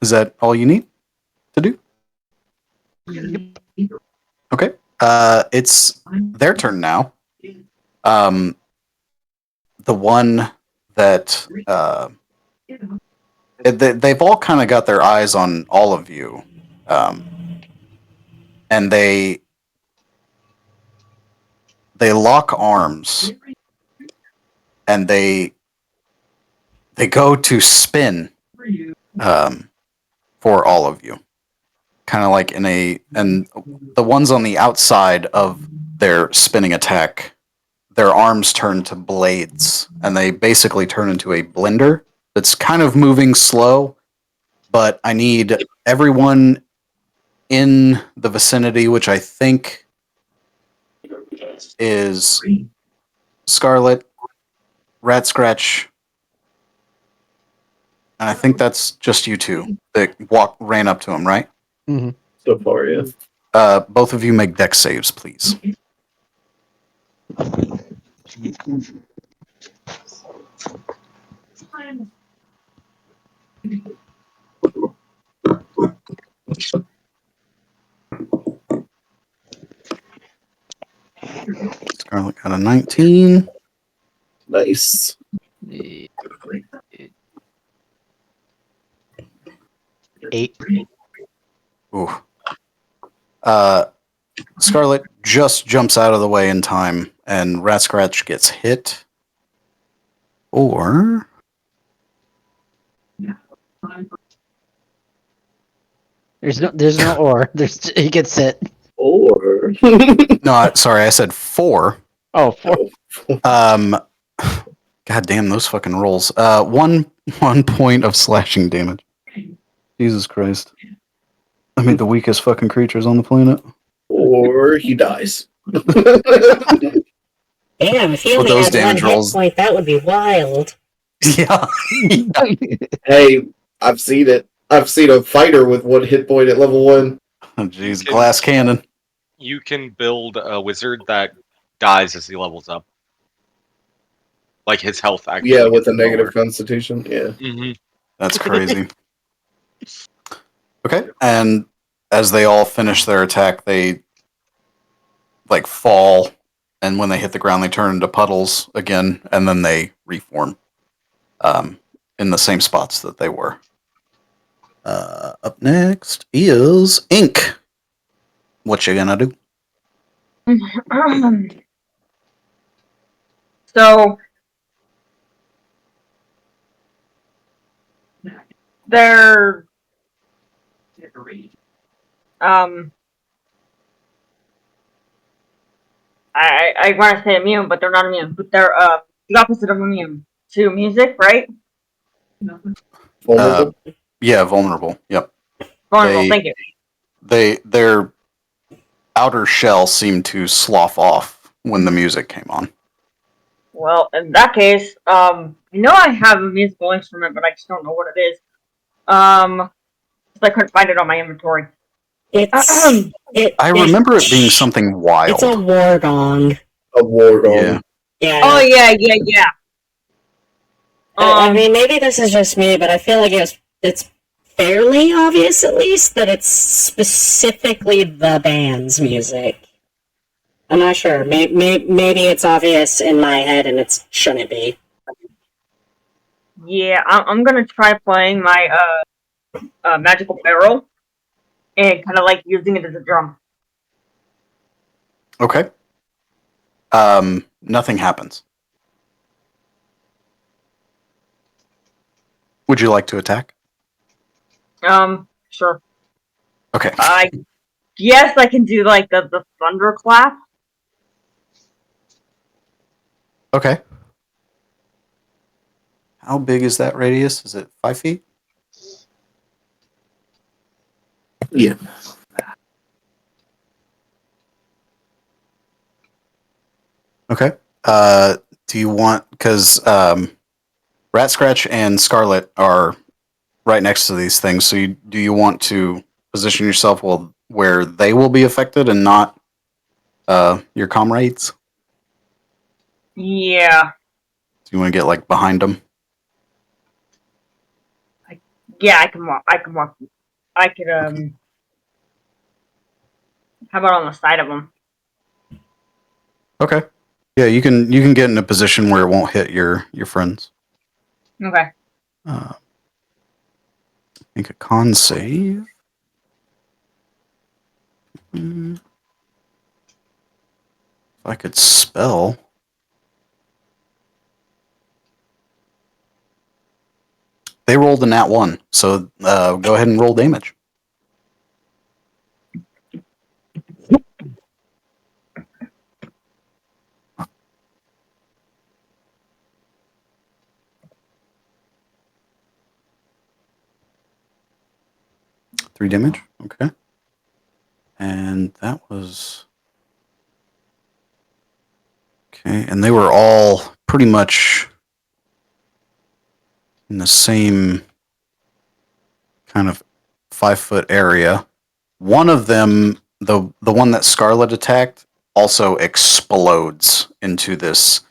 Is that all you need to do? Okay. It's their turn now. The one that they've all kind of got their eyes on all of you, and they lock arms, and they go to spin for all of you. Kind of like and the ones on the outside of their spinning attack, their arms turn to blades, and they basically turn into a blender that's kind of moving slow, but I need everyone in the vicinity, which I think is Scarlet, Rat Scratch, and I think that's just you two that ran up to him, right? Mhm. So far, yeah. Both of you make dex saves, please. Scarlet got a 19. Nice. 8. Ooh. Scarlet just jumps out of the way in time, and Rat Scratch gets hit. Or There's no or. He gets hit. Or no, sorry, I said 4. Oh, 4. God damn those fucking rolls. One point of slashing damage. Jesus Christ. I mean the weakest fucking creatures on the planet. or he dies. Damn, if he With only those had one damage hit rolls. point, that would be wild. Yeah. Hey, I've seen it. I've seen a fighter with 1 hit point at level 1. Oh, jeez, glass cannon. You can build a wizard that dies as he levels up. Like his health actually. Yeah, with gets a negative lower. constitution. Yeah. Mm-hmm. That's crazy. Okay, and as they all finish their attack, they like fall, and when they hit the ground, they turn into puddles again, and then they reform in the same spots that they were. Up next is Ink. What you gonna do? So they're I want to say immune, but they're not immune. But they're the opposite of immune to music, right? Vulnerable. Yeah, vulnerable. Yep. Vulnerable. Thank you. Their outer shell seemed to slough off when the music came on. Well, in that case, I I have a musical instrument, but I just don't know what it is. 'Cause I couldn't find it on my inventory. I remember it being something wild. It's a war gong. A war gong. Yeah. Yeah. Oh yeah. I mean, maybe this is just me, but I feel like it's fairly obvious, at least, that it's specifically the band's music. I'm not sure. Maybe it's obvious in my head, and it shouldn't be. Yeah, I'm gonna try playing my magical barrel and kind of like using it as a drum. Okay. Nothing happens. Would you like to attack? Sure. Okay. I guess I can do like the thunderclap. Okay. How big is that radius? Is it 5 feet? Yeah. Okay. Do you want, because Rat Scratch and Scarlet are right next to these things, so do you want to position yourself where they will be affected and not your comrades? Yeah. Do you want to get like behind them? Yeah, I can walk. I could Okay. How about on the side of them? Okay. Yeah, you can get in a position where it won't hit your friends. Okay. Make a con save. If I could spell. They rolled a nat 1, so go ahead and roll damage. Three damage. Okay. And that was Okay, and they were all pretty much in the same kind of 5-foot area. One of them, the one that Scarlet attacked, also explodes into this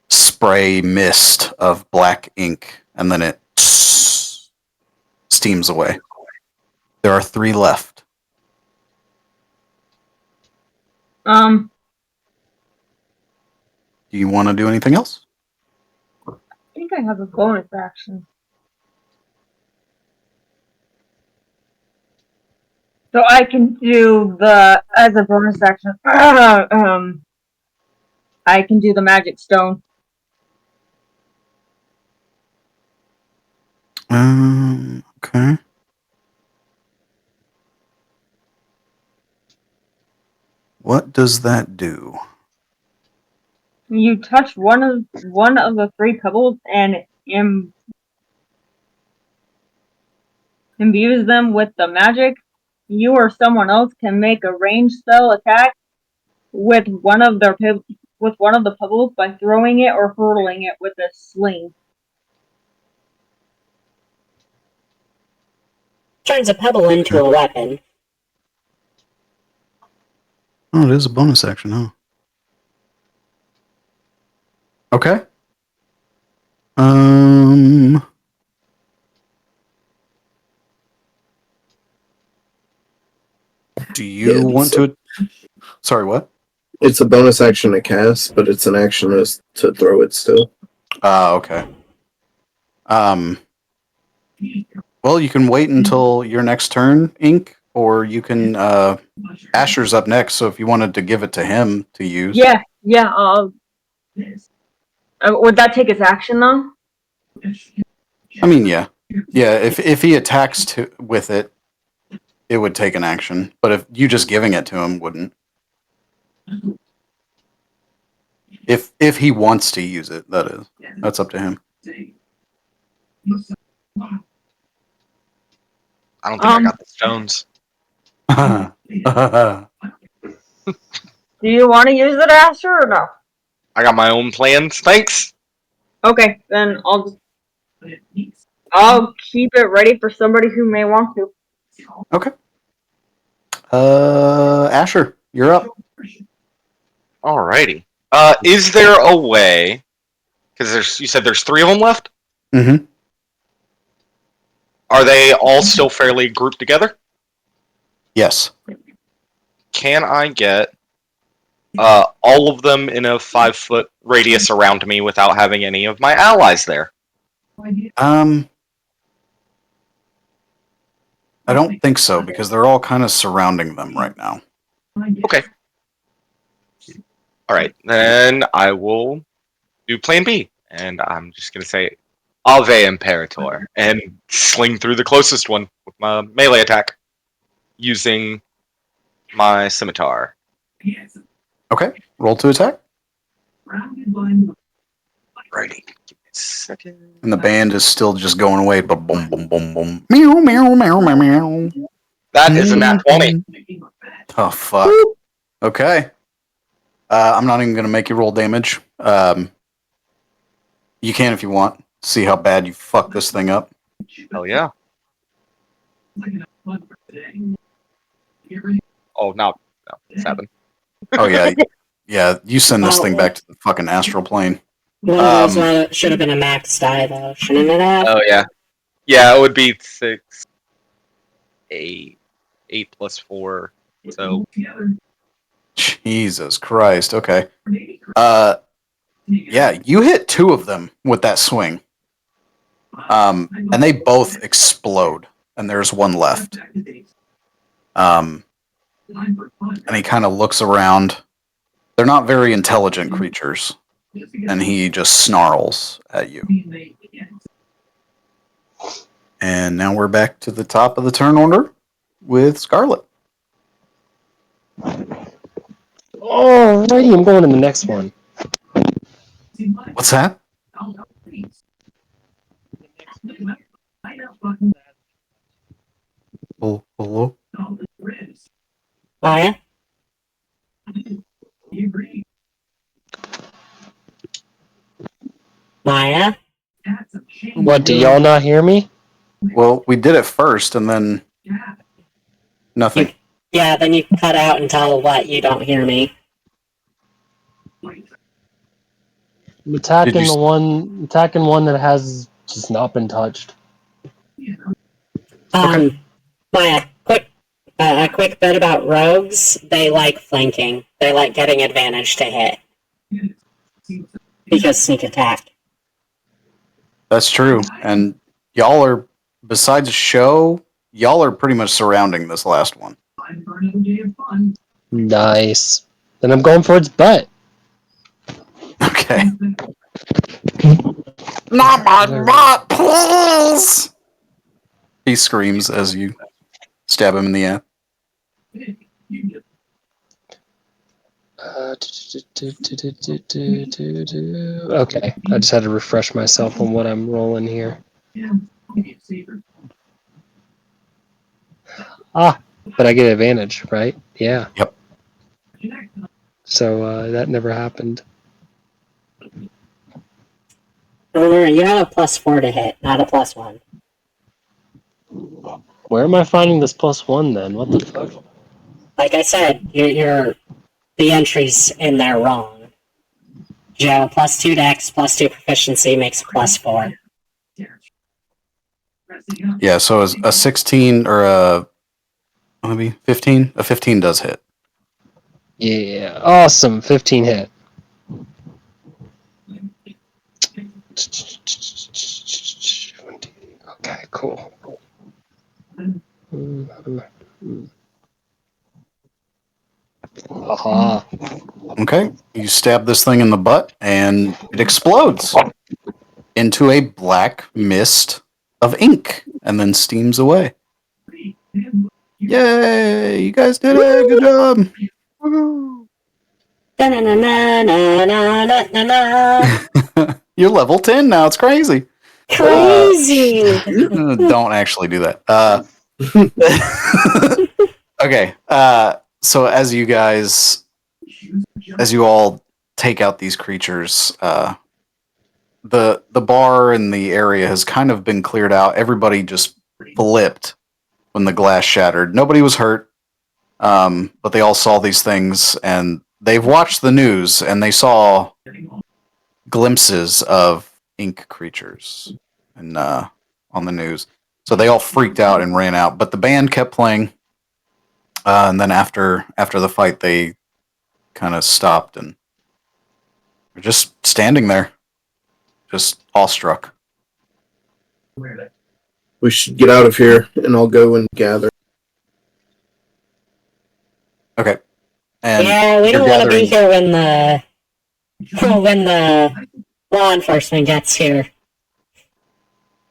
spray mist of black ink, and then it steams away. There are 3 left. Um, Do you want to do anything else? I think I have a bonus action. So I can do as a bonus action, I can do the magic stone. Okay. What does that do? You touch one of the 3 pebbles and imbues them with the magic. You or someone else can make a ranged spell attack with one of the pebbles by throwing it or hurling it with a sling. Turns a pebble into a weapon. Oh, it is a bonus action, huh? Okay. Do you want to? Sorry, what? It's a bonus action to cast, but it's an action to throw it still. Okay. Well, you can wait until your next turn, Ink, or you can. Asher's up next, so if you wanted to give it to him to use. Yeah. Would that take his action though? I mean, yeah. If he attacks with it, it would take an action. But if you just giving it to him wouldn't. If he wants to use it, that is. That's up to him. I don't think I got the stones. Do you want to use it, Asher, or no? I got my own plans. Thanks. Okay, then I'll keep it ready for somebody who may want to. Okay. Asher, you're up. Alrighty. Is there a way? Because you said there's 3 of them left. Mm-hmm. Are they all still fairly grouped together? Yes. Can I get all of them in a 5-foot radius around me without having any of my allies there? I don't think so, because they're all kind of surrounding them right now. Okay. Alright, then I will do plan B. And I'm just going to say, Ave Imperator, and sling through the closest one with my melee attack using my scimitar. Okay, roll to attack. Righty. Give me a second. And the band is still just going away. Boom, boom, boom, boom, boom. Meow, meow, meow, meow, meow. That is a nat 20. Oh, fuck. Okay. I'm not even going to make you roll damage. You can if you want. See how bad you fuck this thing up. Hell yeah. Oh, no. 7. Oh, yeah. Yeah, you send this thing back to the fucking astral plane. Well, it should have been a max die, though. Shouldn't it have? Oh, yeah. Yeah, it would be 6, 8, 8 plus 4. So, Jesus Christ. Okay. Yeah, you hit 2 of them with that swing. And they both explode, and there's one left. And he kind of looks around. They're not very intelligent creatures, and he just snarls at you. And now we're back to the top of the turn order with Scarlet. Alrighty, I'm going to the next one. What's that? Oh, hello? Oh, yeah? Maya? What, do y'all not hear me? Well, we did it first, and then nothing. Yeah, then you cut out until what? You don't hear me. I'm attacking you- one that has just not been touched. Maya, a quick bit about rogues. They like flanking. They like getting advantage to hit. Because sneak attack. That's true. And y'all are, besides show, y'all are pretty much surrounding this last one. Nice. Then I'm going for its butt. Okay. Not my butt, please! He screams as you stab him in the ass. Okay, I just had to refresh myself on what I'm rolling here. Ah, but I get advantage, right? Yeah. Yep. So that never happened. Remember, you have a +4 to hit, not a +1. Where am I finding this +1 then? What the fuck? Like I said, you're the entry's in there wrong. You have a +2 dex, +2 proficiency makes a +4. Yeah, so a 16 or a maybe 15? A 15 does hit. Yeah, awesome. 15 hit. Okay, cool. Aha. Okay, you stab this thing in the butt, and it explodes into a black mist of ink, and then steams away. Yay! You guys did it! Good job! You're level 10 now. It's crazy. Crazy! Don't actually do that. Okay. So as you all take out these creatures, the bar in the area has kind of been cleared out. Everybody just flipped when the glass shattered. Nobody was hurt, but they all saw these things, and they've watched the news, and they saw glimpses of ink creatures and on the news. So they all freaked out and ran out. But the band kept playing, and then after the fight, they kind of stopped and were just standing there, just awestruck. We should get out of here, and I'll go and gather. Okay. And yeah, we you're don't want to be gathering- here when the law enforcement gets here.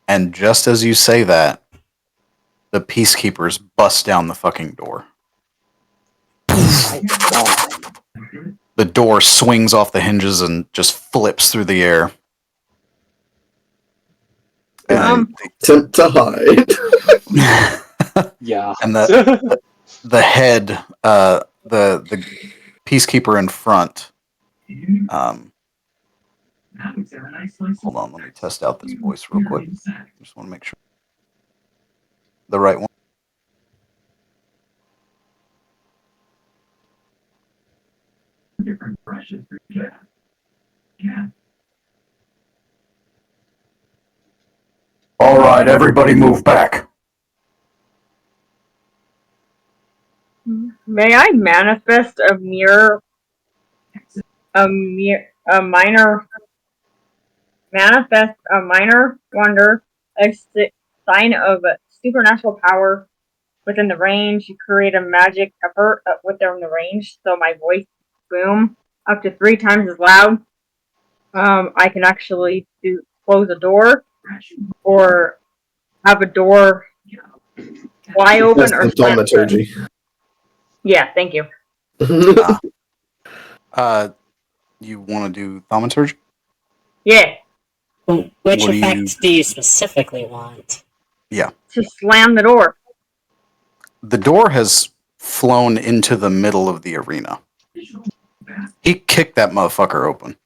And just as you say that, the peacekeepers bust down the fucking door. The door swings off the hinges and just flips through the air. And Attempt to hide. Yeah. and the head, the peacekeeper in front. Hold on, let me test out this voice real quick. Just want to make sure the right one. All right, everybody, move back. May I manifest a minor wonder, a sign of supernatural power within the range. You create a magic effort within the range, so my voice boom up to 3 times as loud. I can actually close a door or have a door fly open or That's thaumaturgy. Yeah, thank you. You want to do thaumaturgy? Yeah. Which effect do you specifically want? Yeah. To slam the door. The door has flown into the middle of the arena. He kicked that motherfucker open.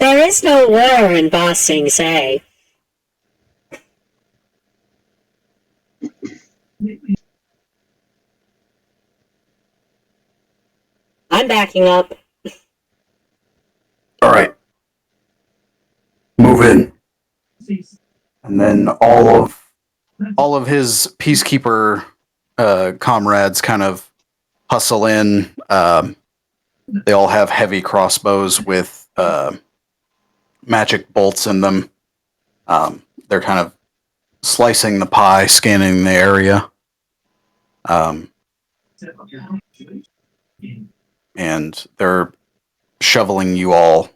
There is no war in Bossing Say. I'm backing up. All right. Move in. And then all of his peacekeeper comrades kind of hustle in. They all have heavy crossbows with magic bolts in them. They're kind of slicing the pie, scanning the area. And they're shoveling you all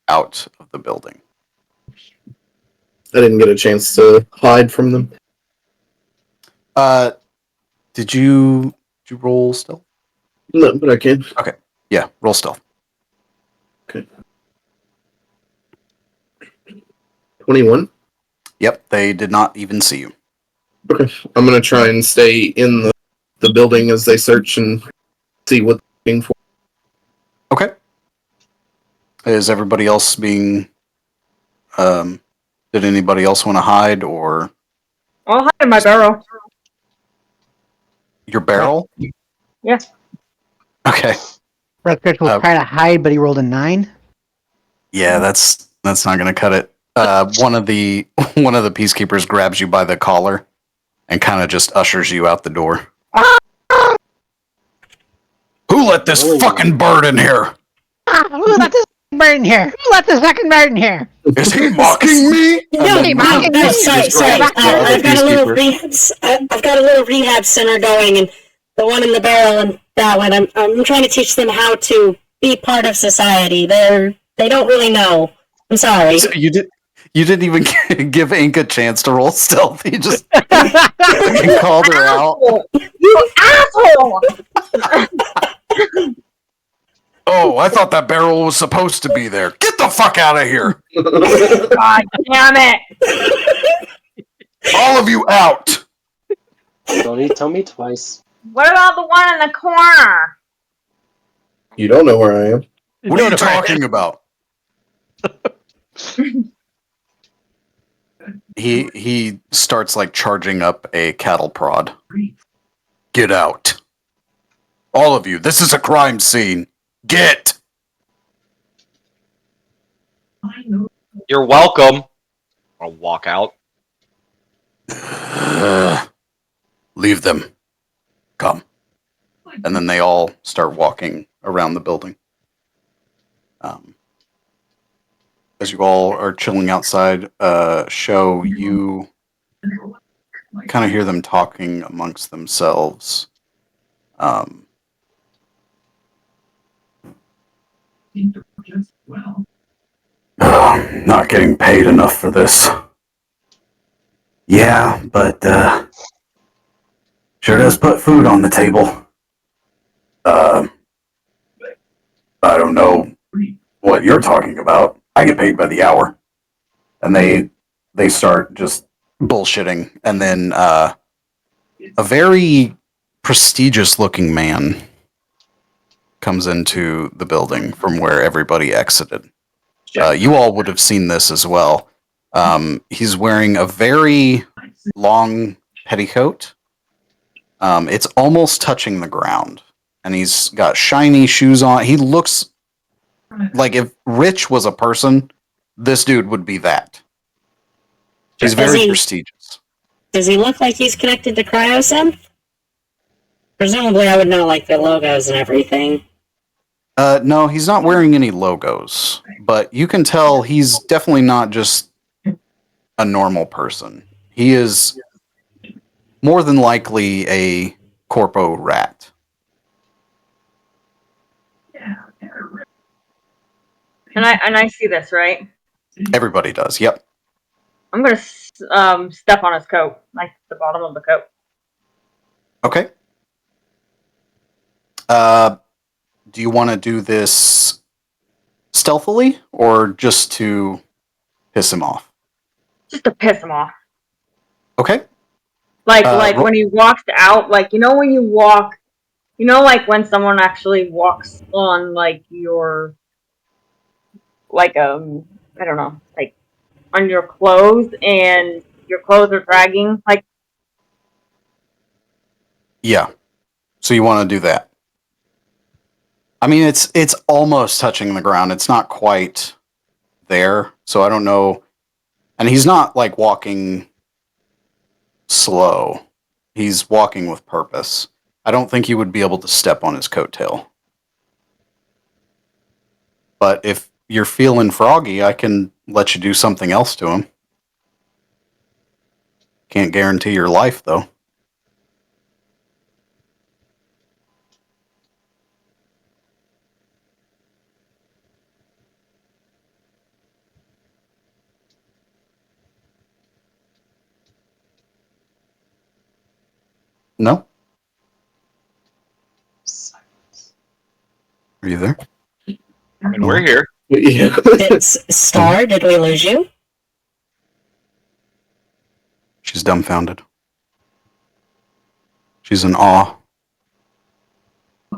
out of the building. I didn't get a chance to hide from them. Did you roll stealth? No, but I can. Okay. Yeah, roll stealth. Okay. 21. Yep, they did not even see you. Okay. I'm gonna try and stay in the building as they search and see what they're looking for. Okay. Is everybody else being did anybody else want to hide or I'll hide in my barrel. your barrel? Yeah. Okay. Redfish will try to hide, but he rolled a 9. Yeah, that's not gonna cut it. One of the peacekeepers grabs you by the collar and kind of just ushers you out the door. Who let this fucking bird in here? Who let this bird in here? Who let this fucking bird in here? Is he mocking me? No, sorry. I've got a little rehab center going, and the one in the barrel and that one. I'm trying to teach them how to be part of society. They don't really know. I'm sorry. So you didn't even give Ink a chance to roll stealth. He just called her out. You asshole! Oh, I thought that barrel was supposed to be there. Get the fuck out of here! God damn it! All of you out! Don't need to tell me twice. What about the one in the corner? You don't know where I am. What are you talking about? He starts like charging up a cattle prod. Get out. All of you, this is a crime scene. Get! You're welcome. I'll walk out. Leave them. Come. And then they all start walking around the building. As you all are chilling outside, show you kind of hear them talking amongst themselves. Not getting paid enough for this. Yeah, but sure does put food on the table. I don't know what you're talking about. I get paid by the hour. And they start just bullshitting. And then a very prestigious looking man comes into the building from where everybody exited. You all would have seen this as well. He's wearing a very long petticoat. It's almost touching the ground. And he's got shiny shoes on. He looks like if Rich was a person, this dude would be that. He's very prestigious. Does he look like he's connected to Cryosynth? Presumably I would know like the logos and everything. No, he's not wearing any logos, but you can tell he's definitely not just a normal person. He is more than likely a corpo rat. And I see this, right? Everybody does. Yep. I'm gonna step on his coat, like the bottom of the coat. Okay. Do you want to do this stealthily or just to piss him off? Just to piss him off. Okay. Like when he walks out, like when you walk, like when someone actually walks on like your like I don't know, like on your clothes, and your clothes are dragging. Like, Yeah. So you want to do that? I mean, it's almost touching the ground. It's not quite there, so I don't know. And he's not like walking slow. He's walking with purpose. I don't think you would be able to step on his coattail. But if you're feeling froggy, I can let you do something else to him. Can't guarantee your life, though. No? Are you there? I mean, we're here. Yeah. Star, did we lose you? She's dumbfounded. She's in awe.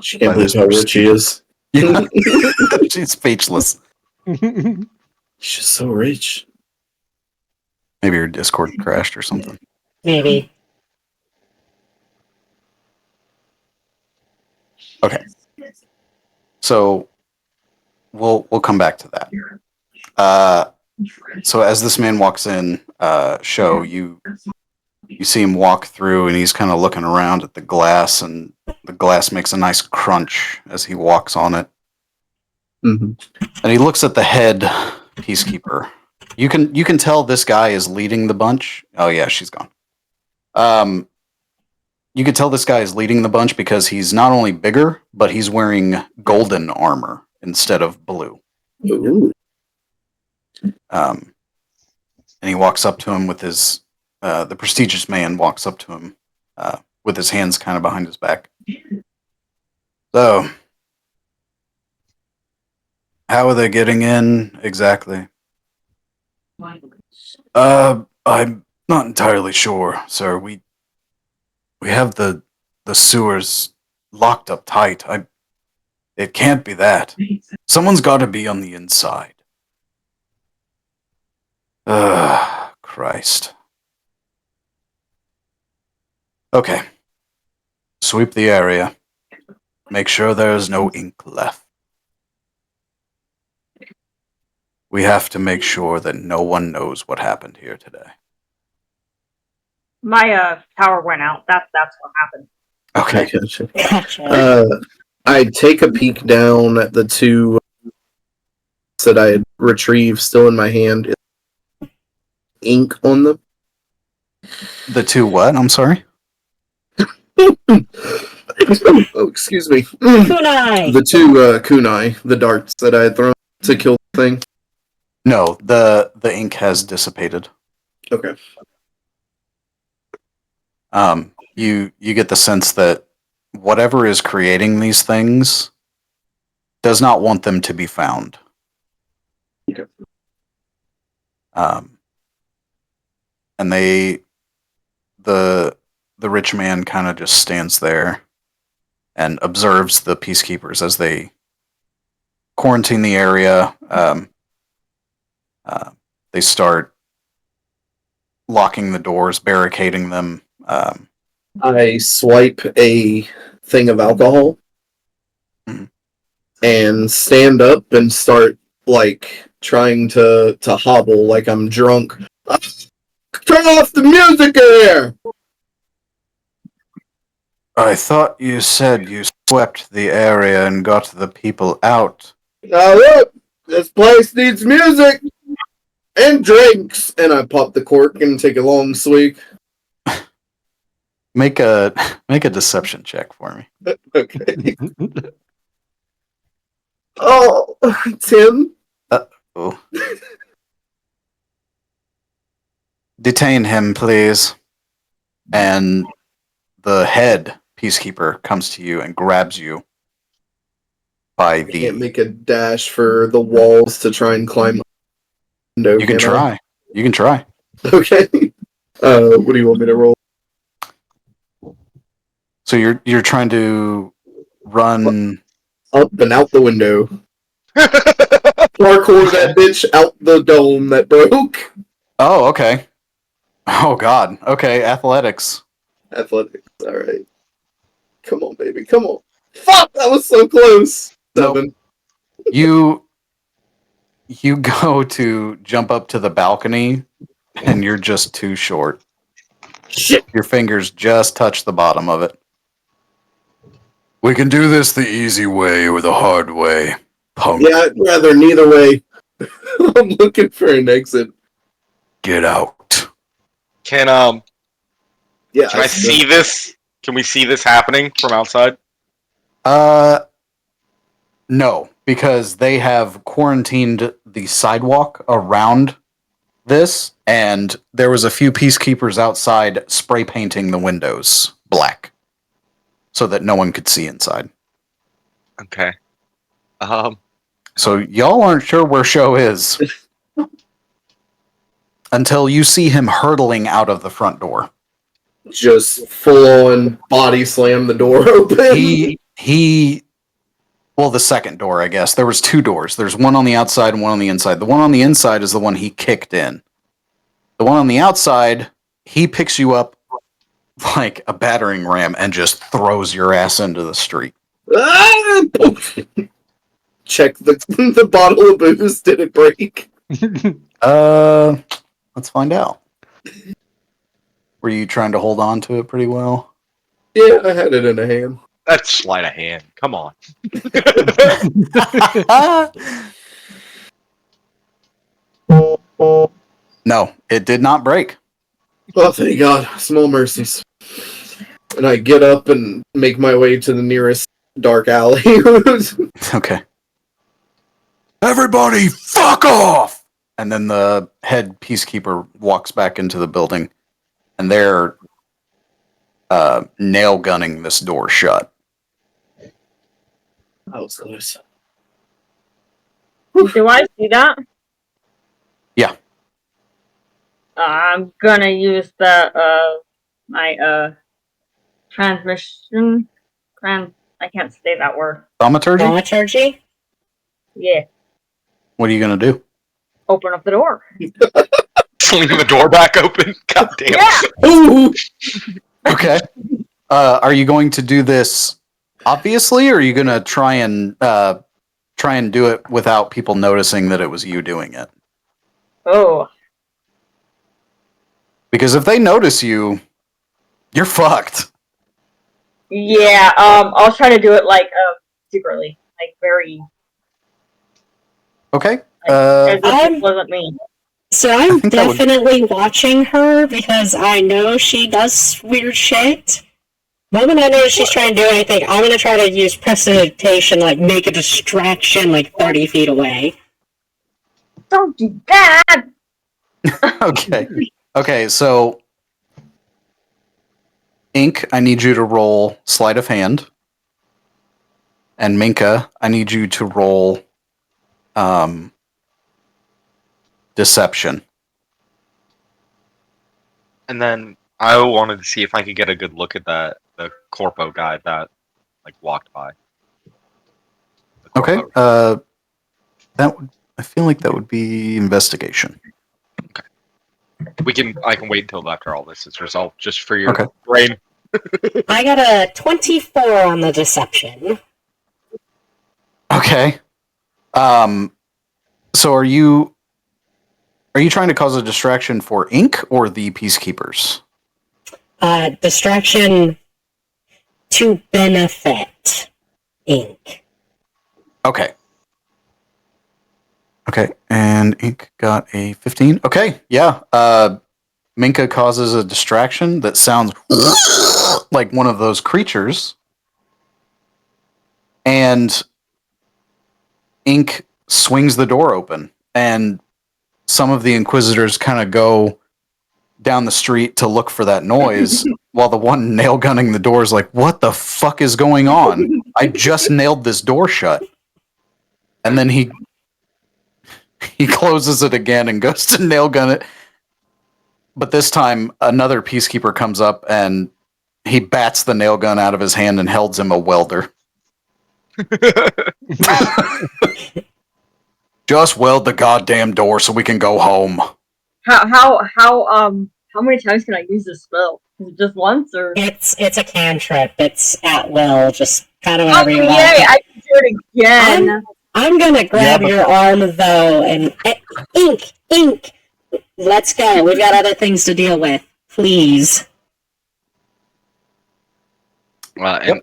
She can't believe how rich she is. Yeah. She's speechless. She's just so rich. Maybe her Discord crashed or something. Maybe. Okay. So we'll come back to that. So as this man walks in, show you see him walk through, and he's kind of looking around at the glass, and the glass makes a nice crunch as he walks on it. Mm-hmm. And he looks at the head peacekeeper. You can tell this guy is leading the bunch. Oh yeah, she's gone. You can tell this guy is leading the bunch because he's not only bigger, but he's wearing golden armor instead of blue. Ooh. And he walks up to him with his, the prestigious man walks up to him with his hands kind of behind his back. So, how are they getting in exactly? I'm not entirely sure, sir. We have the sewers locked up tight. It can't be that. Someone's got to be on the inside. Christ. Okay. Sweep the area. Make sure there is no ink left. We have to make sure that no one knows what happened here today. my power went out. That's what happened. Okay. Gotcha. Gotcha. I take a peek down at the two that I had retrieved still in my hand. Ink on them. The two what? I'm sorry? Oh, excuse me. Kunai! The two kunai, the darts that I had thrown to kill the thing. No, the ink has dissipated. Okay. You get the sense that whatever is creating these things does not want them to be found. Okay. And the rich man kind of just stands there and observes the peacekeepers as they quarantine the area. They start locking the doors, barricading them. I swipe a thing of alcohol and stand up and start like trying to hobble like I'm drunk. Turn off the music in here! I thought you said you swept the area and got the people out. Now look, this place needs music and drinks. And I pop the cork and take a long swig. Make a deception check for me. Okay. Oh, Tim. Oh. Detain him, please. And the head peacekeeper comes to you and grabs you by I can't make a dash for the walls to try and climb the window. You can try. You can try. Okay. What do you want me to roll? So you're trying to run Up and out the window. parkour that bitch out the dome that broke. Oh, okay. Oh God. Okay, athletics. Athletics. All right. Come on, baby. Come on. Fuck! That was so close. Nope. 7. You go to jump up to the balcony, and you're just too short. Shit. Your fingers just touch the bottom of it. We can do this the easy way or the hard way, punk. Yeah, I'd rather neither way. I'm looking for an exit. Get out. Can Yeah. I see this? Can we see this happening from outside? No, because they have quarantined the sidewalk around this, and there was a few peacekeepers outside spray painting the windows black so that no one could see inside. Okay. So y'all aren't sure where Show is until you see him hurtling out of the front door. Just full on body slam the door open. Well, the second door, I guess. There was 2 doors. There's one on the outside and one on the inside. The one on the inside is the one he kicked in. The one on the outside, he picks you up like a battering ram and just throws your ass into the street. Check the bottle of booze. Did it break? Let's find out. Were you trying to hold on to it pretty well? Yeah, I had it in a hand. That's sleight of hand. Come on. No, it did not break. Oh, thank God. Small mercies. And I get up and make my way to the nearest dark alley. Okay. Everybody, fuck off! And then the head peacekeeper walks back into the building, and they're nail gunning this door shut. That was close. Do I see that? Yeah. I'm gonna use my transmission. I can't say that word. Thaumaturgy? Thaumaturgy? Yeah. What are you gonna do? Open up the door. Leave the door back open? God damn. Yeah. Ooh! Okay. Are you going to do this obviously, or are you gonna try and do it without people noticing that it was you doing it? Oh. Because if they notice you, you're fucked. Yeah. I'll try to do it secretly, like very. Okay. As if it wasn't me. So I'm think that would- definitely watching her because I know she does weird shit. The moment I know she's trying to do anything, I'm gonna try to use prestidigitation, like make a distraction like 30 feet away. Don't do that. Okay. Okay, so Ink, I need you to roll sleight of hand. And Minka, I need you to roll deception. And then I wanted to see if I could get a good look at the corpo guy that walked by. The Okay. corpo. I feel like that would be investigation. I can wait until after all this is resolved, just for your Okay. brain. I got a 24 on the deception. Okay. So are you trying to cause a distraction for Ink or the peacekeepers? Distraction to benefit Ink. Okay. Okay, and Ink got a 15. Okay, yeah. Minka causes a distraction that sounds like one of those creatures. And Ink swings the door open. And some of the Inquisitors kind of go down the street to look for that noise, while the one nail gunning the door is like, what the fuck is going on? I just nailed this door shut. And then he closes it again and goes to nail gun it. But this time, another peacekeeper comes up and he bats the nail gun out of his hand and holds him a welder. Just weld the goddamn door so we can go home. How many times can I use this spell? Is it just once or? It's a cantrip. It's at will. Just kind of Oh whenever you yay! want. I can do it again. I'm gonna grab your arm though, and ink. Let's go. We've got other things to deal with. Please. And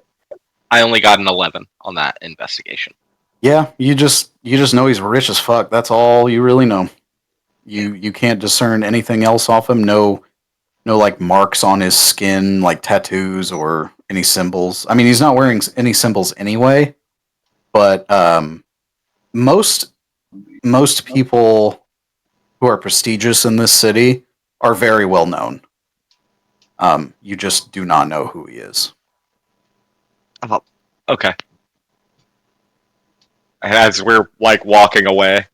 I only got an 11 on that investigation. Yeah, you just know he's rich as fuck. That's all you really know. You can't discern anything else off him. No like marks on his skin, like tattoos or any symbols. I mean, he's not wearing any symbols anyway. But most people who are prestigious in this city are very well known. You just do not know who he is. Oh, okay. As we're like walking away,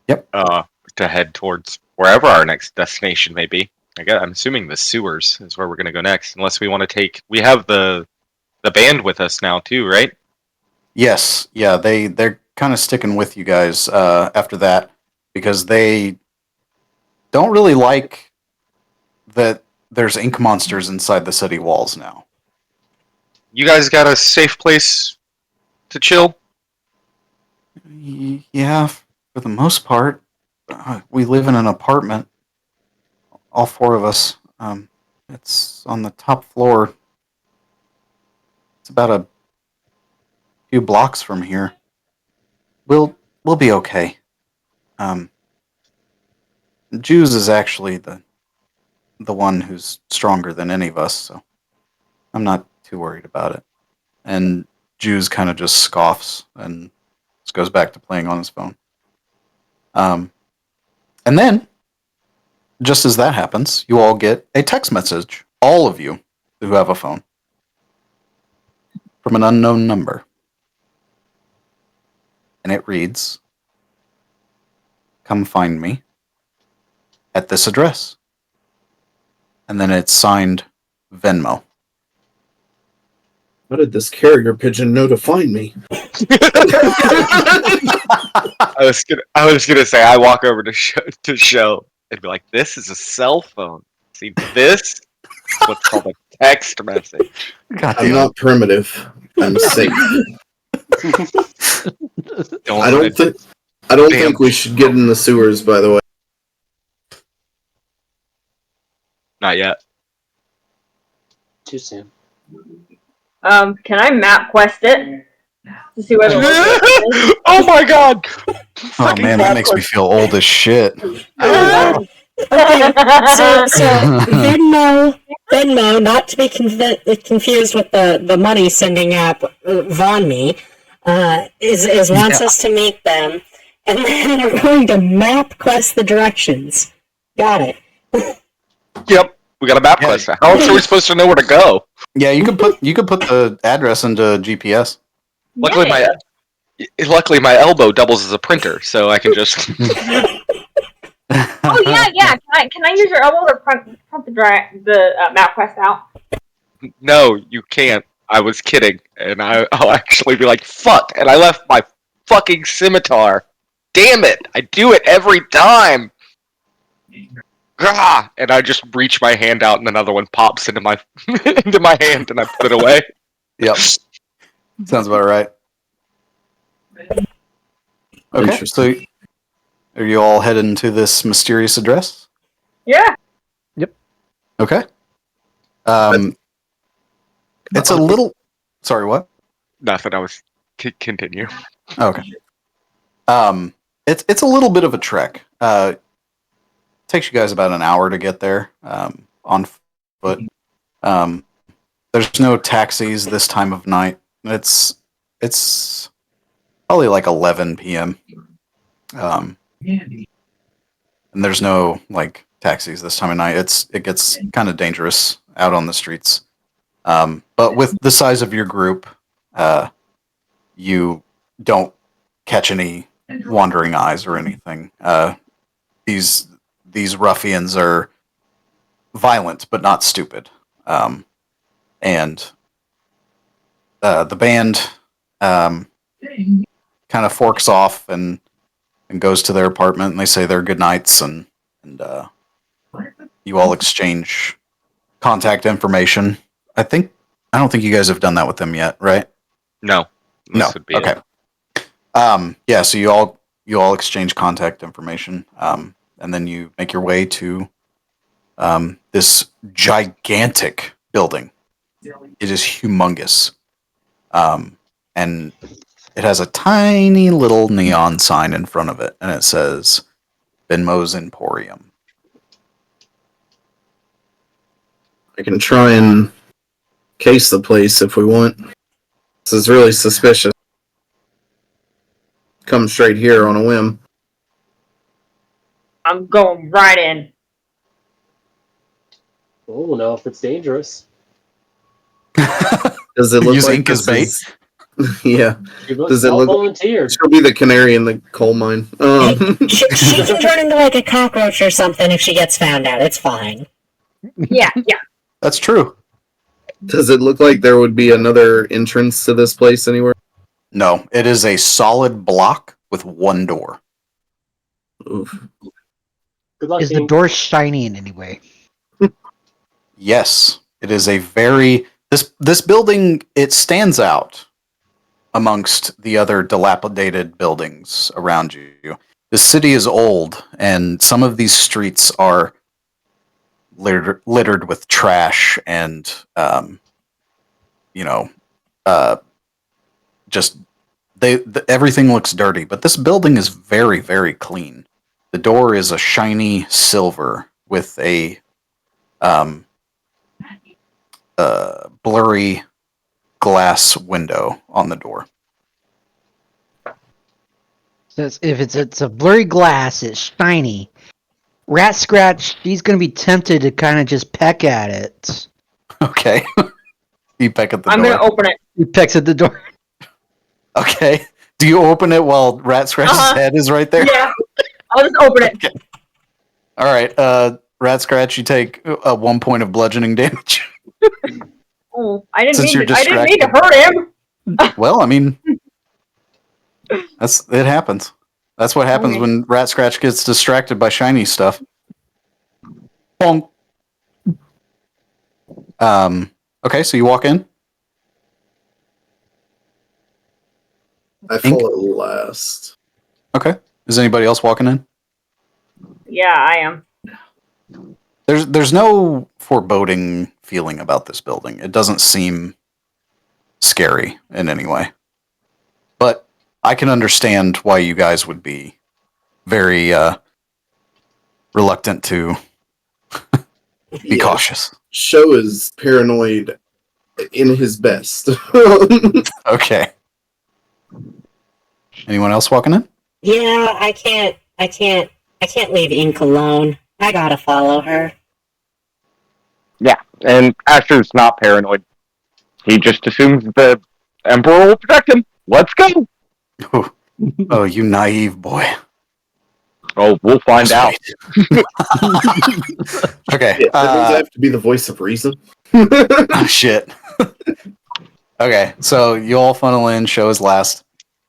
to head towards wherever our next destination may be. I'm assuming the sewers is where we're going to go next, unless we want to take. We have the band with us now too, right? Yes, yeah, they're kind of sticking with you guys after that because they don't really like that there's ink monsters inside the city walls now. You guys got a safe place to chill? Yeah, for the most part. We live in an apartment. All four of us. It's on the top floor. It's about a few blocks from here. We'll be okay. Jews is actually the one who's stronger than any of us, so I'm not too worried about it. And Jews kind of just scoffs and just goes back to playing on his phone. And then, just as that happens, you all get a text message, all of you who have a phone, from an unknown number. And it reads, "Come find me at this address." And then it's signed Venmo. How did this carrier pigeon know to find me? I was gonna say I walk over to show and be like, "This is a cell phone. See, this is what's called a text message." I'm not primitive. I'm safe. I don't think we should get in the sewers. By the way, not yet. Too soon. Can I map quest it to see where the location is? Oh my god! Oh man, that makes me feel old as shit. Okay, so Venmo, not to be confused with the money sending app, VonMe, wants us to meet them, and then we're going to map quest the directions. Got it. Yep, we got a map quest. How else are we supposed to know where to go? Yeah, you could put the address into GPS. Luckily, my elbow doubles as a printer, so I can just. Oh yeah. Can I use your elbow to print the map quest out? No, you can't. I was kidding, and I'll actually be like, "Fuck!" And I left my fucking scimitar. Damn it! I do it every time. Gah! And I just reach my hand out, and another one pops into my hand, and I put it away. Yep, sounds about right. Okay, so are you all heading to this mysterious address? Yeah. Yep. Okay. It's a little. Sorry, what? Nothing. I was continue. Okay. It's a little bit of a trek. Takes you guys about an hour to get there on foot. There's no taxis this time of night. It's probably like 11 p.m. And there's no like taxis this time of night. It gets kind of dangerous out on the streets. But with the size of your group, you don't catch any wandering eyes or anything. These ruffians are violent but not stupid. And the band kind of forks off and and goes to their apartment, and they say their good nights, and you all exchange contact information. I don't think you guys have done that with them yet, right? No. No. This would be Okay. Yeah. So you all exchange contact information, and then you make your way to this gigantic building. It is humongous, and it has a tiny little neon sign in front of it, and it says Benmo's Emporium. I can try and case the place if we want. This is really suspicious. Come straight here on a whim. I'm going right in. Well, we'll know if it's dangerous. Does it look Use like ink as this bait? Yeah. Does it I'll look volunteer. She'll be the canary in the coal mine. She can turn into like a cockroach or something if she gets found out. It's fine. Yeah. That's true. Does it look like there would be another entrance to this place anywhere? No, it is a solid block with one door. Oof. Good luck, Is the King. door shiny in any way? Yes, it is a very this building. It stands out amongst the other dilapidated buildings around you. The city is old, and some of these streets are littered with trash and just everything looks dirty. But this building is very, very clean. The door is a shiny silver with a blurry glass window on the door. So if it's a blurry glass, it's shiny. Rat Scratch, he's gonna be tempted to kind of just peck at it. Okay. You peck at the I'm door. gonna open it. He pecks at the door. Okay. Do you open it while Rat Scratch's head is right there? Yeah. I'll just open it. Okay. All right. Rat Scratch, you take 1 point of bludgeoning damage. Oh, I didn't Since mean you're to hurt him. Well, I mean, it happens. That's what happens Okay. when Rat Scratch gets distracted by shiny stuff. Bonk. Okay, so you walk in. I follow last. Okay. Is anybody else walking in? Yeah, I am. There's no foreboding feeling about this building. It doesn't seem scary in any way. But I can understand why you guys would be very reluctant to be cautious. Sho is paranoid in his best. Okay. Anyone else walking in? Yeah, I can't leave Ink alone. I gotta follow her. Yeah, and Asher's not paranoid. He just assumes the Emperor will protect him. Let's go! Oh, you naive boy. Oh, we'll find out. Okay. Yeah, does have to be the voice of reason? Oh, shit. Okay, so you all funnel in, show is last.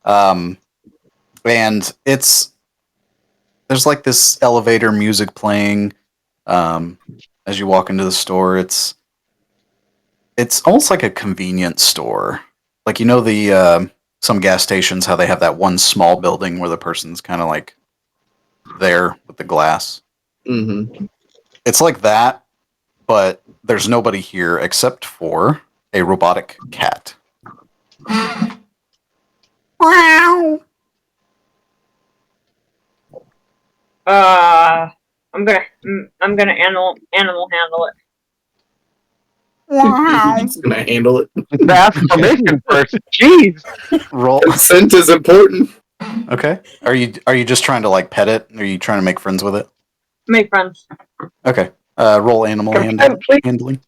And there's like this elevator music playing as you walk into the store. It's almost like a convenience store. Like, you know, the some gas stations, how they have that one small building where the person's kind of like there with the glass. Mm-hmm. It's like that, but there's nobody here except for a robotic cat. Wow. I'm gonna animal handle it. Wow. He's gonna handle it. Ask permission first. Jeez. Roll. Consent is important. Okay. Are you just trying to like pet it? Or are you trying to make friends with it? Make friends. Okay. Roll animal handling.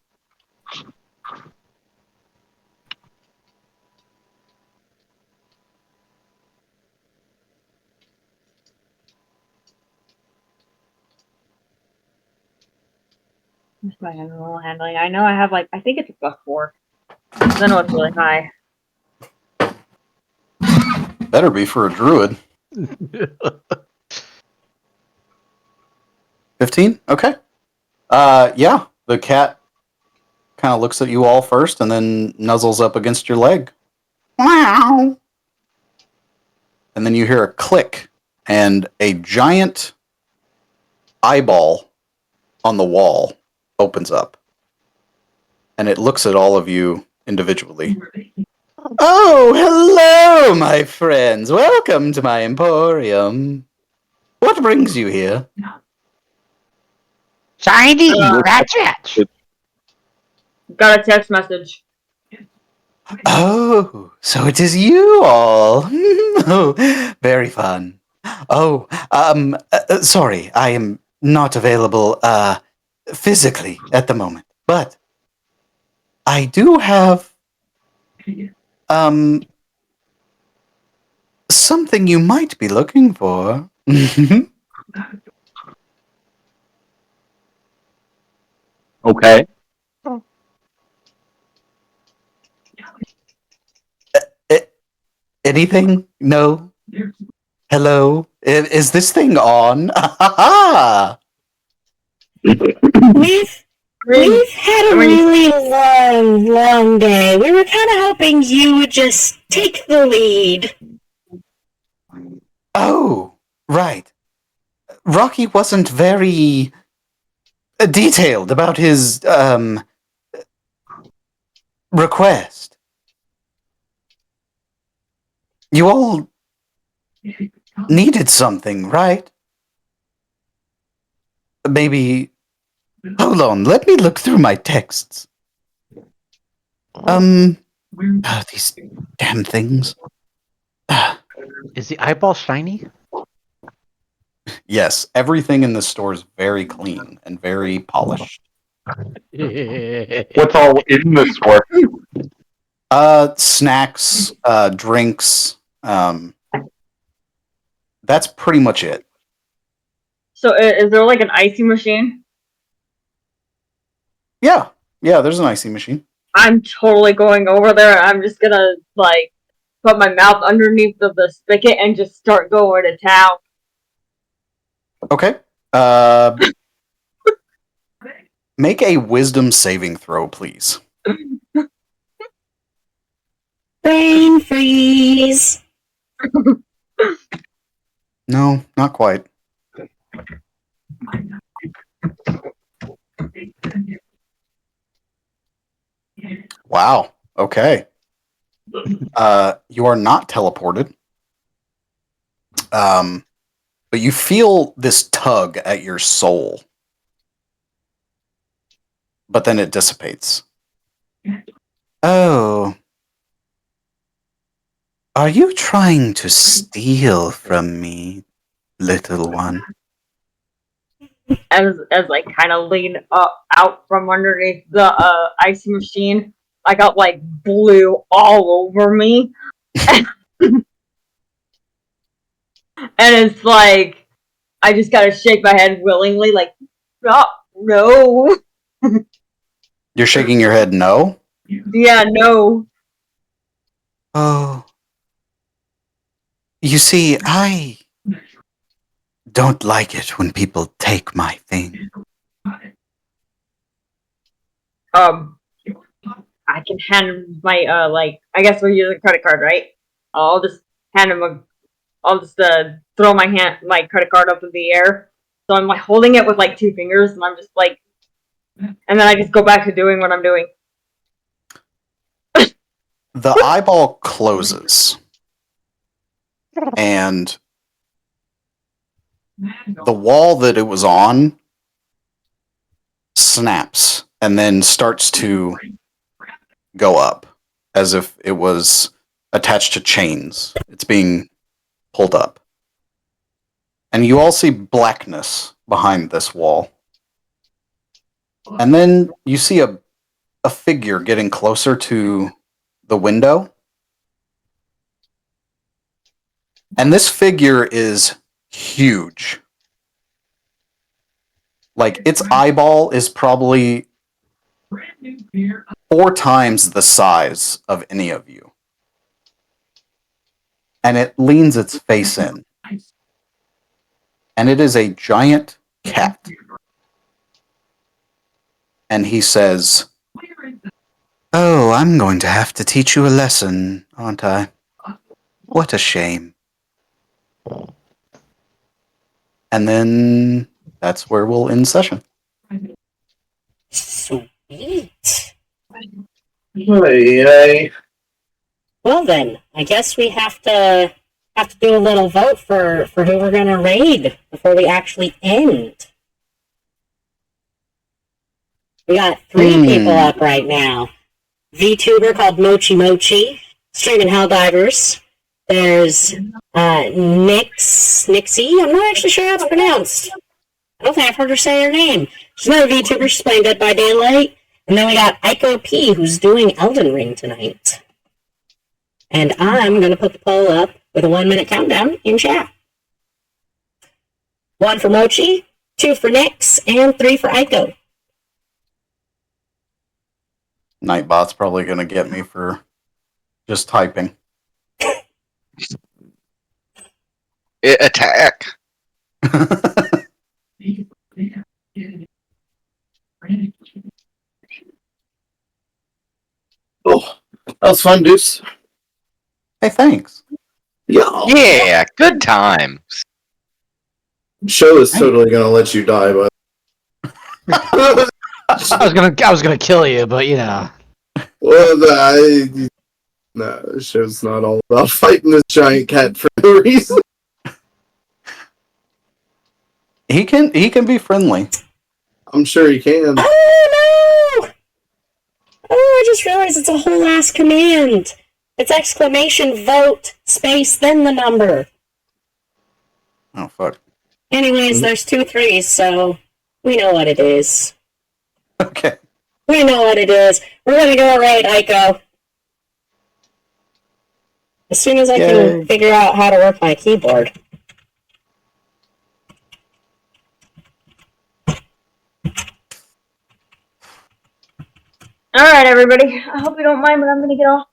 What's my animal handling? I know I have I think it's a +4. I know it's really high. Better be for a druid. 15? Okay. Yeah, the cat kind of looks at you all first and then nuzzles up against your leg. Wow. And then you hear a click, and a giant eyeball on the wall opens up. And it looks at all of you individually. Oh, hello, my friends. Welcome to my emporium. What brings you here? Shiny Uh, Ratchet! Got a text message. Oh, so it is you all. Oh, very fun. Oh, sorry, I am not available, physically at the moment, but I do have, something you might be looking for. Okay. Anything? No? Hello? Is this thing on? We've had a really long day. We were kind of hoping you would just take the lead. Oh, right. Rocky wasn't very detailed about his request. You all needed something, right? Maybe. Hold on, let me look through my texts. These damn things. Is the eyeball shiny? Yes, everything in this store is very clean and very polished. What's all in the store? Snacks, drinks. That's pretty much it. So is there like an icy machine? Yeah, there's an icy machine. I'm totally going over there. I'm just gonna like put my mouth underneath the spigot and just start going to town. Okay. Make a wisdom saving throw, please. Brain freeze. No, not quite. Wow. Okay. You are not teleported. But you feel this tug at your soul. But then it dissipates. Oh. Are you trying to steal from me, little one? As I kind of lean up out from underneath the icy machine, I got like blue all over me, and it's like I just gotta shake my head willingly, like, oh, no. You're shaking your head no? Yeah, no. Oh. You see, I don't like it when people take my thing. I can hand my like I guess we're using credit card, right? I'll just hand him a. I'll just throw my credit card up in the air. So I'm like holding it with like two fingers, and I'm just like, and then I just go back to doing what I'm doing. The eyeball closes. And the wall that it was on snaps and then starts to go up as if it was attached to chains. It's being pulled up. And you all see blackness behind this wall. And then you see a figure getting closer to the window. And this figure is huge. Like, its eyeball is probably 4 times the size of any of you. And it leans its face in. And it is a giant cat. and he says, "Oh, I'm going to have to teach you a lesson, aren't I? What a shame." And then that's where we'll end session. Sweet. Hey. Well then, I guess we have to do a little vote for who we're gonna raid before we actually end. We got 3 people up right now. VTuber called Mochi Mochi, streaming Helldivers. There's Nixie. I'm not actually sure how it's pronounced. I don't think I've heard her say her name. She's another VTuber. She's playing Dead by Daylight. And then we got Ico P, who's doing Elden Ring tonight. And I'm going to put the poll up with a 1-minute countdown in chat. 1 for Mochi, 2 for Nix, and 3 for Ico. Nightbot's probably going to get me for just typing. Attack. Oh, that was fun, Deuce. Hey, thanks. Yeah, good time. Show is totally gonna let you die, but I was gonna kill you, but you know. well, no, the show's not all about fighting this giant cat for no reason. He can be friendly. I'm sure he can. Oh no! Oh, I just realized it's a whole ass command. It's exclamation vote space then the number. Oh fuck. Anyways, there's 2 3s, so we know what it is. Okay. We know what it is. We're gonna go raid Ico. As soon as I can figure out how to work my keyboard. Alright, everybody. I hope you don't mind, but I'm gonna get off.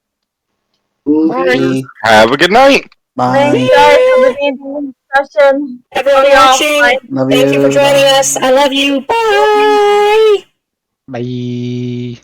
Bye. Have a good night. Bye. Thanks, guys, for the D&D session. Everyone Love y'all. watching, Bye. Love thank you for joining us. I love you. Bye! Bye.